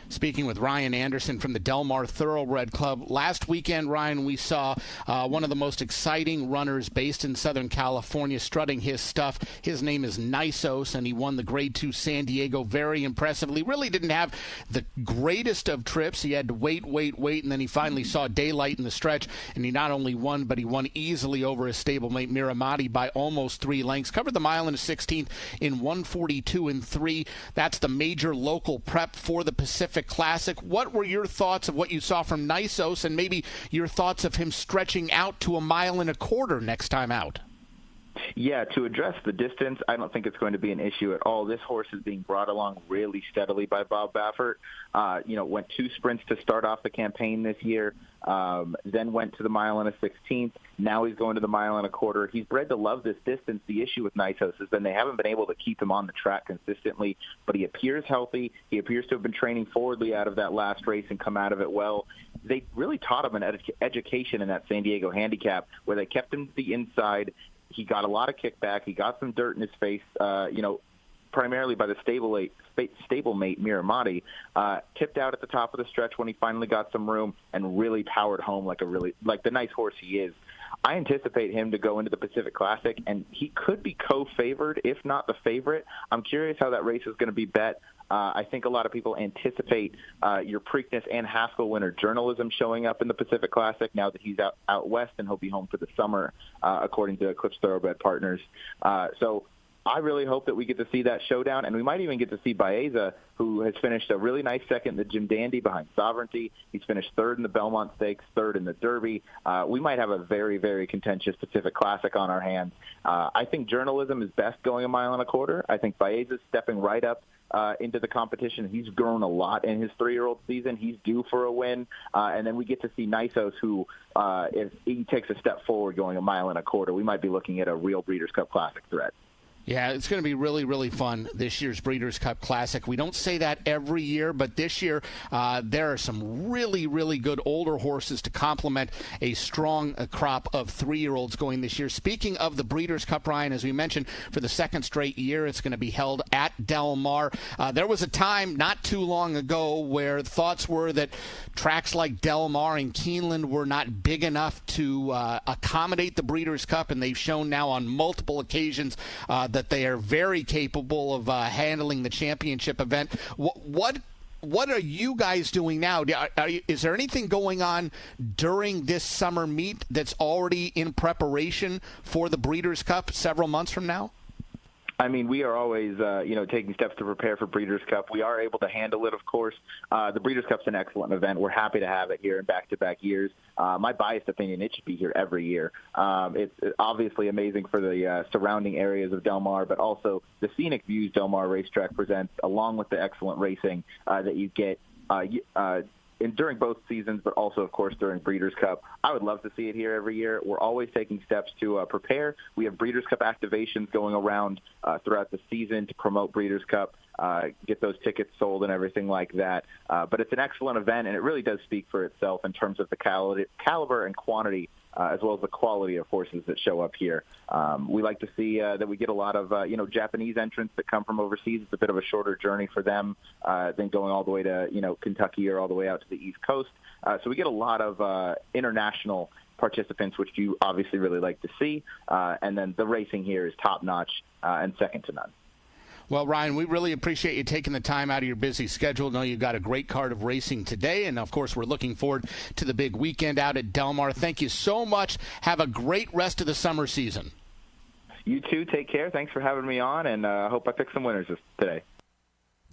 Speaking with Ryan Anderson from the Del Mar Thoroughbred Club. Last weekend, Ryan, we saw one of the most exciting runners based in Southern California strutting his stuff. His name is Nisos, and he won the Grade 2 San Diego very impressively. Really didn't have the greatest of trips. He had to wait, and then he finally saw daylight in the stretch, and he not only won, but he won easily over his stablemate Miramati by almost 3 lengths. Covered the mile in a 16th in 1:42.3. That's the major local prep for the Pacific Classic. What were your thoughts of what you saw from Nisos, and maybe your thoughts of him stretching out to 1.25 miles next time out? Yeah, to address the distance, I don't think it's going to be an issue at all. This horse is being brought along really steadily by Bob Baffert. Went 2 sprints to start off the campaign this year, then went to the mile and a 16th. Now he's going to the 1.25 miles. He's bred to love this distance. The issue with Nisos is that they haven't been able to keep him on the track consistently, but he appears healthy. He appears to have been training forwardly out of that last race and come out of it well. They really taught him an education in that San Diego handicap where they kept him to the inside. He got a lot of kickback. He got some dirt in his face, primarily by the stablemate Miramati. Tipped out at the top of the stretch when he finally got some room and really powered home like the nice horse he is. I anticipate him to go into the Pacific Classic, and he could be co-favored, if not the favorite. I'm curious how that race is going to be bet. I think a lot of people anticipate your Preakness and Haskell winner Journalism showing up in the Pacific Classic now that he's out west, and he'll be home for the summer, according to Eclipse Thoroughbred Partners. So I really hope that we get to see that showdown, and we might even get to see Baeza, who has finished a really nice second in the Jim Dandy behind Sovereignty. He's finished third in the Belmont Stakes, third in the Derby. We might have a very, very contentious Pacific Classic on our hands. I think journalism is best going a mile and a quarter. I think Baeza's stepping right up into the competition. He's grown a lot in his 3-year-old season. He's due for a win. And then we get to see Nysos, who, if he takes a step forward going a mile and a quarter, we might be looking at a real Breeders' Cup Classic threat. Yeah, it's going to be really, really fun, this year's Breeders' Cup Classic. We don't say that every year, but this year there are some really, really good older horses to complement a strong crop of 3-year-olds going this year. Speaking of the Breeders' Cup, Ryan, as we mentioned, for the second straight year, it's going to be held at Del Mar. There was a time not too long ago where thoughts were that tracks like Del Mar and Keeneland were not big enough to accommodate the Breeders' Cup, and they've shown now on multiple occasions that they are very capable of handling the championship event. What are you guys doing now? Is there anything going on during this summer meet that's already in preparation for the Breeders' Cup several months from now? I mean, we are always, taking steps to prepare for Breeders' Cup. We are able to handle it, of course. The Breeders' Cup's an excellent event. We're happy to have it here in back-to-back years. My biased opinion, it should be here every year. It's obviously amazing for the surrounding areas of Del Mar, but also the scenic views Del Mar Racetrack presents, along with the excellent racing that you get during both seasons, but also, of course, during Breeders' Cup. I would love to see it here every year. We're always taking steps to prepare. We have Breeders' Cup activations going around throughout the season to promote Breeders' Cup, get those tickets sold and everything like that. But it's an excellent event, and it really does speak for itself in terms of the caliber and quantity as well as the quality of horses that show up here. We like to see that we get a lot of, Japanese entrants that come from overseas. It's a bit of a shorter journey for them than going all the way to, Kentucky or all the way out to the East Coast. So we get a lot of international participants, which you obviously really like to see. And then the racing here is top-notch and second to none. Well, Ryan, we really appreciate you taking the time out of your busy schedule. I know you've got a great card of racing today, and, of course, we're looking forward to the big weekend out at Del Mar. Thank you so much. Have a great rest of the summer season. You too. Take care. Thanks for having me on, and I hope I pick some winners today.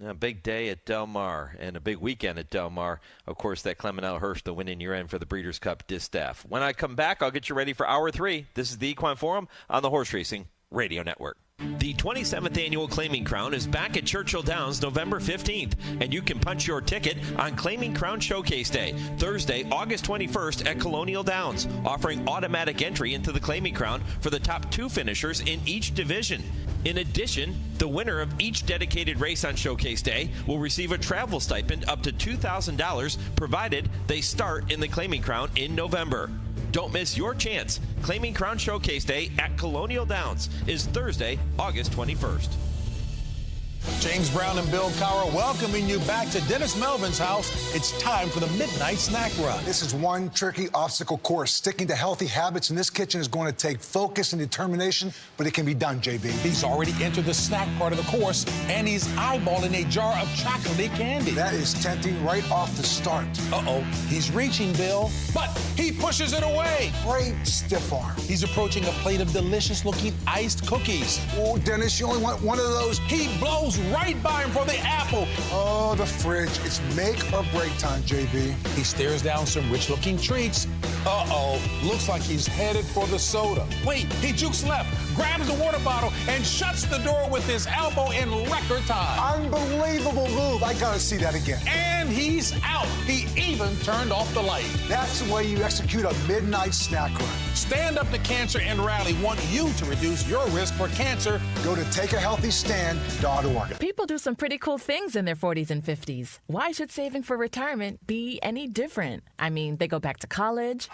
A big day at Del Mar and a big weekend at Del Mar. Of course, that Clement L. Hirsch, the win in your end for the Breeders' Cup Distaff. When I come back, I'll get you ready for Hour 3. This is the Equine Forum on the Horse Racing Radio Network. The 27th Annual Claiming Crown is back at Churchill Downs November 15th, and you can punch your ticket on Claiming Crown Showcase Day, Thursday, August 21st at Colonial Downs, offering automatic entry into the Claiming Crown for the top 2 finishers in each division. In addition, the winner of each dedicated race on Showcase Day will receive a travel stipend up to $2,000, provided they start in the Claiming Crown in November. Don't miss your chance. Claiming Crown Showcase Day at Colonial Downs is Thursday, August 21st. James Brown and Bill Cowher welcoming you back to Dennis Melvin's house. It's time for the Midnight Snack Run. This is one tricky obstacle course. Sticking to healthy habits in this kitchen is going to take focus and determination, but it can be done, JB. He's already entered the snack part of the course, and he's eyeballing a jar of chocolate candy. That is tempting right off the start. Uh-oh, he's reaching, Bill, but he pushes it away. Great stiff arm. He's approaching a plate of delicious-looking iced cookies. Oh, Dennis, you only want one of those. He blows right by him for the apple. Oh, the fridge. It's make or break time, JB. He stares down some rich-looking treats. Uh-oh, looks like he's headed for the soda. Wait, he jukes left, grabs the water bottle, and shuts the door with his elbow in record time. Unbelievable move. I gotta see that again. And he's out. He even turned off the light. That's the way you execute a midnight snack run. Stand Up to Cancer and Rally want you to reduce your risk for cancer. Go to takeahealthystand.org. People do some pretty cool things in their 40s and 50s. Why should saving for retirement be any different? I mean, they go back to college,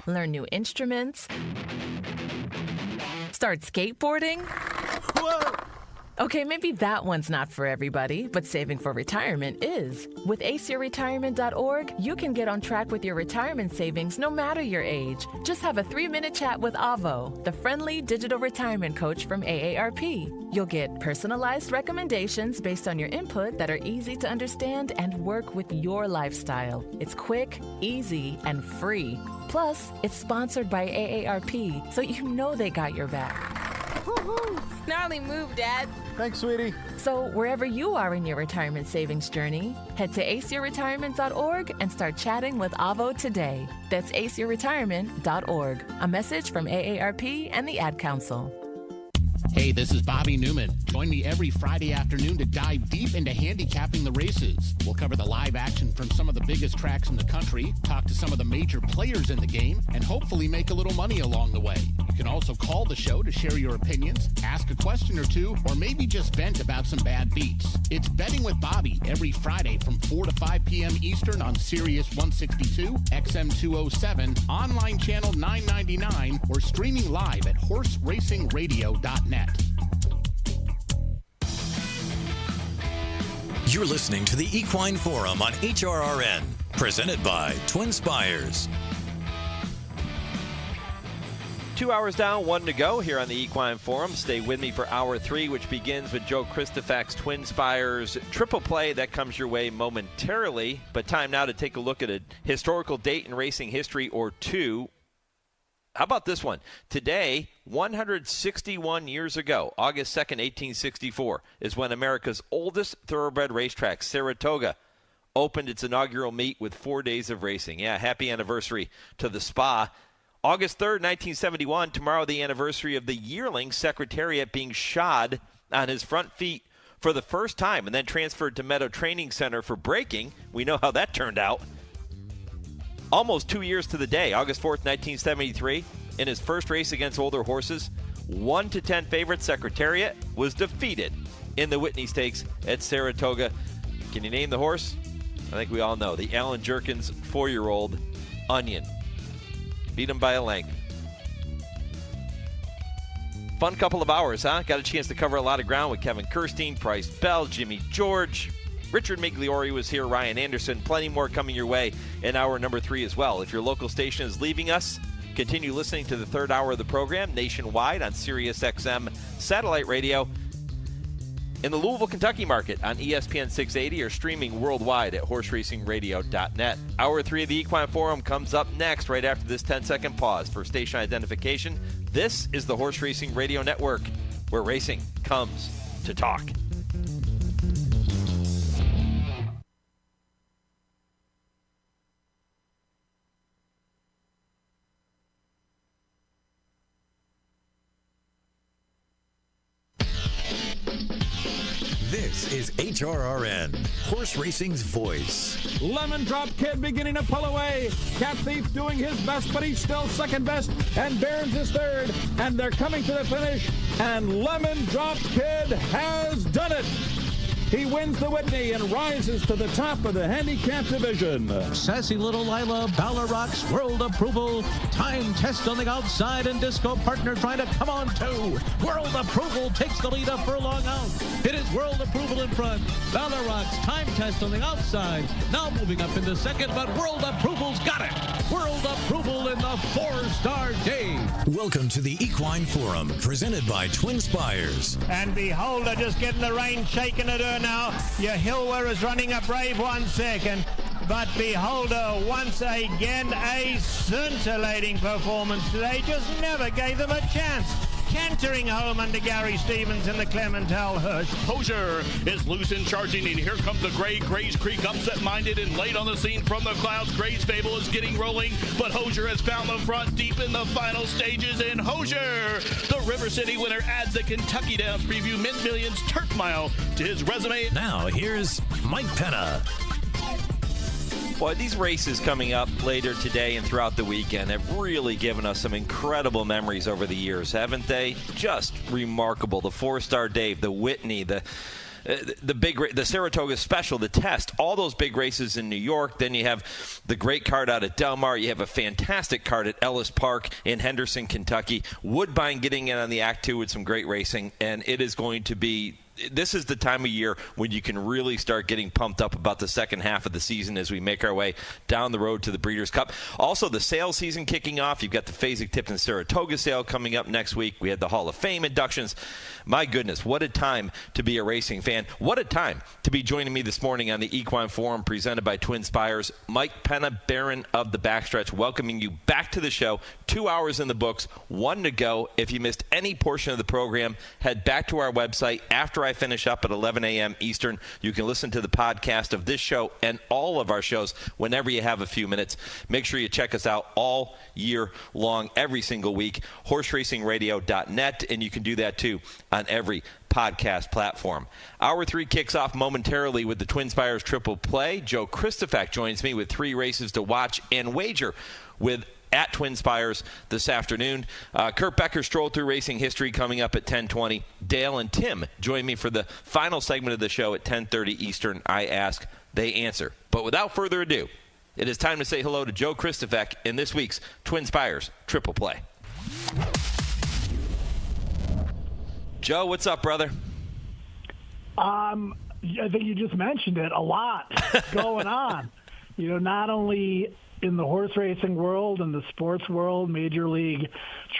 learn new instruments, start skateboarding. Whoa. Okay, maybe that one's not for everybody, but saving for retirement is. With aceyourretirement.org, you can get on track with your retirement savings no matter your age. Just have a 3-minute chat with Avo, the friendly digital retirement coach from AARP. You'll get personalized recommendations based on your input that are easy to understand and work with your lifestyle. It's quick, easy, and free. Plus, it's sponsored by AARP, so you know they got your back. Woo-hoo. Gnarly move, Dad. Thanks, sweetie. So wherever you are in your retirement savings journey, head to aceyourretirement.org and start chatting with Avo today. That's aceyourretirement.org. A message from AARP and the Ad Council. Hey, this is Bobby Neuman. Join me every Friday afternoon to dive deep into handicapping the races. We'll cover the live action from some of the biggest tracks in the country, talk to some of the major players in the game, and hopefully make a little money along the way. You can also call the show to share your opinions, ask a question or two, or maybe just vent about some bad beats. It's Betting with Bobby every Friday from 4 to 5 p.m. Eastern on Sirius 162, XM 207, online channel 999, or streaming live at horseracingradio.net. You're listening to the Equine Forum on HRRN, presented by TwinSpires. 2 hours down, 1 to go here on the Equine Forum. Stay with me for Hour 3, which begins with Joe Kristufek's TwinSpires Triple Play. That comes your way momentarily, but time now to take a look at a historical date in racing history or two. How about this one? Today, 161 years ago, August 2nd, 1864, is when America's oldest thoroughbred racetrack, Saratoga, opened its inaugural meet with 4 days of racing. Yeah, happy anniversary to the Spa. August 3rd, 1971, tomorrow the anniversary of the Yearling Secretariat being shod on his front feet for the first time and then transferred to Meadow Training Center for breaking. We know how that turned out. Almost 2 years to the day, August 4th, 1973, in his first race against older horses, 1-10 favorite Secretariat was defeated in the Whitney Stakes at Saratoga. Can you name the horse? I think we all know. The Alan Jerkins 4-year-old Onion. Beat him by a length. Fun couple of hours, huh? Got a chance to cover a lot of ground with Kevin Kerstein, Price Bell, Jimmy George. Richard Migliore was here, Ryan Anderson. Plenty more coming your way in hour number 3 as well. If your local station is leaving us, continue listening to the third hour of the program nationwide on Sirius XM satellite radio, in the Louisville, Kentucky market on ESPN 680 or streaming worldwide at horseracingradio.net. Hour 3 of the Equine Forum comes up next right after this 10-second pause for station identification. This is the Horse Racing Radio Network, where racing comes to talk. This is HRRN, horse racing's voice. Lemon Drop Kid beginning to pull away. Cat Thief doing his best, but he's still second best. And Barron's is third. And they're coming to the finish. And Lemon Drop Kid has done it. He wins the Whitney and rises to the top of the handicap division. Sassy little Lila, Ballaroc's World Approval. Time test on the outside and Disco Partner trying to come on too. World Approval takes the lead up for a long out. It is World Approval in front. Ballaroc's time test on the outside. Now moving up into second, but World Approval's got it. World Approval in the 4-star day. Welcome to the Equine Forum, presented by TwinSpires. And Beholder just getting the rein shaken at her now. Your Hilwer is running a brave 1 second. But Beholder, once again, a scintillating performance today. Just never gave them a chance. Cantering home under Gary Stevens in the Clementel Hirsch. Hosier is loose and charging, and here comes the Gray. Grays Creek upset-minded and late on the scene from the clouds. Gray's Fable is getting rolling, but Hosier has found the front deep in the final stages, and Hosier, the River City winner, adds the Kentucky Downs preview Mint Millions Turf Mile to his resume. Now here's Mike Penna. Boy, these races coming up later today and throughout the weekend have really given us some incredible memories over the years, haven't they? Just remarkable. The 4-star Dave, the Whitney, the Saratoga Special, the Test, all those big races in New York. Then you have the great card out at Del Mar. You have a fantastic card at Ellis Park in Henderson, Kentucky. Woodbine getting in on the Act 2 with some great racing, and it is going to be this is the time of year when you can really start getting pumped up about the second half of the season as we make our way down the road to the Breeders' Cup. Also, the sale season kicking off. You've got the Fasig-Tipton Saratoga Sale coming up next week. We had the Hall of Fame inductions. My goodness, what a time to be a racing fan. What a time to be joining me this morning on the Equine Forum presented by TwinSpires. Mike Penna, Baron of the Backstretch, welcoming you back to the show. 2 hours in the books, 1 to go. If you missed any portion of the program, head back to our website after I finish up at 11 a.m. Eastern. You can listen to the podcast of this show and all of our shows whenever you have a few minutes. Make sure you check us out all year long, every single week, horseracingradio.net, and you can do that too on every podcast platform. Hour 3 kicks off momentarily with the TwinSpires Triple Play. Joe Kristufek joins me with 3 races to watch and wager with at TwinSpires this afternoon. Kurt Becker, Stroll Through Racing History coming up at 10:20. Dale and Tim join me for the final segment of the show at 10:30 Eastern. I ask, they answer. But without further ado, it is time to say hello to Joe Kristufek in this week's TwinSpires Triple Play. Joe, what's up, brother? I think you just mentioned it. A lot going on. Not only in the horse racing world and the sports world, Major League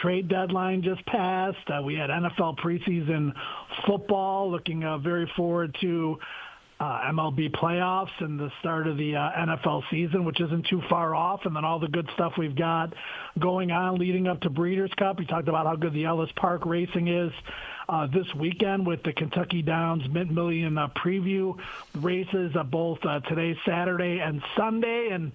trade deadline just passed. We had NFL preseason football, looking very forward to MLB playoffs and the start of the NFL season, which isn't too far off, and then all the good stuff we've got going on leading up to Breeders' Cup. We talked about how good the Ellis Park racing is this weekend with the Kentucky Downs Mint Million preview races, both today, Saturday, and Sunday, and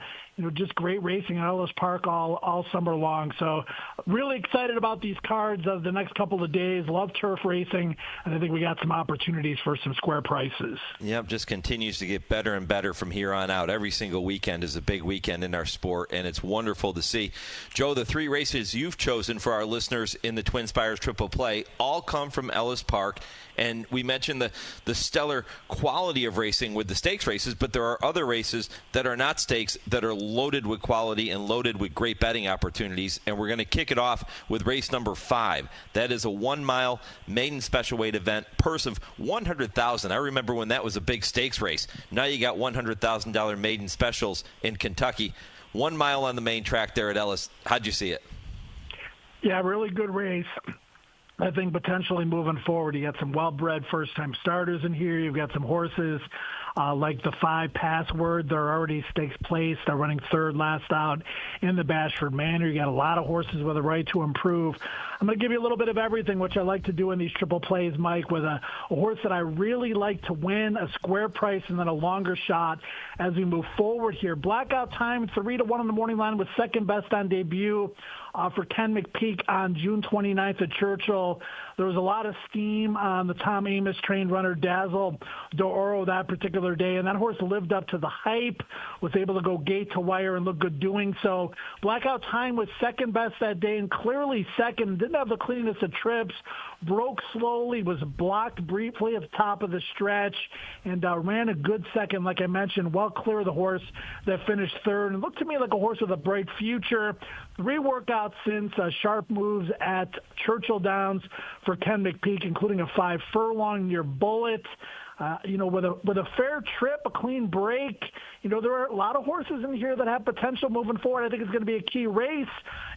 just great racing at Ellis Park all summer long. So really excited about these cards of the next couple of days. Love turf racing, and I think we got some opportunities for some square prices. Yep, just continues to get better and better from here on out. Every single weekend is a big weekend in our sport, and it's wonderful to see. Joe, the 3 races you've chosen for our listeners in the TwinSpires Triple Play all come from Ellis Park. And we mentioned the stellar quality of racing with the stakes races, but there are other races that are not stakes that are loaded with quality and loaded with great betting opportunities. And we're going to kick it off with race number 5. That is a 1-mile maiden special weight event, purse of $100,000. I remember when that was a big stakes race. Now you got $100,000 maiden specials in Kentucky. 1 mile on the main track there at Ellis. How'd you see it? Yeah, really good race. I think potentially moving forward, you got some well-bred first-time starters in here. You've got some horses like the 5 Password. They're already stakes placed. They're running 3rd last out in the Bashford Manor. You got a lot of horses with a right to improve. I'm going to give you a little bit of everything, which I like to do in these triple plays, Mike, with a horse that I really like to win, a square price, and then a longer shot as we move forward here. Blackout time, 3-1 on the morning line with second best on debut for Ken McPeak on June 29th at Churchill. There was a lot of steam on the Tom Amos trained runner Dazzle d'Oro that particular day, and that horse lived up to the hype, was able to go gate to wire and look good doing so. Blackout time was second best that day, and clearly second. Didn't have the cleanest of trips, broke slowly, was blocked briefly at the top of the stretch, and ran a good second, like I mentioned, well clear of the horse that finished 3rd. And looked to me like a horse with a bright future. 3 workouts since, sharp moves at Churchill Downs for Ken McPeak, including a 5 furlong near Bullet. With a fair trip, a clean break, there are a lot of horses in here that have potential moving forward. I think it's going to be a key race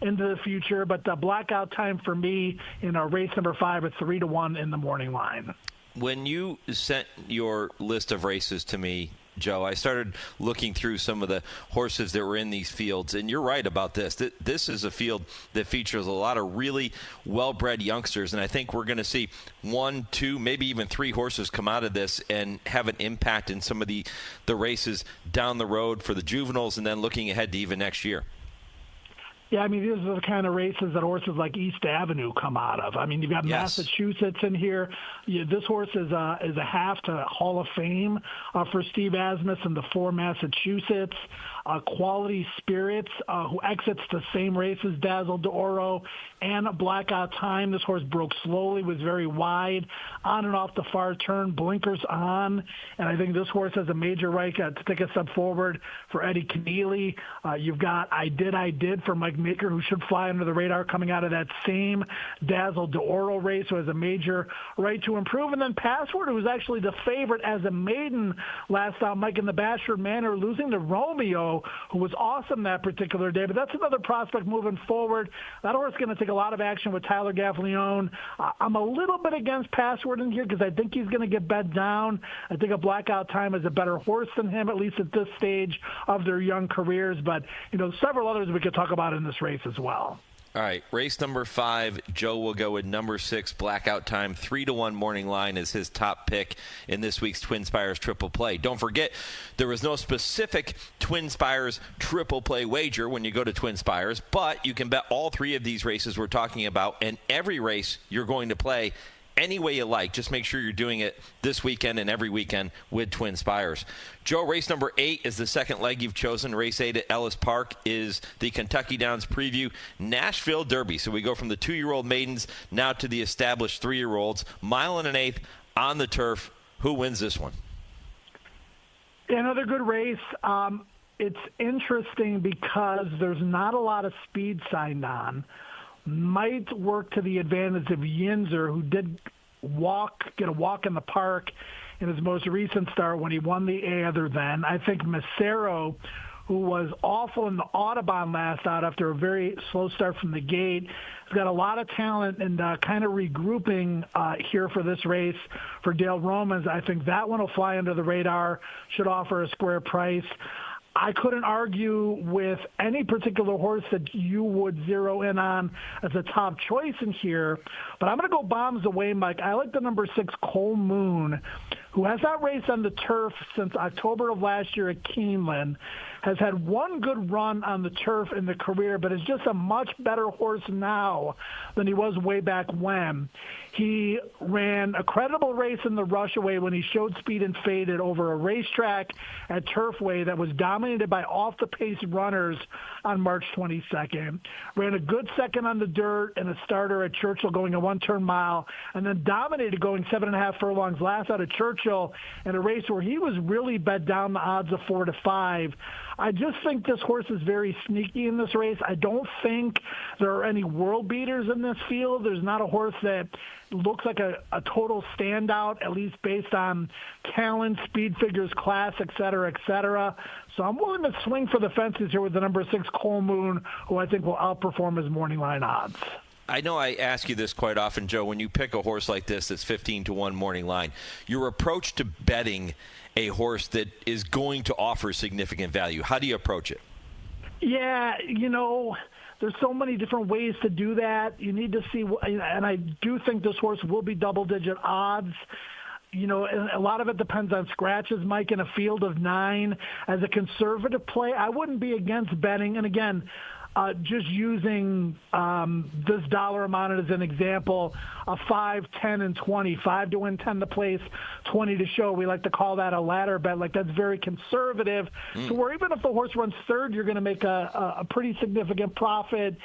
into the future, but blackout time for me in race number 5 at 3-1 in the morning line. When you sent your list of races to me, Joe, I started looking through some of the horses that were in these fields, and you're right about this. This is a field that features a lot of really well-bred youngsters, and I think we're going to see 1, 2, maybe even 3 horses come out of this and have an impact in some of the races down the road for the juveniles and then looking ahead to even next year. Yeah, I mean, these are the kind of races that horses like East Avenue come out of. I mean, you've got Massachusetts in here. This horse is a half to Hall of Fame for Steve Asmus and the 4 Massachusetts. Quality Spirits, who exits the same race as Dazzle d'Oro, and Blackout Time. This horse broke slowly, was very wide, on and off the far turn, blinkers on, and I think this horse has a major right to take a step forward for Eddie Keneally. You've got I Did for Mike Maker, who should fly under the radar coming out of that same Dazzle d'Oro race, who has a major right to improve. And then Password, who was actually the favorite as a maiden last out, Mike in the Bashford Manor, losing to Romeo, who was awesome that particular day. But that's another prospect moving forward. That horse is going to take a lot of action with Tyler Gaffalione. I'm a little bit against Password in here because I think he's going to get bet down. I think a Blackout Time is a better horse than him, at least at this stage of their young careers. But, several others we could talk about in this race as well. All right, race number 5, Joe will go with number 6, Blackout Time. 3-1 morning line is his top pick in this week's TwinSpires Triple Play. Don't forget, there was no specific TwinSpires Triple Play wager when you go to TwinSpires, but you can bet all 3 of these races we're talking about, and every race you're going to play any way you like. Just make sure you're doing it this weekend and every weekend with TwinSpires. Joe, race number 8 is the second leg you've chosen. Race 8 at Ellis Park is the Kentucky Downs Preview Nashville Derby. So we go from the 2-year-old maidens now to the established 3-year-olds. 1 1/8 on the turf. Who wins this one? Another good race. It's interesting because there's not a lot of speed signed on. Might work to the advantage of Yinzer, who did get a walk in the park in his most recent start when he won the Other Than. I think Macero, who was awful in the Audubon last out after a very slow start from the gate, has got a lot of talent and kind of regrouping here for this race for Dale Romans. I think that one will fly under the radar, should offer a square price. I couldn't argue with any particular horse that you would zero in on as a top choice in here, but I'm going to go bombs away, Mike. I like the number 6, Cole Moon, who has not raced on the turf since October of last year at Keeneland, has had one good run on the turf in the career, but is just a much better horse now than he was way back when. He ran a credible race in the Rushaway when he showed speed and faded over a racetrack at Turfway that was dominated by off-the-pace runners on March 22nd. Ran a good second on the dirt and a starter at Churchill going a 1-turn mile, and then dominated going 7.5 furlongs last out at Churchill in a race where he was really bet down the odds of 4 to 5. I just think this horse is very sneaky in this race. I don't think there are any world beaters in this field. There's not a horse that looks like a total standout, at least based on talent, speed figures, class, et cetera, et cetera. So I'm willing to swing for the fences here with the number 6, Cole Moon, who I think will outperform his morning line odds. I know I ask you this quite often, Joe. When you pick a horse like this that's 15-1 morning line, your approach to betting a horse that is going to offer significant value, how do you approach it? Yeah, there's so many different ways to do that. You need to see, and I do think this horse will be double-digit odds. And a lot of it depends on scratches, Mike, in a field of 9. As a conservative play, I wouldn't be against betting. And again, just using this dollar amount as an example, a 5, 10, and 20. 5 to win, 10 to place, 20 to show. We like to call that a ladder bet. Like, that's very conservative. So where even if the horse runs third, you're going to make a pretty significant profit.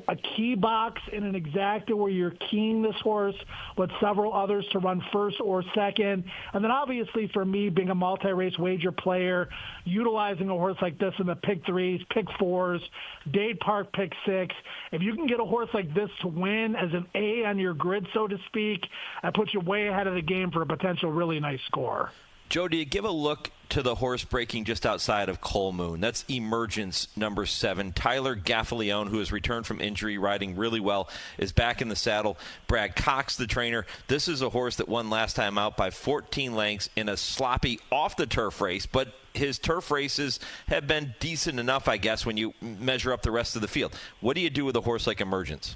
A key box in an exacta where you're keying this horse with several others to run first or second. And then obviously for me, being a multi-race wager player, utilizing a horse like this in the pick 3s, pick 4s, Dade Park pick 6. If you can get a horse like this to win as an A on your grid, so to speak, that puts you way ahead of the game for a potential really nice score. Joe, do you give a look to the horse breaking just outside of Cole Moon? That's Emergence, number 7. Tyler Gaffalione, who has returned from injury, riding really well, is back in the saddle. Brad Cox, the trainer. This is a horse that won last time out by 14 lengths in a sloppy off-the-turf race, but his turf races have been decent enough, I guess, when you measure up the rest of the field. What do you do with a horse like Emergence?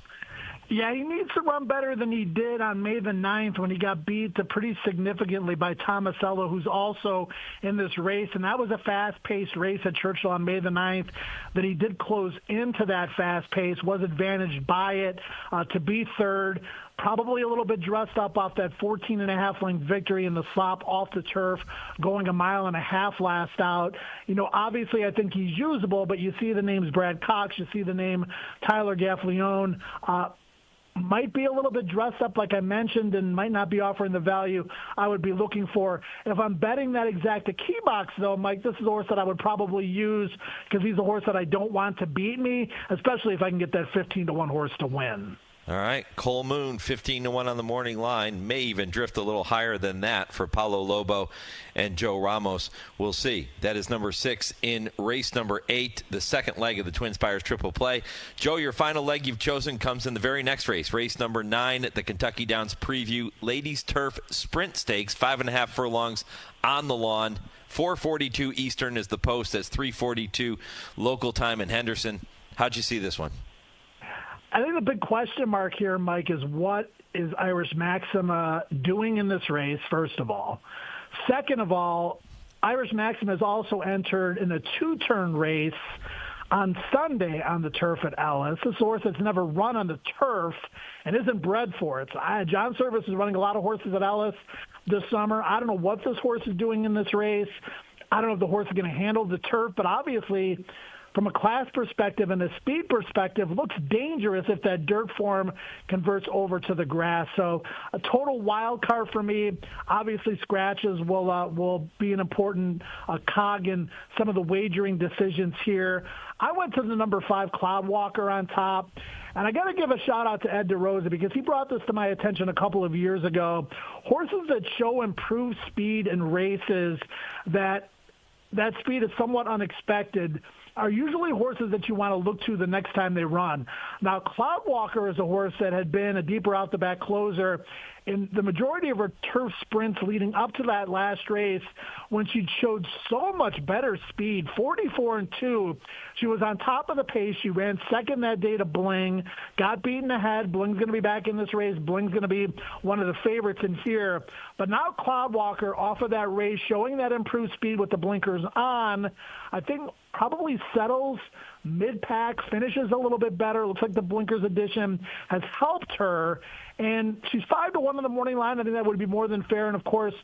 Yeah, he needs to run better than he did on May the 9th when he got beat pretty significantly by Tomasello, who's also in this race. And that was a fast-paced race at Churchill on May the 9th. That he did close into that fast pace, was advantaged by it to be third. Probably a little bit dressed up off that 14.5-length victory in the slop off the turf, going 1.5 miles last out. Obviously I think he's usable, but you see the names Brad Cox, you see the name Tyler Gaffalione. Might be a little bit dressed up, like I mentioned, and might not be offering the value I would be looking for. If I'm betting that exacta key box, though, Mike, this is a horse that I would probably use because he's a horse that I don't want to beat me, especially if I can get that 15-1 horse to win. All right, Cole Moon, 15-1 on the morning line. May even drift a little higher than that for Paulo Lobo and Joe Ramos. We'll see. That is number 6 in race number 8, the second leg of the TwinSpires Triple Play. Joe, your final leg you've chosen comes in the very next race, race number 9 at the Kentucky Downs Preview Ladies Turf Sprint Stakes, 5.5 furlongs on the lawn. 4:42 Eastern is the post. That's 3:42 local time in Henderson. How'd you see this one? I think the big question mark here, Mike, is what is Irish Maxima doing in this race, first of all. Second of all, Irish Maxima has also entered in a 2-turn race on Sunday on the turf at Ellis. This horse that's never run on the turf and isn't bred for it. John Service is running a lot of horses at Ellis this summer. I don't know what this horse is doing in this race. I don't know if the horse is going to handle the turf, but obviously from a class perspective and a speed perspective, looks dangerous if that dirt form converts over to the grass. So a total wild card for me. Obviously, scratches will be an important cog in some of the wagering decisions here. I went to the number 5 Cloudwalker on top. And I got to give a shout-out to Ed DeRosa because he brought this to my attention a couple of years ago. Horses that show improved speed in races that speed is somewhat unexpected are usually horses that you want to look to the next time they run. Now, Cloudwalker is a horse that had been a deeper out-the-back closer in the majority of her turf sprints leading up to that last race when she showed so much better speed, 44-2. She was on top of the pace. She ran second that day to Bling, got beaten ahead. Bling's going to be back in this race. Bling's going to be one of the favorites in here. But now Cloudwalker off of that race, showing that improved speed with the blinkers on, I think probably settles mid-pack, finishes a little bit better. Looks like the blinkers addition has helped her. And she's 5-1 on the morning line. I think that would be more than fair. And, of course,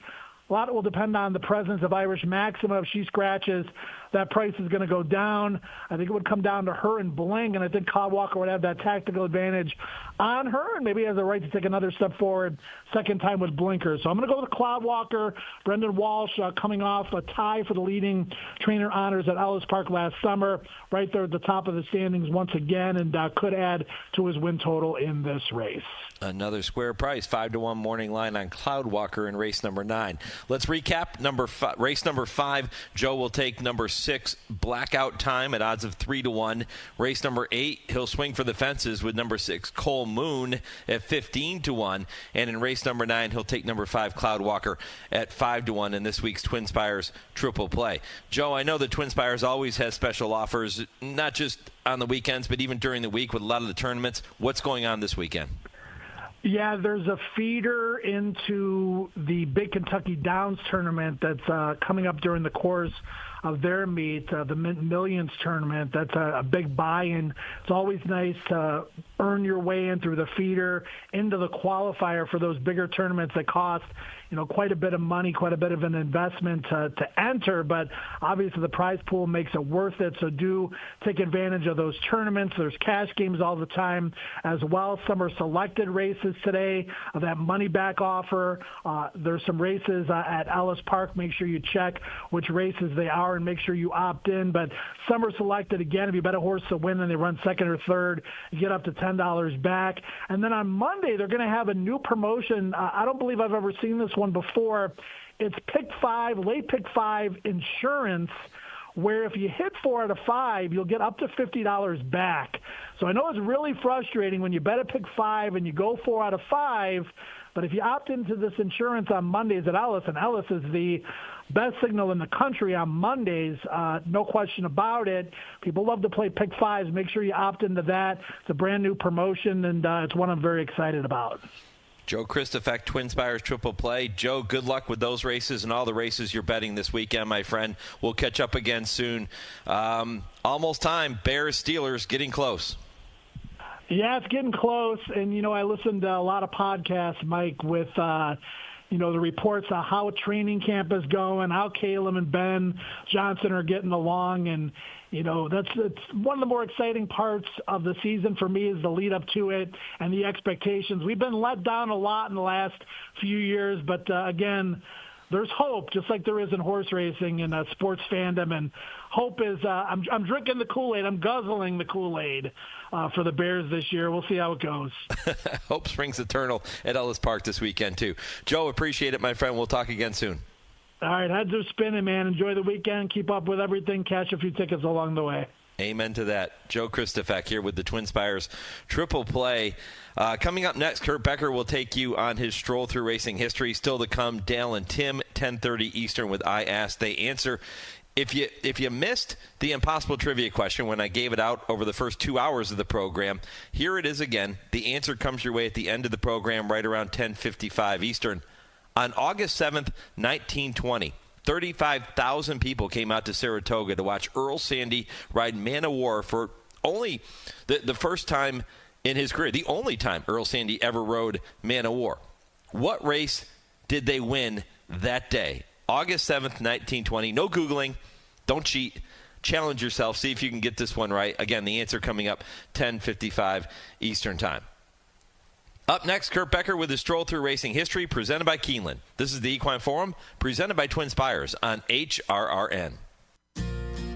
a lot will depend on the presence of Irish Maxima. If she scratches, that price is going to go down. I think it would come down to her and Bling, and I think Cloudwalker would have that tactical advantage on her and maybe has a right to take another step forward second time with blinkers. So I'm going to go with Cloudwalker. Brendan Walsh coming off a tie for the leading trainer honors at Ellis Park last summer, right there at the top of the standings once again, and could add to his win total in this race. Another square price, 5-1 morning line on Cloudwalker in race number 9. Let's recap race number 5. Joe will take number 6, Blackout Time, at odds of 3-1. Race number 8, he'll swing for the fences with number 6, Cole Moon, at 15-1. And in race number 9, he'll take number 5, Cloudwalker, at 5-1 in this week's TwinSpires Triple Play. Joe, I know that TwinSpires always has special offers, not just on the weekends, but even during the week with a lot of the tournaments. What's going on this weekend? Yeah, there's a feeder into the Big Kentucky Downs tournament that's coming up during the course of their meet, the Millions tournament. That's a big buy-in. It's always nice to earn your way in through the feeder into the qualifier for those bigger tournaments that cost, quite a bit of money, quite a bit of an investment to enter, but obviously the prize pool makes it worth it, so do take advantage of those tournaments. There's cash games all the time as well. Some are selected races today, that money back offer. There's some races at Ellis Park. Make sure you check which races they are and make sure you opt in, but some are selected. Again, if you bet a horse to win and they run second or third, you get up to $10 back. And then on Monday, they're going to have a new promotion. I don't believe I've ever seen this one before. It's late pick 5 insurance, where if you hit 4 out of 5, you'll get up to $50 back. So I know it's really frustrating when you bet a pick 5 and you go 4 out of 5, but if you opt into this insurance on Mondays at Ellis, and Ellis is the best signal in the country on Mondays, no question about it. People love to play pick 5s. Make sure you opt into that. It's a brand new promotion, and it's one I'm very excited about. Joe Kristufek, TwinSpires Triple Play. Joe, good luck with those races and all the races you're betting this weekend, my friend. We'll catch up again soon. Almost time. Bears, Steelers, getting close. Yeah, it's getting close. And, I listened to a lot of podcasts, Mike, with, the reports on how training camp is going, how Caleb and Ben Johnson are getting along. And, it's one of the more exciting parts of the season for me is the lead up to it and the expectations. We've been let down a lot in the last few years, but again, there's hope, just like there is in horse racing and sports fandom. And hope is, I'm drinking the Kool-Aid. I'm guzzling the Kool-Aid for the Bears this year. We'll see how it goes. Hope springs eternal at Ellis Park this weekend, too. Joe, appreciate it, my friend. We'll talk again soon. All right, heads are spinning, man. Enjoy the weekend. Keep up with everything. Catch a few tickets along the way. Amen to that. Joe Kristufek here with the TwinSpires Triple Play. Coming up next, Kurt Becker will take you on his Stroll Through Racing History. Still to come, Dale and Tim, 10:30 Eastern with I Ask, They Answer. If you missed the impossible trivia question when I gave it out over the first 2 hours of the program, here it is again. The answer comes your way at the end of the program right around 10:55 Eastern. On August 7th, 1920, 35,000 people came out to Saratoga to watch Earl Sandy ride Man o' War for only the first time in his career, the only time Earl Sandy ever rode Man o' War. What race did they win that day? August 7th, 1920. No Googling. Don't cheat. Challenge yourself. See if you can get this one right. Again, the answer coming up 10:55 Eastern Time. Up next, Kurt Becker with his Stroll Through Racing History, presented by Keeneland. This is the Equine Forum, presented by TwinSpires on HRRN.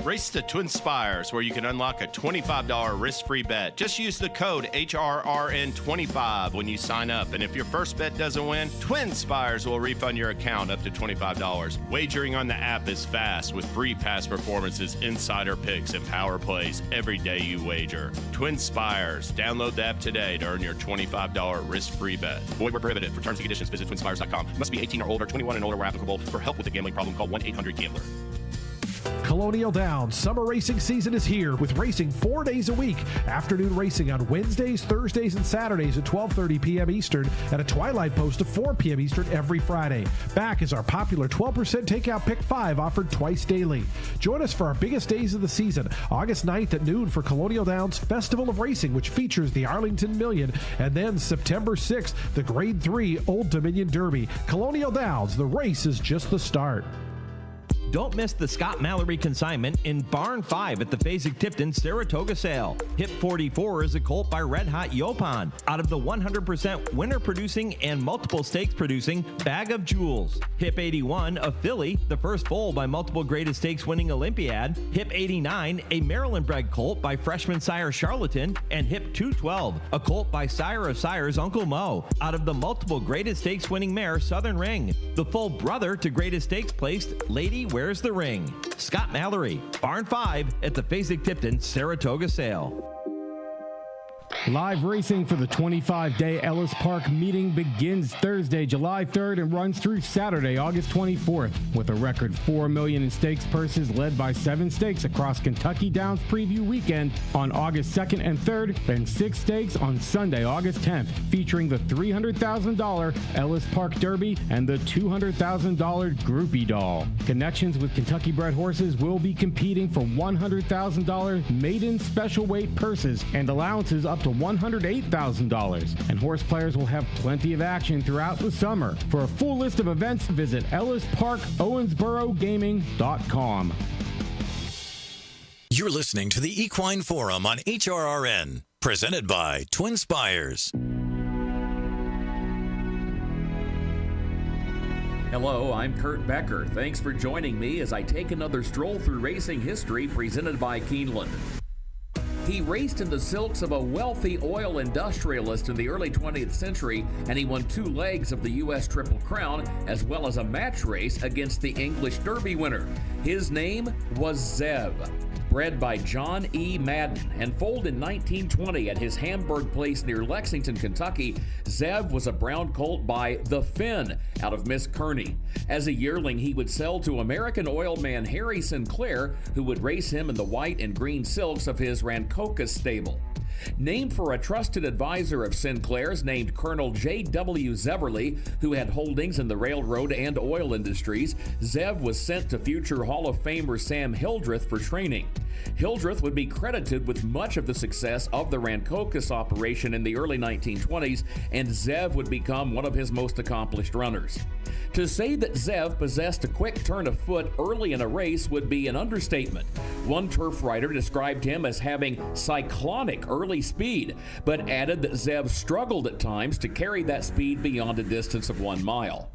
Race to TwinSpires, where you can unlock a $25 risk-free bet. Just use the code HRRN25 when you sign up. And if your first bet doesn't win, TwinSpires will refund your account up to $25. Wagering on the app is fast with free past performances, insider picks, and power plays every day you wager. TwinSpires. Download the app today to earn your $25 risk-free bet. Void where prohibited. For terms and conditions, visit TwinSpires.com. Must be 18 or older, 21 and older where applicable. For help with a gambling problem, call 1-800-GAMBLER. Colonial Downs summer racing season is here with racing 4 days a week. Afternoon racing on Wednesdays, Thursdays, and Saturdays at 12:30 p.m. Eastern and a twilight post of 4 p.m. Eastern every Friday. Back is our popular 12% takeout Pick 5 offered twice daily. Join us for our biggest days of the season, August 9th at noon for Colonial Downs Festival of Racing, which features the Arlington Million, and then September 6th, the Grade 3 Old Dominion Derby. Colonial Downs, the race is just the start. Don't miss the Scott Mallory consignment in Barn 5 at the Fasig-Tipton Saratoga Sale. Hip 44 is a colt by Red Hot Yopon out of the 100% winner-producing and multiple stakes-producing Bag of Jewels. Hip 81, a filly, the first foal by multiple Greatest Stakes-winning Olympiad. Hip 89, a Maryland-bred colt by freshman sire Charlatan. And Hip 212, a colt by Sire of Sires Uncle Mo out of the multiple Greatest Stakes-winning mare Southern Ring. The full brother to Greatest Stakes placed Lady Where's the Ring? Scott Mallory, Barn 5 at the Fasig-Tipton Saratoga Sale. Live racing for the 25-day Ellis Park meeting begins Thursday, July 3rd and runs through Saturday, August 24th, with a record $4 million in stakes purses led by 7 stakes across Kentucky Downs Preview Weekend on August 2nd and 3rd, and 6 stakes on Sunday, August 10th, featuring the $300,000 Ellis Park Derby and the $200,000 Groupie Doll. Connections with Kentucky-bred horses will be competing for $100,000 maiden special weight purses and allowances up to $108,000, and horse players will have plenty of action throughout the summer. For a full list of events, visit EllisParkOwensboroGaming.com. You're listening to the Equine Forum on HRRN, presented by TwinSpires. Hello, I'm Kurt Becker. Thanks for joining me as I take another stroll through racing history presented by Keeneland. He raced in the silks of a wealthy oil industrialist in the early 20th century, and he won 2 legs of the U.S. Triple Crown, as well as a match race against the English Derby winner. His name was Zev. Bred by John E. Madden and foaled in 1920 at his Hamburg place near Lexington, Kentucky, Zev was a brown colt by The Finn out of Miss Kearney. As a yearling, he would sell to American oil man Harry Sinclair, who would race him in the white and green silks of his Rancocas stable. Named for a trusted advisor of Sinclair's named Colonel J.W. Zeverly, who had holdings in the railroad and oil industries, Zev was sent to future Hall of Famer Sam Hildreth for training. Hildreth would be credited with much of the success of the Rancocas operation in the early 1920s, and Zev would become one of his most accomplished runners. To say that Zev possessed a quick turn of foot early in a race would be an understatement. One turf writer described him as having cyclonic early speed, but added that Zev struggled at times to carry that speed beyond a distance of 1 mile.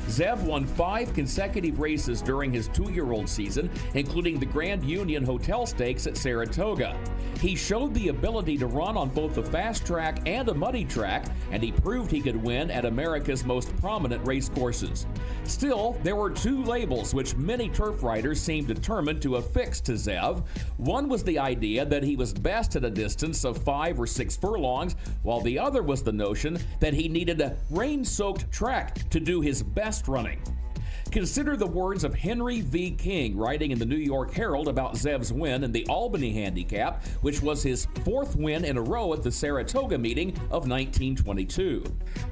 Zev won 5 consecutive races during his 2-year-old season, including the Grand Union Hotel Stakes at Saratoga. He showed the ability to run on both a fast track and a muddy track, and he proved he could win at America's most prominent race courses. Still, there were 2 labels which many turf riders seemed determined to affix to Zev. One was the idea that he was best at a distance of 5 or 6 furlongs, while the other was the notion that he needed a rain-soaked track to do his best running. Consider the words of Henry V. King writing in the New York Herald about Zev's win in the Albany Handicap, which was his 4th win in a row at the Saratoga meeting of 1922.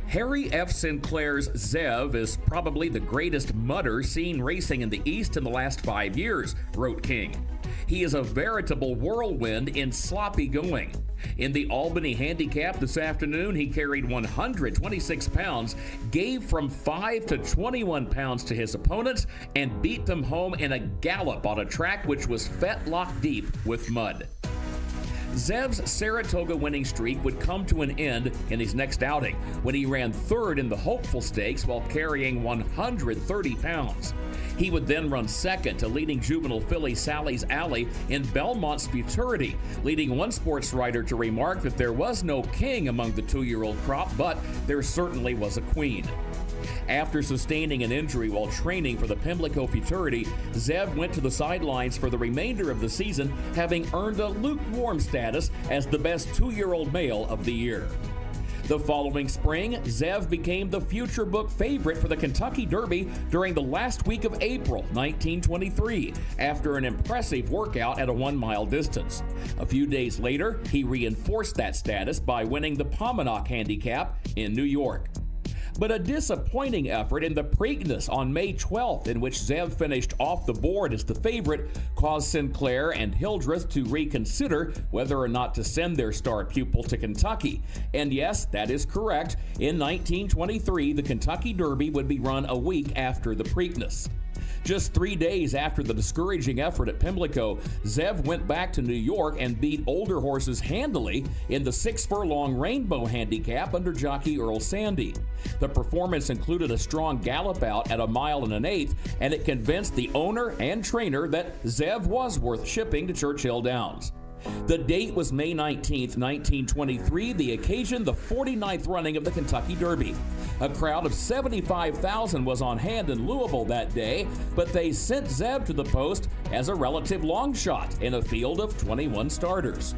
Harry F. Sinclair's Zev is probably the greatest mudder seen racing in the East in the last 5 years, wrote King. He is a veritable whirlwind in sloppy going. In the Albany Handicap this afternoon, he carried 126 pounds, gave from 5 to 21 pounds to his opponents, and beat them home in a gallop on a track which was fetlock deep with mud. Zev's Saratoga winning streak would come to an end in his next outing when he ran 3rd in the Hopeful Stakes while carrying 130 pounds. He would then run 2nd to leading juvenile filly Sally's Alley in Belmont's Futurity, leading one sports writer to remark that there was no king among the 2-year-old crop, but there certainly was a queen. After sustaining an injury while training for the Pimlico Futurity, Zev went to the sidelines for the remainder of the season, having earned a lukewarm status as the best 2-year-old male of the year. The following spring, Zev became the future book favorite for the Kentucky Derby during the last week of April 1923, after an impressive workout at a 1-mile distance. A few days later, he reinforced that status by winning the Pominock Handicap in New York. But a disappointing effort in the Preakness on May 12th, in which Zev finished off the board as the favorite, caused Sinclair and Hildreth to reconsider whether or not to send their star pupil to Kentucky. And yes, that is correct. In 1923, the Kentucky Derby would be run a week after the Preakness. Just 3 days after the discouraging effort at Pimlico, Zev went back to New York and beat older horses handily in the 6-furlong Rainbow Handicap under jockey Earl Sandy. The performance included a strong gallop out at 1 1/8, and it convinced the owner and trainer that Zev was worth shipping to Churchill Downs. The date was May 19th, 1923, the occasion the 49th running of the Kentucky Derby. A crowd of 75,000 was on hand in Louisville that day, but they sent Zev to the post as a relative long shot in a field of 21 starters.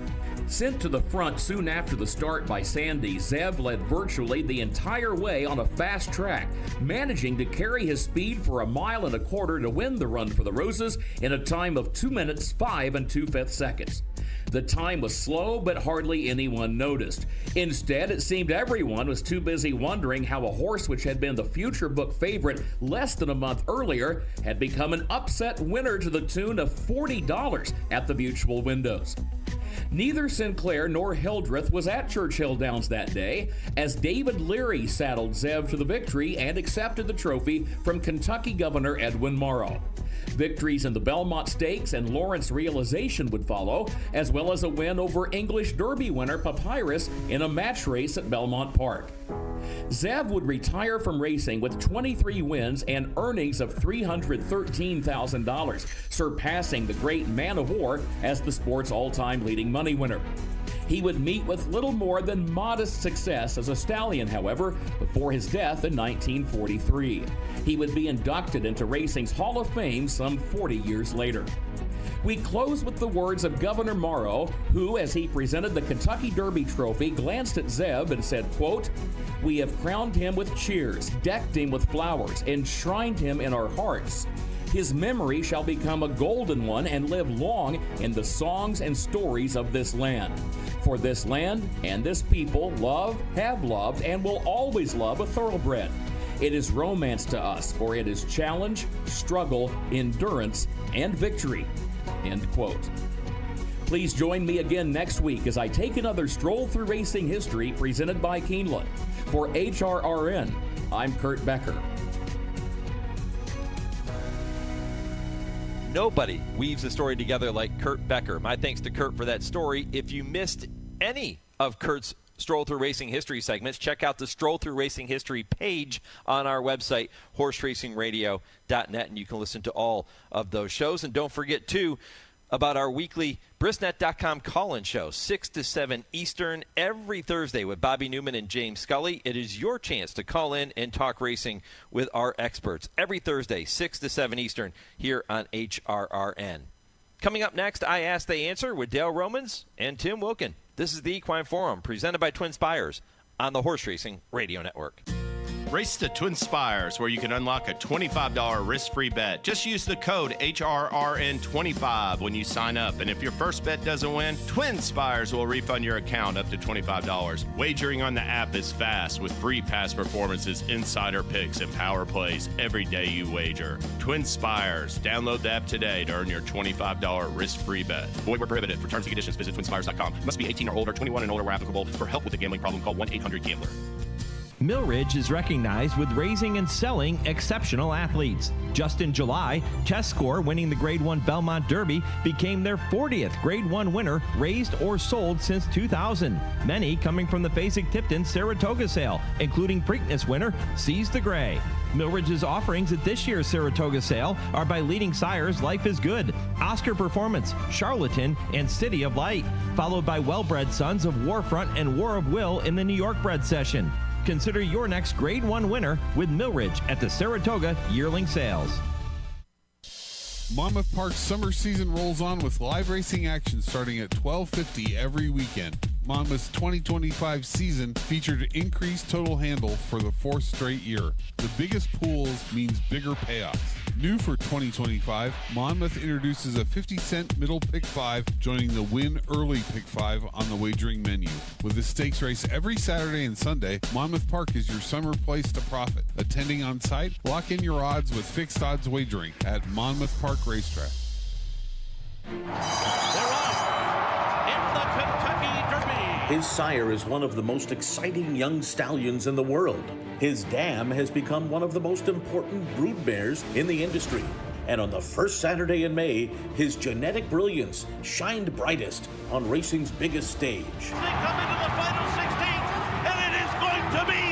Sent to the front soon after the start by Sandy, Zev led virtually the entire way on a fast track, managing to carry his speed for 1.25 miles to win the Run for the Roses in a time of 2 minutes, 5 2/5 seconds. The time was slow, but hardly anyone noticed. Instead, it seemed everyone was too busy wondering how a horse which had been the future book favorite less than a month earlier had become an upset winner to the tune of $40 at the mutual windows. Neither Sinclair nor Hildreth was at Churchill Downs that day, as David Leary saddled Zev to the victory and accepted the trophy from Kentucky Governor Edwin Morrow. Victories in the Belmont Stakes and Lawrence Realization would follow, as well as a win over English Derby winner Papyrus in a match race at Belmont Park. Zev would retire from racing with 23 wins and earnings of $313,000, surpassing the great Man o' War as the sport's all-time leading money winner. He would meet with little more than modest success as a stallion, however, before his death in 1943. He would be inducted into racing's Hall of Fame some 40 years later. We close with the words of Governor Morrow, who, as he presented the Kentucky Derby trophy, glanced at Zev and said, quote, "We have crowned him with cheers, decked him with flowers, enshrined him in our hearts. His memory shall become a golden one and live long in the songs and stories of this land. For this land and this people love, have loved, and will always love a thoroughbred. It is romance to us, for it is challenge, struggle, endurance, and victory." End quote. Please join me again next week as I take another stroll through racing history presented by Keeneland. For HRRN, I'm Kurt Becker. Nobody weaves a story together like Kurt Becker. My thanks to Kurt for that story. If you missed any of Kurt's Stroll Through Racing History segments, check out the Stroll Through Racing History page on our website, horseracingradio.net, and you can listen to all of those shows. And don't forget, too, about our weekly Brisnet.com call-in show, 6 to 7 Eastern, every Thursday with Bobby Neuman and James Scully. It is your chance to call in and talk racing with our experts. Every Thursday, 6 to 7 Eastern, here on HRRN. Coming up next, I Ask, They Answer with Dale Romans and Tim Wilkin. This is the Equine Forum, presented by TwinSpires on the Horse Racing Radio Network. Race to TwinSpires, where you can unlock a $25 risk-free bet. Just use the code HRRN25 when you sign up. And if your first bet doesn't win, TwinSpires will refund your account up to $25. Wagering on the app is fast with free past performances, insider picks, and power plays every day you wager. TwinSpires. Download the app today to earn your $25 risk-free bet. Void where prohibited. For terms and conditions, visit TwinSpires.com. Must be 18 or older, 21 and older where applicable. For help with a gambling problem, call 1-800-GAMBLER. Millridge is recognized with raising and selling exceptional athletes. Just in July, Test Score, winning the Grade 1 Belmont Derby, became their 40th Grade 1 winner raised or sold since 2000. Many coming from the Fasig-Tipton Saratoga Sale, including Preakness winner Seize the Gray. Millridge's offerings at this year's Saratoga Sale are by leading sires Life is Good, Oscar Performance, Charlatan, and City of Light, followed by well-bred sons of Warfront and War of Will in the New York bred session. Consider your next Grade 1 winner with Millridge at the Saratoga Yearling Sales. Monmouth Park's summer season rolls on with live racing action starting at 12:50 every weekend. Monmouth's 2025 season featured increased total handle for the fourth straight year. The biggest pools means bigger payoffs. New for 2025, Monmouth introduces a 50-cent middle pick 5, joining the win early pick 5 on the wagering menu. With the stakes race every Saturday and Sunday, Monmouth Park is your summer place to profit. Attending on site, lock in your odds with fixed odds wagering at Monmouth Park Racetrack. His sire is one of the most exciting young stallions in the world. His dam has become one of the most important brood mares in the industry. And on the first Saturday in May, his genetic brilliance shined brightest on racing's biggest stage. They come into the final 16th, and it is going to be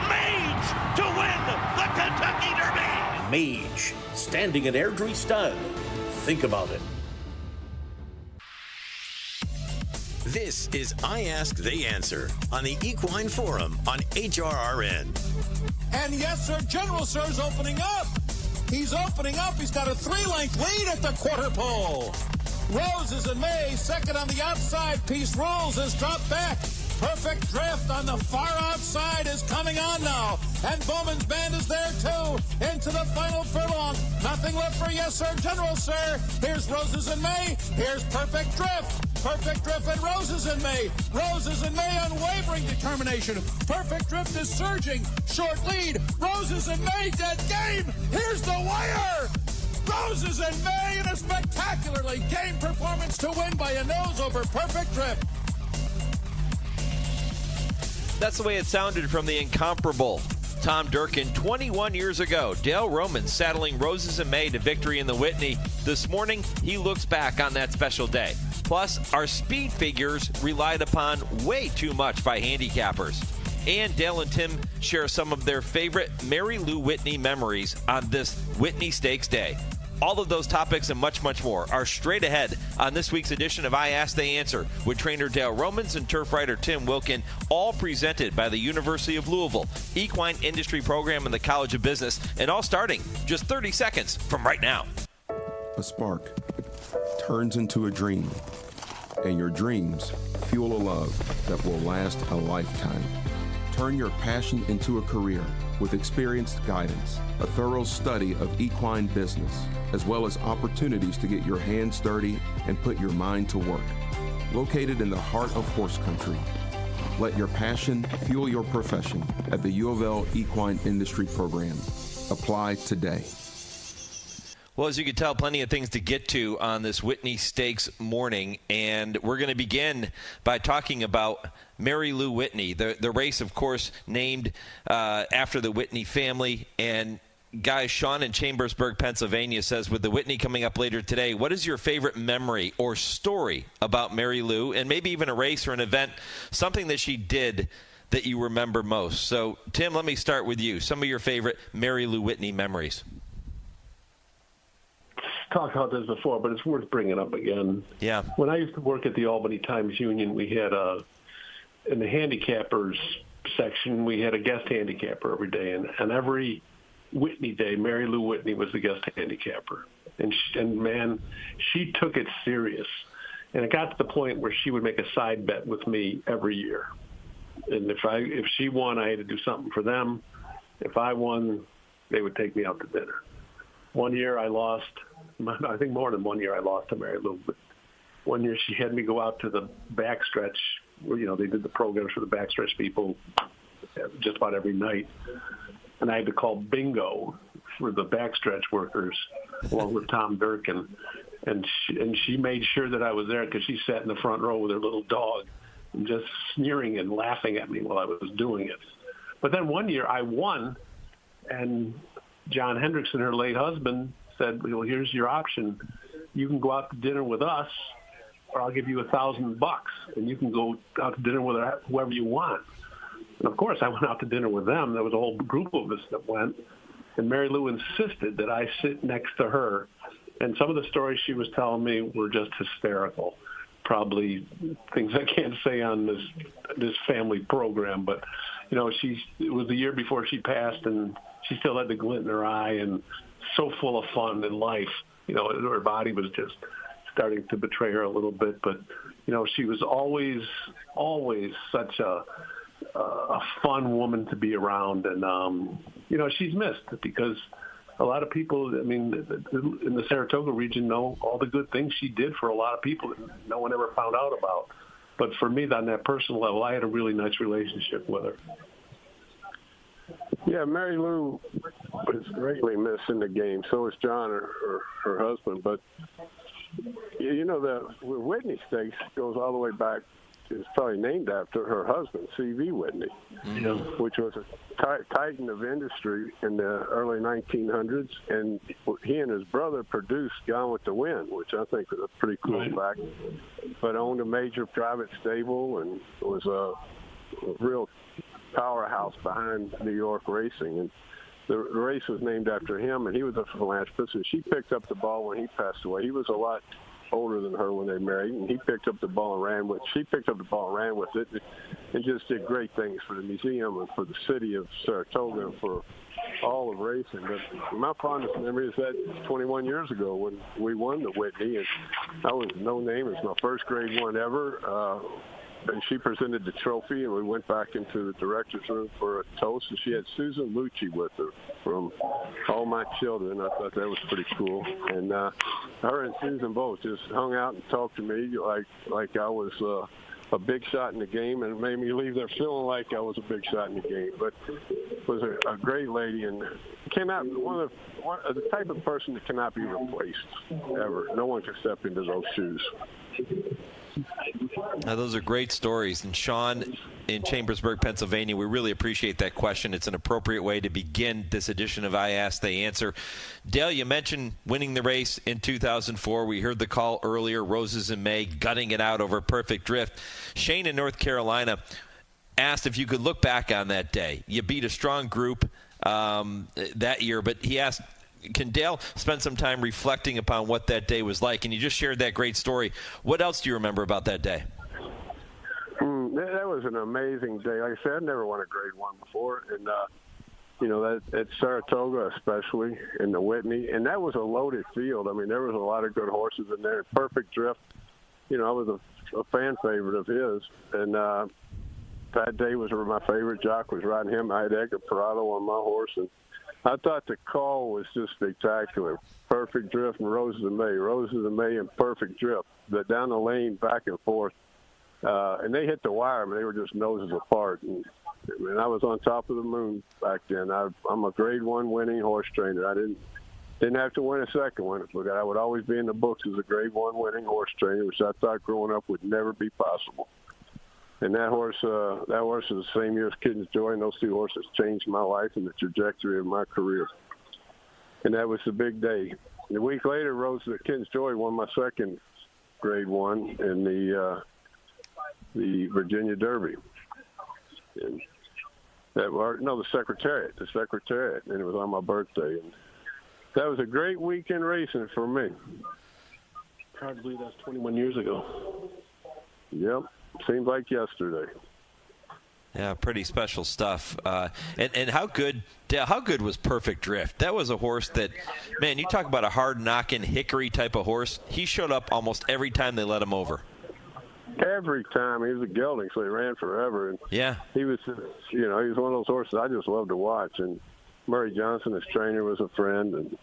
Mage to win the Kentucky Derby. Mage, standing at Airdrie Stud. Think about it. This is I Ask, They Answer on the Equine Forum on HRRN. And yes, sir, General Sir's opening up. He's opening up. He's got a 3-length lead at the quarter pole. Roses in May, second on the outside. Peace Rules has dropped back. Perfect Drift on the far outside is coming on now. And Bowman's Band is there too. Into the final furlong. Nothing left for Yes Sir, General Sir. Here's Roses in May. Here's Perfect Drift. Perfect Drift and Roses in May. Roses in May, unwavering determination. Perfect Drift is surging. Short lead. Roses in May, dead game. Here's the wire. Roses in May in a spectacularly game performance to win by a nose over Perfect Drift. That's the way it sounded from the incomparable Tom Durkin 21 years ago. Dale Roman saddling Roses in May to victory in the Whitney. This morning, he looks back on that special day. Plus, our speed figures relied upon way too much by handicappers. And Dale and Tim share some of their favorite Mary Lou Whitney memories on this Whitney Stakes Day. All of those topics and much, much more are straight ahead on this week's edition of I Ask, They Answer with trainer Dale Romans and turf writer Tim Wilkin, all presented by the University of Louisville, Equine Industry Program and the College of Business, and all starting just 30 seconds from right now. A spark turns into a dream, and your dreams fuel a love that will last a lifetime. Turn your passion into a career with experienced guidance, a thorough study of equine business, as well as opportunities to get your hands dirty and put your mind to work. Located in the heart of horse country, let your passion fuel your profession at the U of L Equine Industry Program. Apply today. Well, as you can tell, plenty of things to get to on this Whitney Stakes morning, and we're going to begin by talking about Mary Lou Whitney, the race, of course, named after the Whitney family. And guys, Sean in Chambersburg, Pennsylvania says, with the Whitney coming up later today, what is your favorite memory or story about Mary Lou, and maybe even a race or an event, something that she did that you remember most? So, Tim, let me start with you. Some of your favorite Mary Lou Whitney memories. Talked about this before, but it's worth bringing up again. Yeah. When I used to work at the Albany Times Union, we had in the handicappers section, we had a guest handicapper every day, and every Whitney day, Mary Lou Whitney was the guest handicapper, and man, she took it serious, and it got to the point where she would make a side bet with me every year, and if she won, I had to do something for them. If I won, they would take me out to dinner. One year I lost. I think more than one year I lost to Mary Lou. But one year she had me go out to the backstretch where, they did the programs for the backstretch people just about every night. And I had to call bingo for the backstretch workers along with Tom Durkin. And she made sure that I was there because she sat in the front row with her little dog and just sneering and laughing at me while I was doing it. But then one year I won, and John Hendrickson, her late husband, said, well, here's your option. You can go out to dinner with us, or I'll give you $1,000, and you can go out to dinner with whoever you want. And, of course, I went out to dinner with them. There was a whole group of us that went, and Mary Lou insisted that I sit next to her. And some of the stories she was telling me were just hysterical, probably things I can't say on this family program. But, it was the year before she passed, and she still had the glint in her eye and so full of fun in life. Her body was just starting to betray her a little bit. But, she was always such a fun woman to be around. And, she's missed because a lot of people, in the Saratoga region know all the good things she did for a lot of people that no one ever found out about. But for me, on that personal level, I had a really nice relationship with her. Yeah, Mary Lou was greatly missed in the game. So is John, her husband. But, the Whitney Stakes goes all the way back. It's probably named after her husband, C.V. Whitney, which was a titan of industry in the early 1900s. And he and his brother produced Gone with the Wind, which I think is a pretty cool fact. But owned a major private stable and was a real powerhouse behind New York racing. And the race was named after him, and he was a philanthropist. And she picked up the ball when he passed away. He was a lot older than her when they married, and he picked up the ball and ran with it. She picked up the ball and ran with it, and just did great things for the museum and for the city of Saratoga and for all of racing. But my fondest memory is that 21 years ago when we won the Whitney, and I was no name. It was my first grade one ever. And she presented the trophy, and we went back into the director's room for a toast, and she had Susan Lucci with her from All My Children. I thought that was pretty cool. And her and Susan both just hung out and talked to me like I was a big shot in the game, and it made me leave there feeling like I was a big shot in the game. But was a great lady, and the type of person that cannot be replaced ever. No one can step into those shoes. Now, those are great stories. And Sean in Chambersburg, Pennsylvania, we really appreciate that question. It's an appropriate way to begin this edition of I Ask, They Answer. Dale, you mentioned winning the race in 2004. We heard the call earlier, Roses in May, gutting it out over Perfect Drift. Shane in North Carolina asked if you could look back on that day. You beat a strong group that year, but he asked, can Dale spend some time reflecting upon what that day was like? And you just shared that great story. What else do you remember about that day? That was an amazing day. Like I said, I'd never won a grade one before. And, that at Saratoga especially, in the Whitney. And that was a loaded field. I mean, there was a lot of good horses in there. Perfect Drift, I was a fan favorite of his. And That day was my favorite. Jock was riding him. I had Edgar Parado on my horse, and I thought the call was just spectacular. Perfect drift and Roses of May and perfect drift. Down the lane, back and forth. And they hit the wire, they were just noses apart. And I was on top of the moon back then. I'm a grade 1 winning horse trainer. I didn't have to win a second one. I would always be in the books as a grade 1 winning horse trainer, which I thought growing up would never be possible. And that horse is the same year as Kidney's Joy, and those two horses changed my life and the trajectory of my career. And that was the big day. And a week later, Kidney's Joy won my second grade 1 in the Virginia Derby. And the Secretariat, and it was on my birthday. And that was a great weekend racing for me. Hard to believe that's 21 years ago. Yep, seems like yesterday. Yeah, pretty special stuff. And how good was Perfect Drift? That was a horse that, man, you talk about a hard knocking hickory type of horse. He showed up almost every time they let him over. Every time. He was a gelding, so he ran forever. And yeah, he was, he was one of those horses I just loved to watch. And Murray Johnson, his trainer, was a friend. And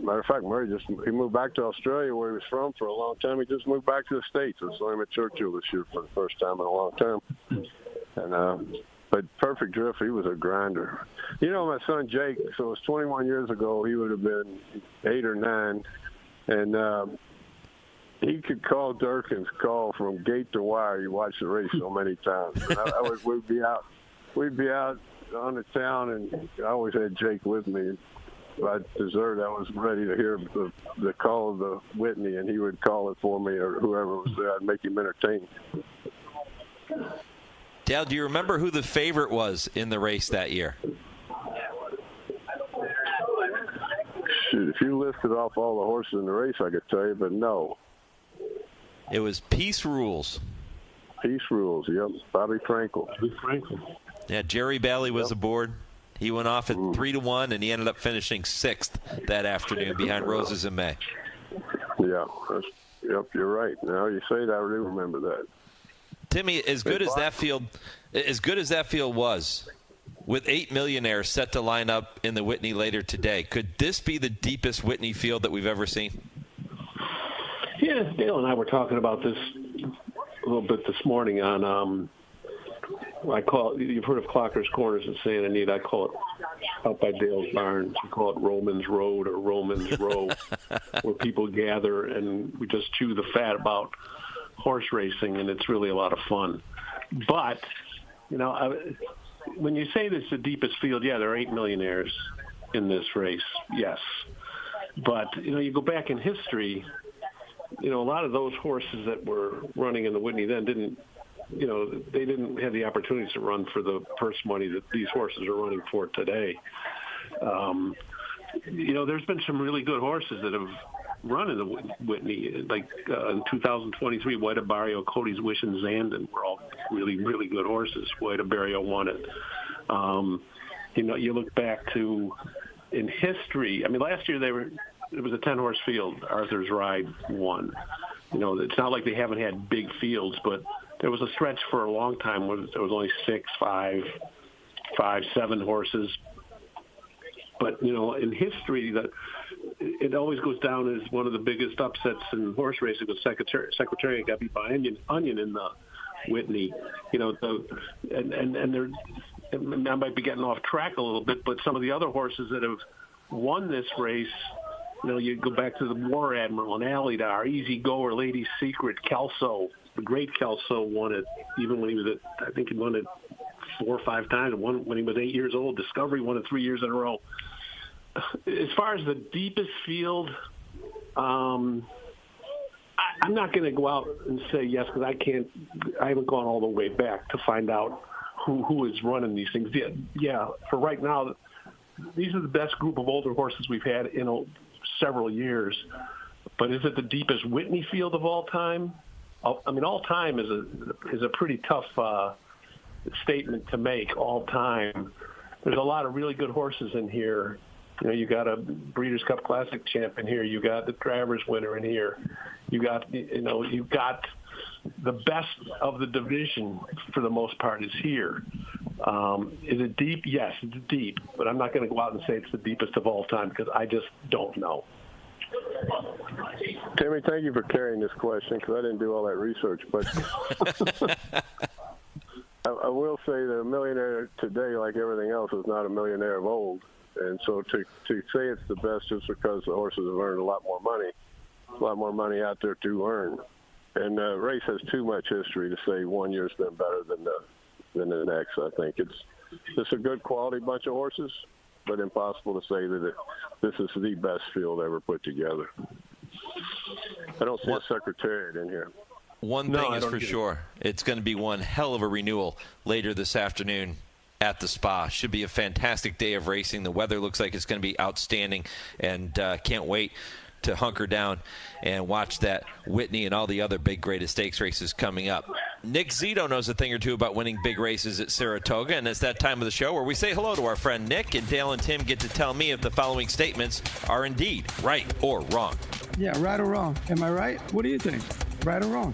matter of fact, Murray he moved back to Australia, where he was from, for a long time. He just moved back to the States. I saw him at Churchill this year for the first time in a long time. And but Perfect Drift, he was a grinder. My son Jake. So it was 21 years ago. He would have been 8 or 9, and he could call Durkin's call from gate to wire. You watch the race so many times. We'd be out on the town, and I always had Jake with me. By dessert, I was ready to hear the call of the Whitney, and he would call it for me, or whoever was there. I'd make him entertained. Dale, do you remember who the favorite was in the race that year? Shoot, if you listed off all the horses in the race, I could tell you, but no. It was Peace Rules. Peace Rules, yep. Bobby Frankel. Yeah, Jerry Bailey was aboard. He went off at 3-1, and he ended up finishing 6th that afternoon behind Roses in May. Yeah, yep, you're right. Now you say that, I do remember that. Timmy, as good as that field was, with 8 millionaires set to line up in the Whitney later today, could this be the deepest Whitney field that we've ever seen? Yeah, Dale and I were talking about this a little bit this morning on, you've heard of Clocker's Corners in Santa Anita. I call it out by Dale's Barn. We call it Romans Road or Romans Row, where people gather and we just chew the fat about horse racing, and it's really a lot of fun. But, when you say this is the deepest field, yeah, there are 8 millionaires in this race, yes. But, you go back in history, a lot of those horses that were running in the Whitney then didn't have the opportunities to run for the purse money that these horses are running for today. There's been some really good horses that have run in the Whitney, like in 2023, White Barrio, Cody's Wish, and Zandon were all really, really good horses. White Barrio won it. You look back to in history. I mean, last year it was a 10-horse field. Arthur's Ride won. It's not like they haven't had big fields, but there was a stretch for a long time where there was only 6, 5, 7 horses. But, in history, it always goes down as one of the biggest upsets in horse racing. The Secretariat got beat by Onion in the Whitney. And I might be getting off track a little bit, but some of the other horses that have won this race, you go back to the War Admiral and Alidar, Easy Goer, Lady Secret, Kelso. The great Kelso won it, even when he was I think he won it 4 or 5 times. Won when he was 8 years old. Discovery won it 3 years in a row. As far as the deepest field, I'm not going to go out and say yes, because I haven't gone all the way back to find out who is running these things. Yeah, for right now, these are the best group of older horses we've had in several years. But is it the deepest Whitney field of all time? I mean, all time is a pretty tough statement to make. All time, there's a lot of really good horses in here. You got a Breeders' Cup Classic champ in here. You got the Travers winner in here. You got the best of the division for the most part is here. Is it deep? Yes, it's deep, but I'm not going to go out and say it's the deepest of all time because I just don't know. Timmy, thank you for carrying this question because I didn't do all that research, but I will say that a millionaire today, like everything else, is not a millionaire of old. And so to say it's the best just because the horses have earned a lot more money out there to earn. And the race has too much history to say one year's been better than the next. I think it's a good quality bunch of horses, but impossible to say that this is the best field ever put together. I don't see a secretariat in here. One thing is for sure, it's going to be one hell of a renewal later this afternoon at the Spa. Should be a fantastic day of racing. The weather looks like it's going to be outstanding, and can't wait to hunker down and watch that Whitney and all the other big greatest stakes races coming up. Nick Zito knows a thing or two about winning big races at Saratoga, and it's that time of the show where we say hello to our friend Nick, and Dale and Tim get to tell me if the following statements are indeed right or wrong. Yeah, right or wrong. Am I right? What do you think? Right or wrong?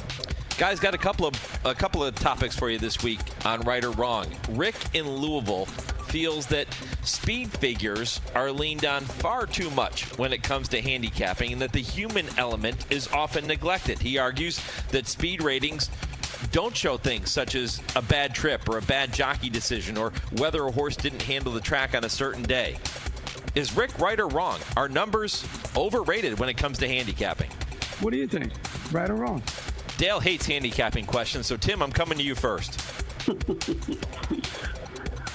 Guys, got a couple of topics for you this week on right or wrong. Rick in Louisville feels that speed figures are leaned on far too much when it comes to handicapping and that the human element is often neglected. He argues that speed ratings don't show things such as a bad trip or a bad jockey decision or whether a horse didn't handle the track on a certain day. Is Rick right or wrong? Are numbers overrated when it comes to handicapping? What do you think? Right or wrong? Dale hates handicapping questions, so Tim, I'm coming to you first.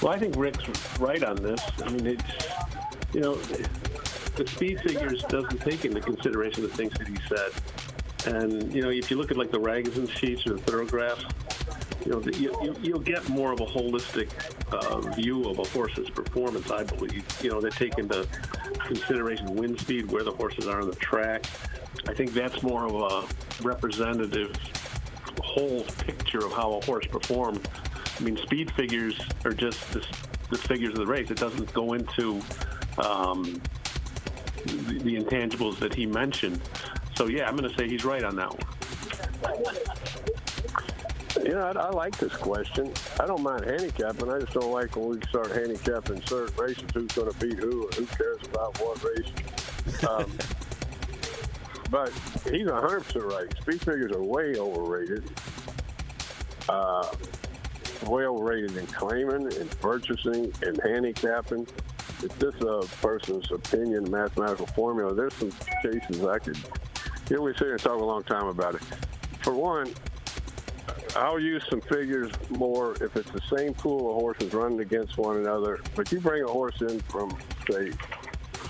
Well, I think Rick's right on this. I mean, the speed figures doesn't take into consideration the things that he said. And, if you look at like the Ragozin sheets or the Thoroughgraphs, you'll get more of a holistic view of a horse's performance, I believe. They take into consideration wind speed, where the horses are on the track. I think that's more of a representative whole picture of how a horse performed. I mean, speed figures are just the figures of the race. It doesn't go into the intangibles that he mentioned. So, yeah, I'm going to say he's right on that one. I like this question. I don't mind handicapping. I just don't like when we start handicapping certain races, who's going to beat who, or who cares about what race. But he's 100% right. Speed figures are way overrated. Way overrated in claiming, in purchasing, in handicapping. It's just a person's opinion, mathematical formula. There's some cases we sit here and talk a long time about it. For one, I'll use some figures more if it's the same pool of horses running against one another. But you bring a horse in from, say,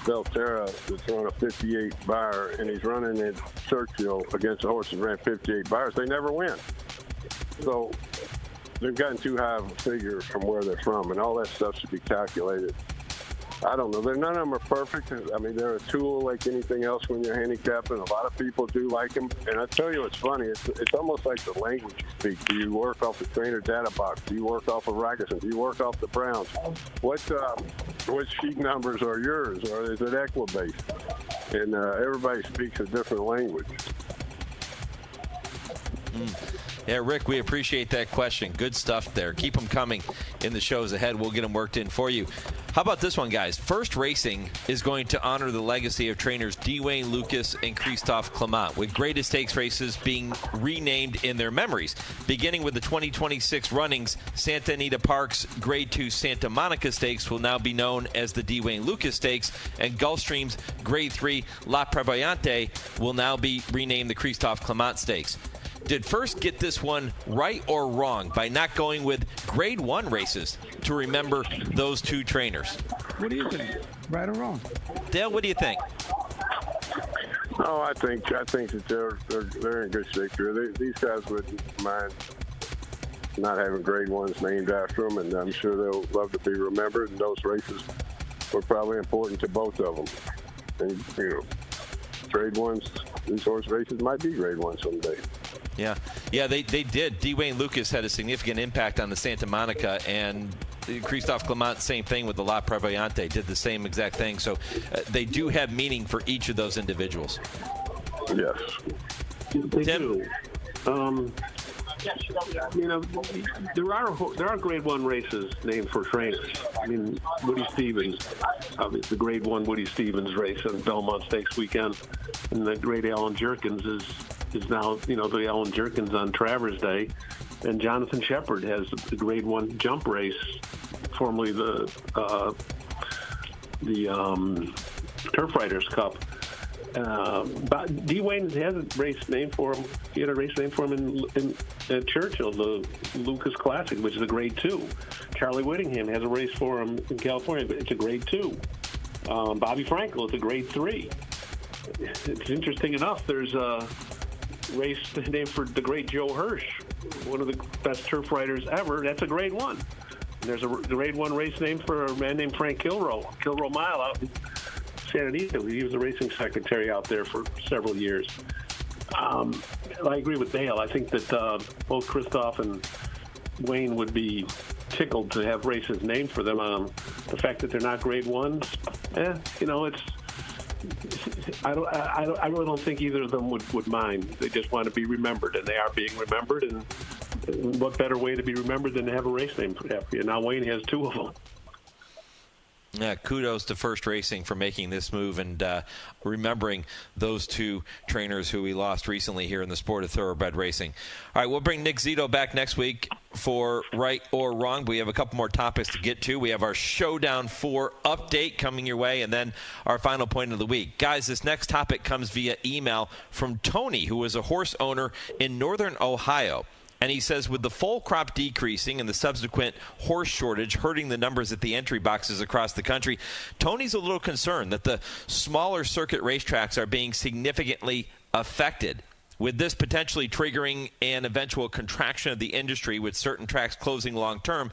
Belterra that's on a 58 buyer, and he's running in Churchill against a horse that ran 58 buyers, they never win. So they've gotten too high of a figure from where they're from, and all that stuff should be calculated. I don't know. None of them are perfect. I mean, they're a tool like anything else when you're handicapping. A lot of people do like them. And I tell you what's funny. It's almost like the language you speak. Do you work off the trainer data box? Do you work off of Ragozin? Do you work off the Browns? What sheet numbers are yours? Or is it Equibase? And everybody speaks a different language. Yeah, Rick, we appreciate that question. Good stuff there. Keep them coming in the shows ahead. We'll get them worked in for you. How about this one, guys? First Racing is going to honor the legacy of trainers Dwayne Lucas and Christophe Clement, with greatest stakes races being renamed in their memories. Beginning with the 2026 runnings, Santa Anita Park's Grade 2 Santa Monica Stakes will now be known as the Dwayne Lucas Stakes, and Gulfstream's Grade 3 La Prevoyante will now be renamed the Christophe Clement Stakes. Did First get this one right or wrong by not going with Grade 1 races to remember those two trainers? What do you think? Right or wrong? Dale, what do you think? Oh, I think that they're in good shape here. These guys wouldn't mind not having Grade 1s named after them, and I'm sure they'll love to be remembered. And those races were probably important to both of them. And Grade 1s, these horse races might be Grade 1 someday. Yeah, they did. Dwayne Lucas had a significant impact on the Santa Monica, and Christophe Clement, same thing with the La Prevoyante, did the same exact thing. So they do have meaning for each of those individuals. Yes. Tim? There are Grade 1 races named for trainers. I mean, Woody Stevens, obviously the Grade 1 Woody Stevens race on Belmont Stakes weekend, and the Great Alan Jerkins is now, the Alan Jerkins on Travers Day, and Jonathan Shepard has the Grade 1 jump race, formerly the Turf Riders Cup. D. Wayne has a race named for him. He had a race named for him in Churchill, the Lucas Classic, which is a Grade 2. Charlie Whittingham has a race for him in California, but it's a Grade 2. Bobby Frankel, it's a Grade 3. It's interesting enough, there's a race named for the great Joe Hirsch, one of the best turf riders ever. That's a Grade 1. And there's a Grade 1 race named for a man named Frank Kilroe Mile out in San Antonio. He was the racing secretary out there for several years. I agree with Dale. I think that both Kristufek and Wayne would be tickled to have races named for them. The fact that they're not Grade 1s, I really don't think either of them would mind. They just want to be remembered, and they are being remembered. And what better way to be remembered than to have a race named after you? Now Wayne has 2 of them. Yeah, kudos to First Racing for making this move and remembering those 2 trainers who we lost recently here in the sport of thoroughbred racing. All right, we'll bring Nick Zito back next week for Right or Wrong. We have a couple more topics to get to. We have our Showdown 4 update coming your way, and then our final point of the week. Guys, this next topic comes via email from Tony, who is a horse owner in northern Ohio. And he says, with the foal crop decreasing and the subsequent horse shortage hurting the numbers at the entry boxes across the country, Tony's a little concerned that the smaller circuit racetracks are being significantly affected, with this potentially triggering an eventual contraction of the industry with certain tracks closing long term.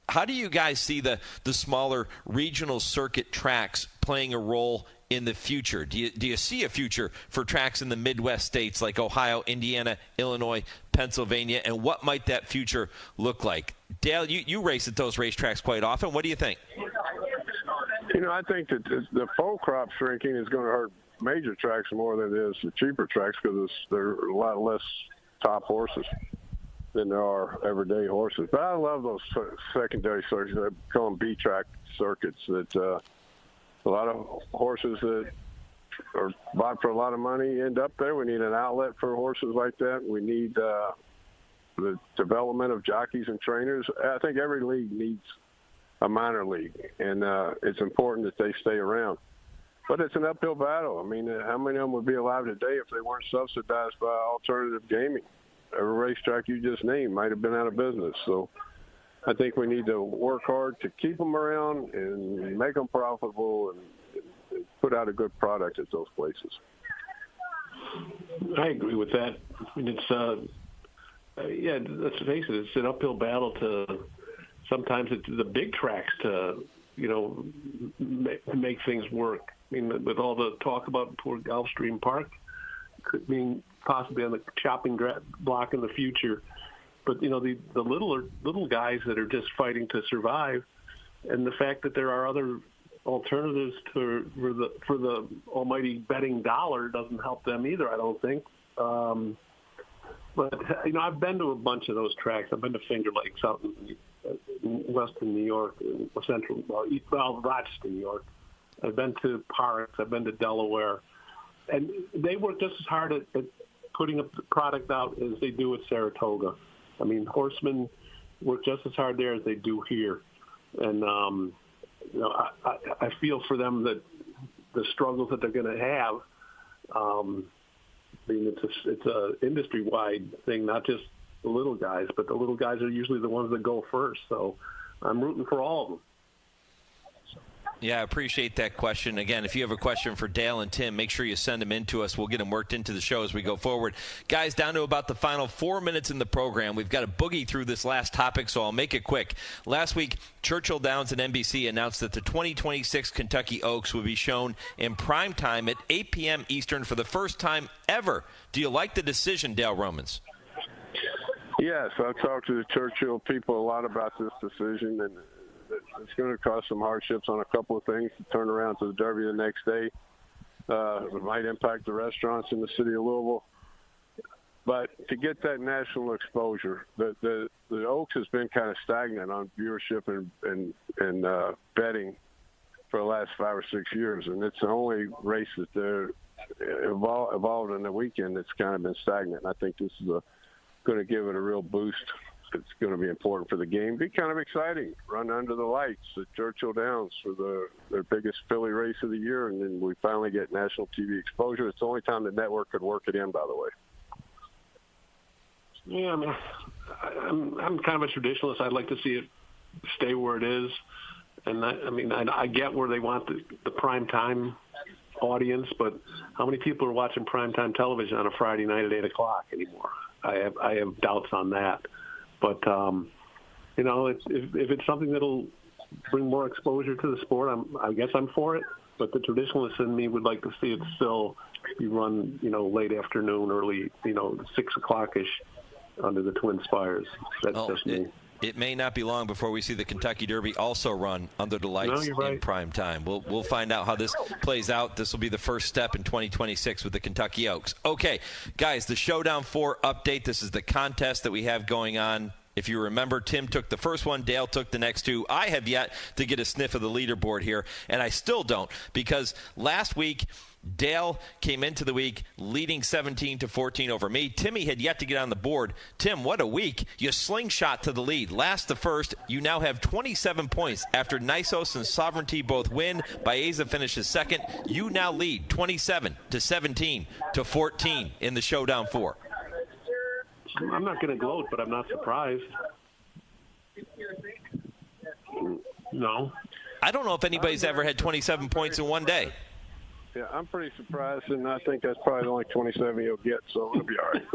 How do you guys see the smaller regional circuit tracks playing a role in the future? Do you see a future for tracks in the Midwest states like Ohio, Indiana, Illinois, Pennsylvania, and what might that future look like? Dale, you race at those racetracks quite often. What do you think? I think that the foal crop shrinking is going to hurt major tracks more than it is the cheaper tracks because there are a lot less top horses than there are everyday horses. But I love those secondary circuits. They call them B-track circuits that a lot of horses that are bought for a lot of money end up there. We need an outlet for horses like that. We need the development of jockeys and trainers. I think every league needs a minor league, and it's important that they stay around. But it's an uphill battle. I mean, how many of them would be alive today if they weren't subsidized by alternative gaming? Every racetrack you just named might have been out of business. So I think we need to work hard to keep them around and make them profitable and put out a good product at those places. I agree with that. I mean, it's let's face it, it's an uphill battle to sometimes it's the big tracks to make things work. I mean, with all the talk about poor Gulfstream Park being possibly on the chopping block in the future. But, the little guys that are just fighting to survive, and the fact that there are other alternatives for the almighty betting dollar doesn't help them either, I don't think. But, I've been to a bunch of those tracks. I've been to Finger Lakes out in western New York, Rochester, New York. I've been to Parks. I've been to Delaware. And they work just as hard at putting a product out as they do at Saratoga. I mean, horsemen work just as hard there as they do here. And, I feel for them that the struggles that they're going to have, I mean, it's a industry-wide thing, not just the little guys, but the little guys are usually the ones that go first. So I'm rooting for all of them. Yeah, I appreciate that question. Again, if you have a question for Dale and Tim, make sure you send them in to us. We'll get them worked into the show as we go forward. Guys, down to about the final 4 minutes in the program. We've got to boogie through this last topic, so I'll make it quick. Last week, Churchill Downs and NBC announced that the 2026 Kentucky Oaks will be shown in prime time at 8 p.m. Eastern for the first time ever. Do you like the decision, Dale Romans? Yes, I've talked to the Churchill people a lot about this decision, and it's going to cause some hardships on a couple of things to turn around to the Derby the next day. It might impact the restaurants in the city of Louisville. But to get that national exposure, the Oaks has been kind of stagnant on viewership and betting for the last 5 or 6 years, and it's the only race that they're involved in the weekend that's kind of been stagnant. I think this is going to give it a real boost. It's going to be important for the game. Be kind of exciting. Run under the lights at Churchill Downs for their biggest Philly race of the year, and then we finally get national TV exposure. It's the only time the network could work it in, by the way. Yeah, I mean, I'm kind of a traditionalist. I'd like to see it stay where it is. And I get where they want the prime time audience, but how many people are watching prime time television on a Friday night at 8 o'clock anymore? I have doubts on that. But if it's something that'll bring more exposure to the sport, I guess I'm for it. But the traditionalist in me would like to see it still be run, late afternoon, early, 6 o'clock-ish under the TwinSpires. That's just me. It may not be long before we see the Kentucky Derby also run under the lights in prime time. We'll find out how this plays out. This will be the first step in 2026 with the Kentucky Oaks. Okay, guys, the Showdown 4 update. This is the contest that we have going on. If you remember, Tim took the first one, Dale took the next two. I have yet to get a sniff of the leaderboard here, and I still don't, because last week Dale came into the week leading 17-14 over me. Timmy had yet to get on the board. Tim, what a week. You slingshot to the lead. Last to first, you now have 27 points. After Nisos and Sovereignty both win, Baeza finishes second. You now lead 27-17-14 in the Showdown 4. I'm not going to gloat, but I'm not surprised. No. I don't know if anybody's ever had 27 points in one day. Yeah, I'm pretty surprised, and I think that's probably the only 27 you'll get, so it'll be all right.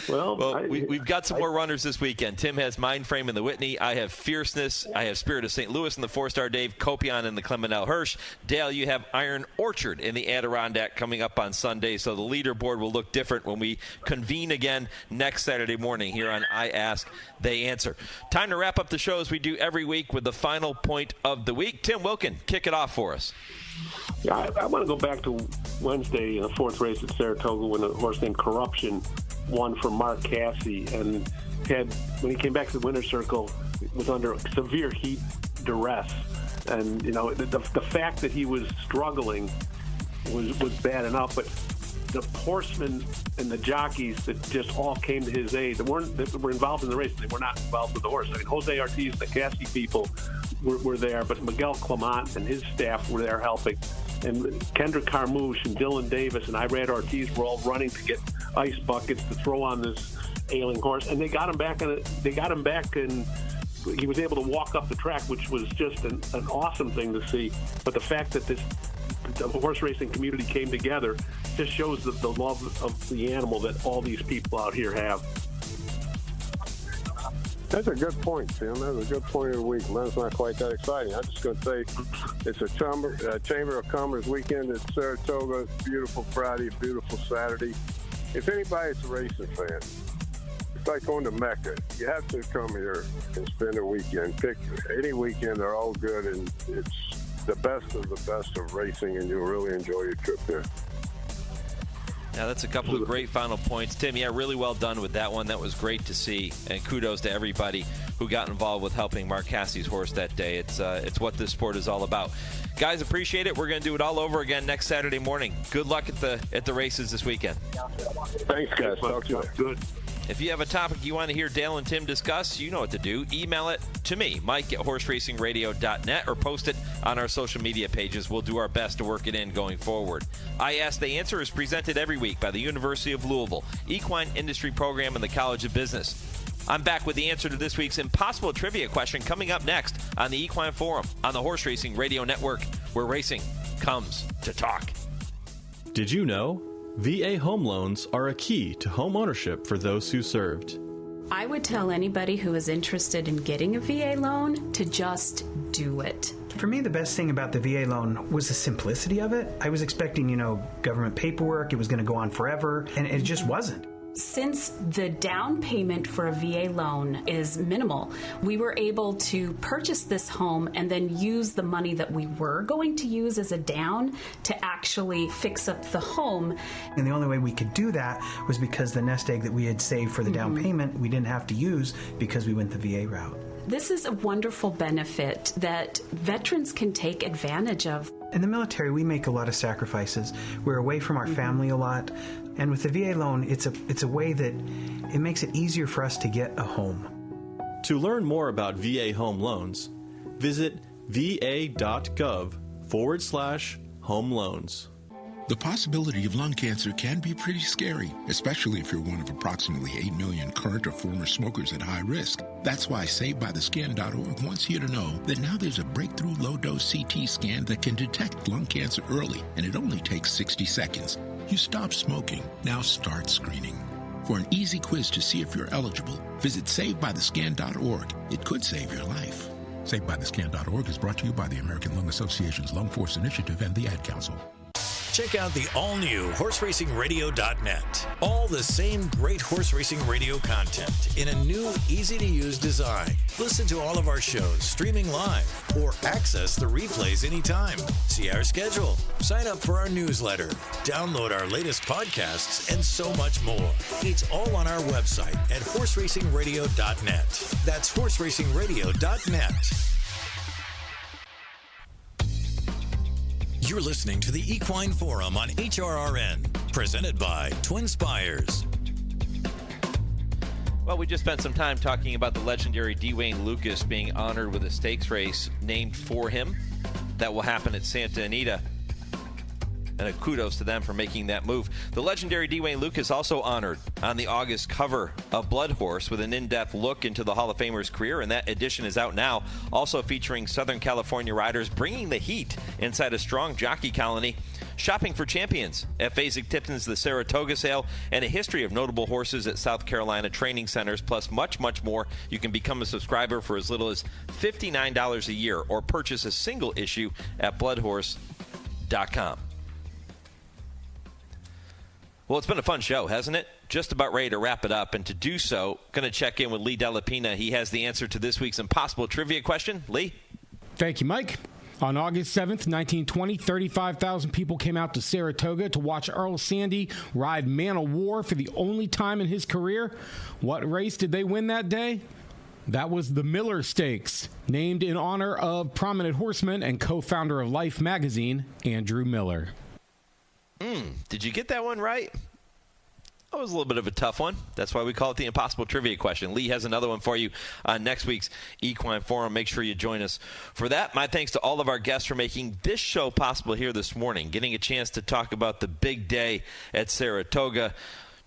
Well, we've got some more runners this weekend. Tim has Mind Frame in the Whitney. I have Fierceness. I have Spirit of St. Louis in the 4-star Dave. Copion in the Clement L. Hirsch. Dale, you have Iron Orchard in the Adirondack coming up on Sunday, so the leaderboard will look different when we convene again next Saturday morning here on I Ask, They Answer. Time to wrap up the show as we do every week with the final point of the week. Tim Wilkin, kick it off for us. Yeah, I want to go back to Wednesday, the fourth race at Saratoga, when a horse named Corruption won for Mark Casse, and when he came back to the winner's circle, was under severe heat duress, and the fact that he was struggling was bad enough, but the horsemen and the jockeys that just all came to his aid, that were involved in the race, they were not involved with the horse. I mean, Jose Ortiz, the Casse people were there, but Miguel Clement and his staff were there helping. And Kendrick Carmouche and Dylan Davis and Irad Ortiz were all running to get ice buckets to throw on this ailing horse, and they got him back, and he was able to walk up the track, which was just an awesome thing to see. But the fact that the horse racing community came together just shows the love of the animal that all these people out here have. That's a good point, Tim. That's a good point of the week. Mine's not quite that exciting. I'm just going to say it's a Chamber of Commerce weekend at Saratoga. It's beautiful Friday, beautiful Saturday. If anybody's a racing fan, it's like going to Mecca. You have to come here and spend a weekend. Pick any weekend. They're all good, and it's the best of racing, and you'll really enjoy your trip there. Now, that's a couple of great final points. Tim, yeah, really well done with that one. That was great to see, and kudos to everybody who got involved with helping Mark Casse's horse that day. It's what this sport is all about. Guys, appreciate it. We're going to do it all over again next Saturday morning. Good luck at the races this weekend. Thanks, guys. Talk to you. Good. If you have a topic you want to hear Dale and Tim discuss, you know what to do. Email it to me, Mike@horseracingradio.net, or post it on our social media pages. We'll do our best to work it in going forward. I Ask the Answer is presented every week by the University of Louisville, Equine Industry Program, and the College of Business. I'm back with the answer to this week's impossible trivia question coming up next on the Equine Forum on the Horse Racing Radio Network, where racing comes to talk. Did you know? VA home loans are a key to home ownership for those who served. I would tell anybody who is interested in getting a VA loan to just do it. For me, the best thing about the VA loan was the simplicity of it. I was expecting, government paperwork. It was going to go on forever, and it just wasn't. Since the down payment for a VA loan is minimal, we were able to purchase this home and then use the money that we were going to use as a down to actually fix up the home. And the only way we could do that was because the nest egg that we had saved for the down payment, we didn't have to use because we went the VA route. This is a wonderful benefit that veterans can take advantage of. In the military, we make a lot of sacrifices. We're away from our family a lot. And with the VA loan, it's a way that it makes it easier for us to get a home. To learn more about VA home loans, visit va.gov/home loans. The possibility of lung cancer can be pretty scary, especially if you're one of approximately 8 million current or former smokers at high risk. That's why SaveByTheScan.org wants you to know that now there's a breakthrough low-dose CT scan that can detect lung cancer early, and it only takes 60 seconds. You stop smoking, now start screening. For an easy quiz to see if you're eligible, visit SaveByTheScan.org. It could save your life. SaveByTheScan.org is brought to you by the American Lung Association's Lung Force Initiative and the Ad Council. Check out the all-new HorseRacingRadio.net. All the same great horse racing radio content in a new, easy-to-use design. Listen to all of our shows streaming live or access the replays anytime. See our schedule, sign up for our newsletter, download our latest podcasts, and so much more. It's all on our website at HorseRacingRadio.net. That's HorseRacingRadio.net. You're listening to the Equine Forum on HRRN, presented by TwinSpires. Well, we just spent some time talking about the legendary Dwayne Lucas being honored with a stakes race named for him. That will happen at Santa Anita. And a kudos to them for making that move. The legendary Dwayne Lucas also honored on the August cover of Blood Horse with an in-depth look into the Hall of Famer's career, and that edition is out now, also featuring Southern California riders bringing the heat inside a strong jockey colony, shopping for champions at Fasig-Tipton's the Saratoga Sale, and a history of notable horses at South Carolina training centers, plus much, much more. You can become a subscriber for as little as $59 a year or purchase a single issue at bloodhorse.com. Well, it's been a fun show, hasn't it? Just about ready to wrap it up. And to do so, going to check in with Lee Delapina. He has the answer to this week's impossible trivia question. Lee? Thank you, Mike. On August 7th, 1920, 35,000 people came out to Saratoga to watch Earl Sandy ride Man o' War for the only time in his career. What race did they win that day? That was the Miller Stakes, named in honor of prominent horseman and co-founder of Life magazine, Andrew Miller. Did you get that one right? That was a little bit of a tough one. That's why we call it the impossible trivia question. Lee has another one for you on next week's Equine Forum. Make sure you join us for that. My thanks to all of our guests for making this show possible here this morning, getting a chance to talk about the big day at Saratoga.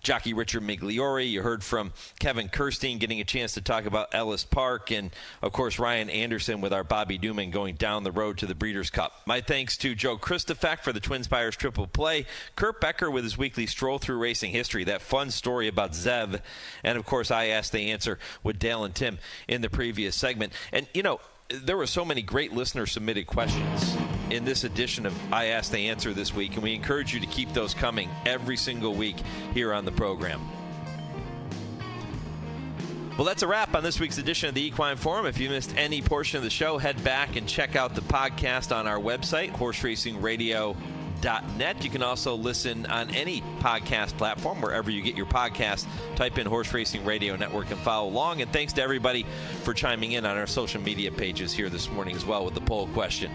Jockey Richard Migliore, you heard from Kevin Kerstein, getting a chance to talk about Ellis Park, and of course Ryan Anderson with our Bobby Neuman going down the road to the Breeders' Cup. My thanks to Joe Kristufek for the TwinSpires Triple Play, Kurt Becker with his weekly Stroll Through Racing History, that fun story about Zev, and of course I Asked the Answer with Dale and Tim in the previous segment. And you know, there were so many great listener-submitted questions in this edition of I Asked the Answer this week, and we encourage you to keep those coming every single week here on the program. Well, that's a wrap on this week's edition of the Equine Forum. If you missed any portion of the show, head back and check out the podcast on our website, HorseRacingRadio.net. You can also listen on any podcast platform, wherever you get your podcast. Type in Horse Racing Radio Network and follow along. And thanks to everybody for chiming in on our social media pages here this morning as well with the poll question.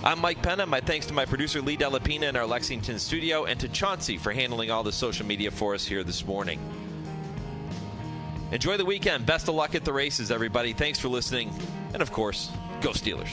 I'm Mike Penna. My thanks to my producer Lee Delapina in our Lexington studio, and to Chauncey for handling all the social media for us here this morning. Enjoy the weekend. Best of luck at the races, everybody. Thanks for listening. And, of course, go Steelers.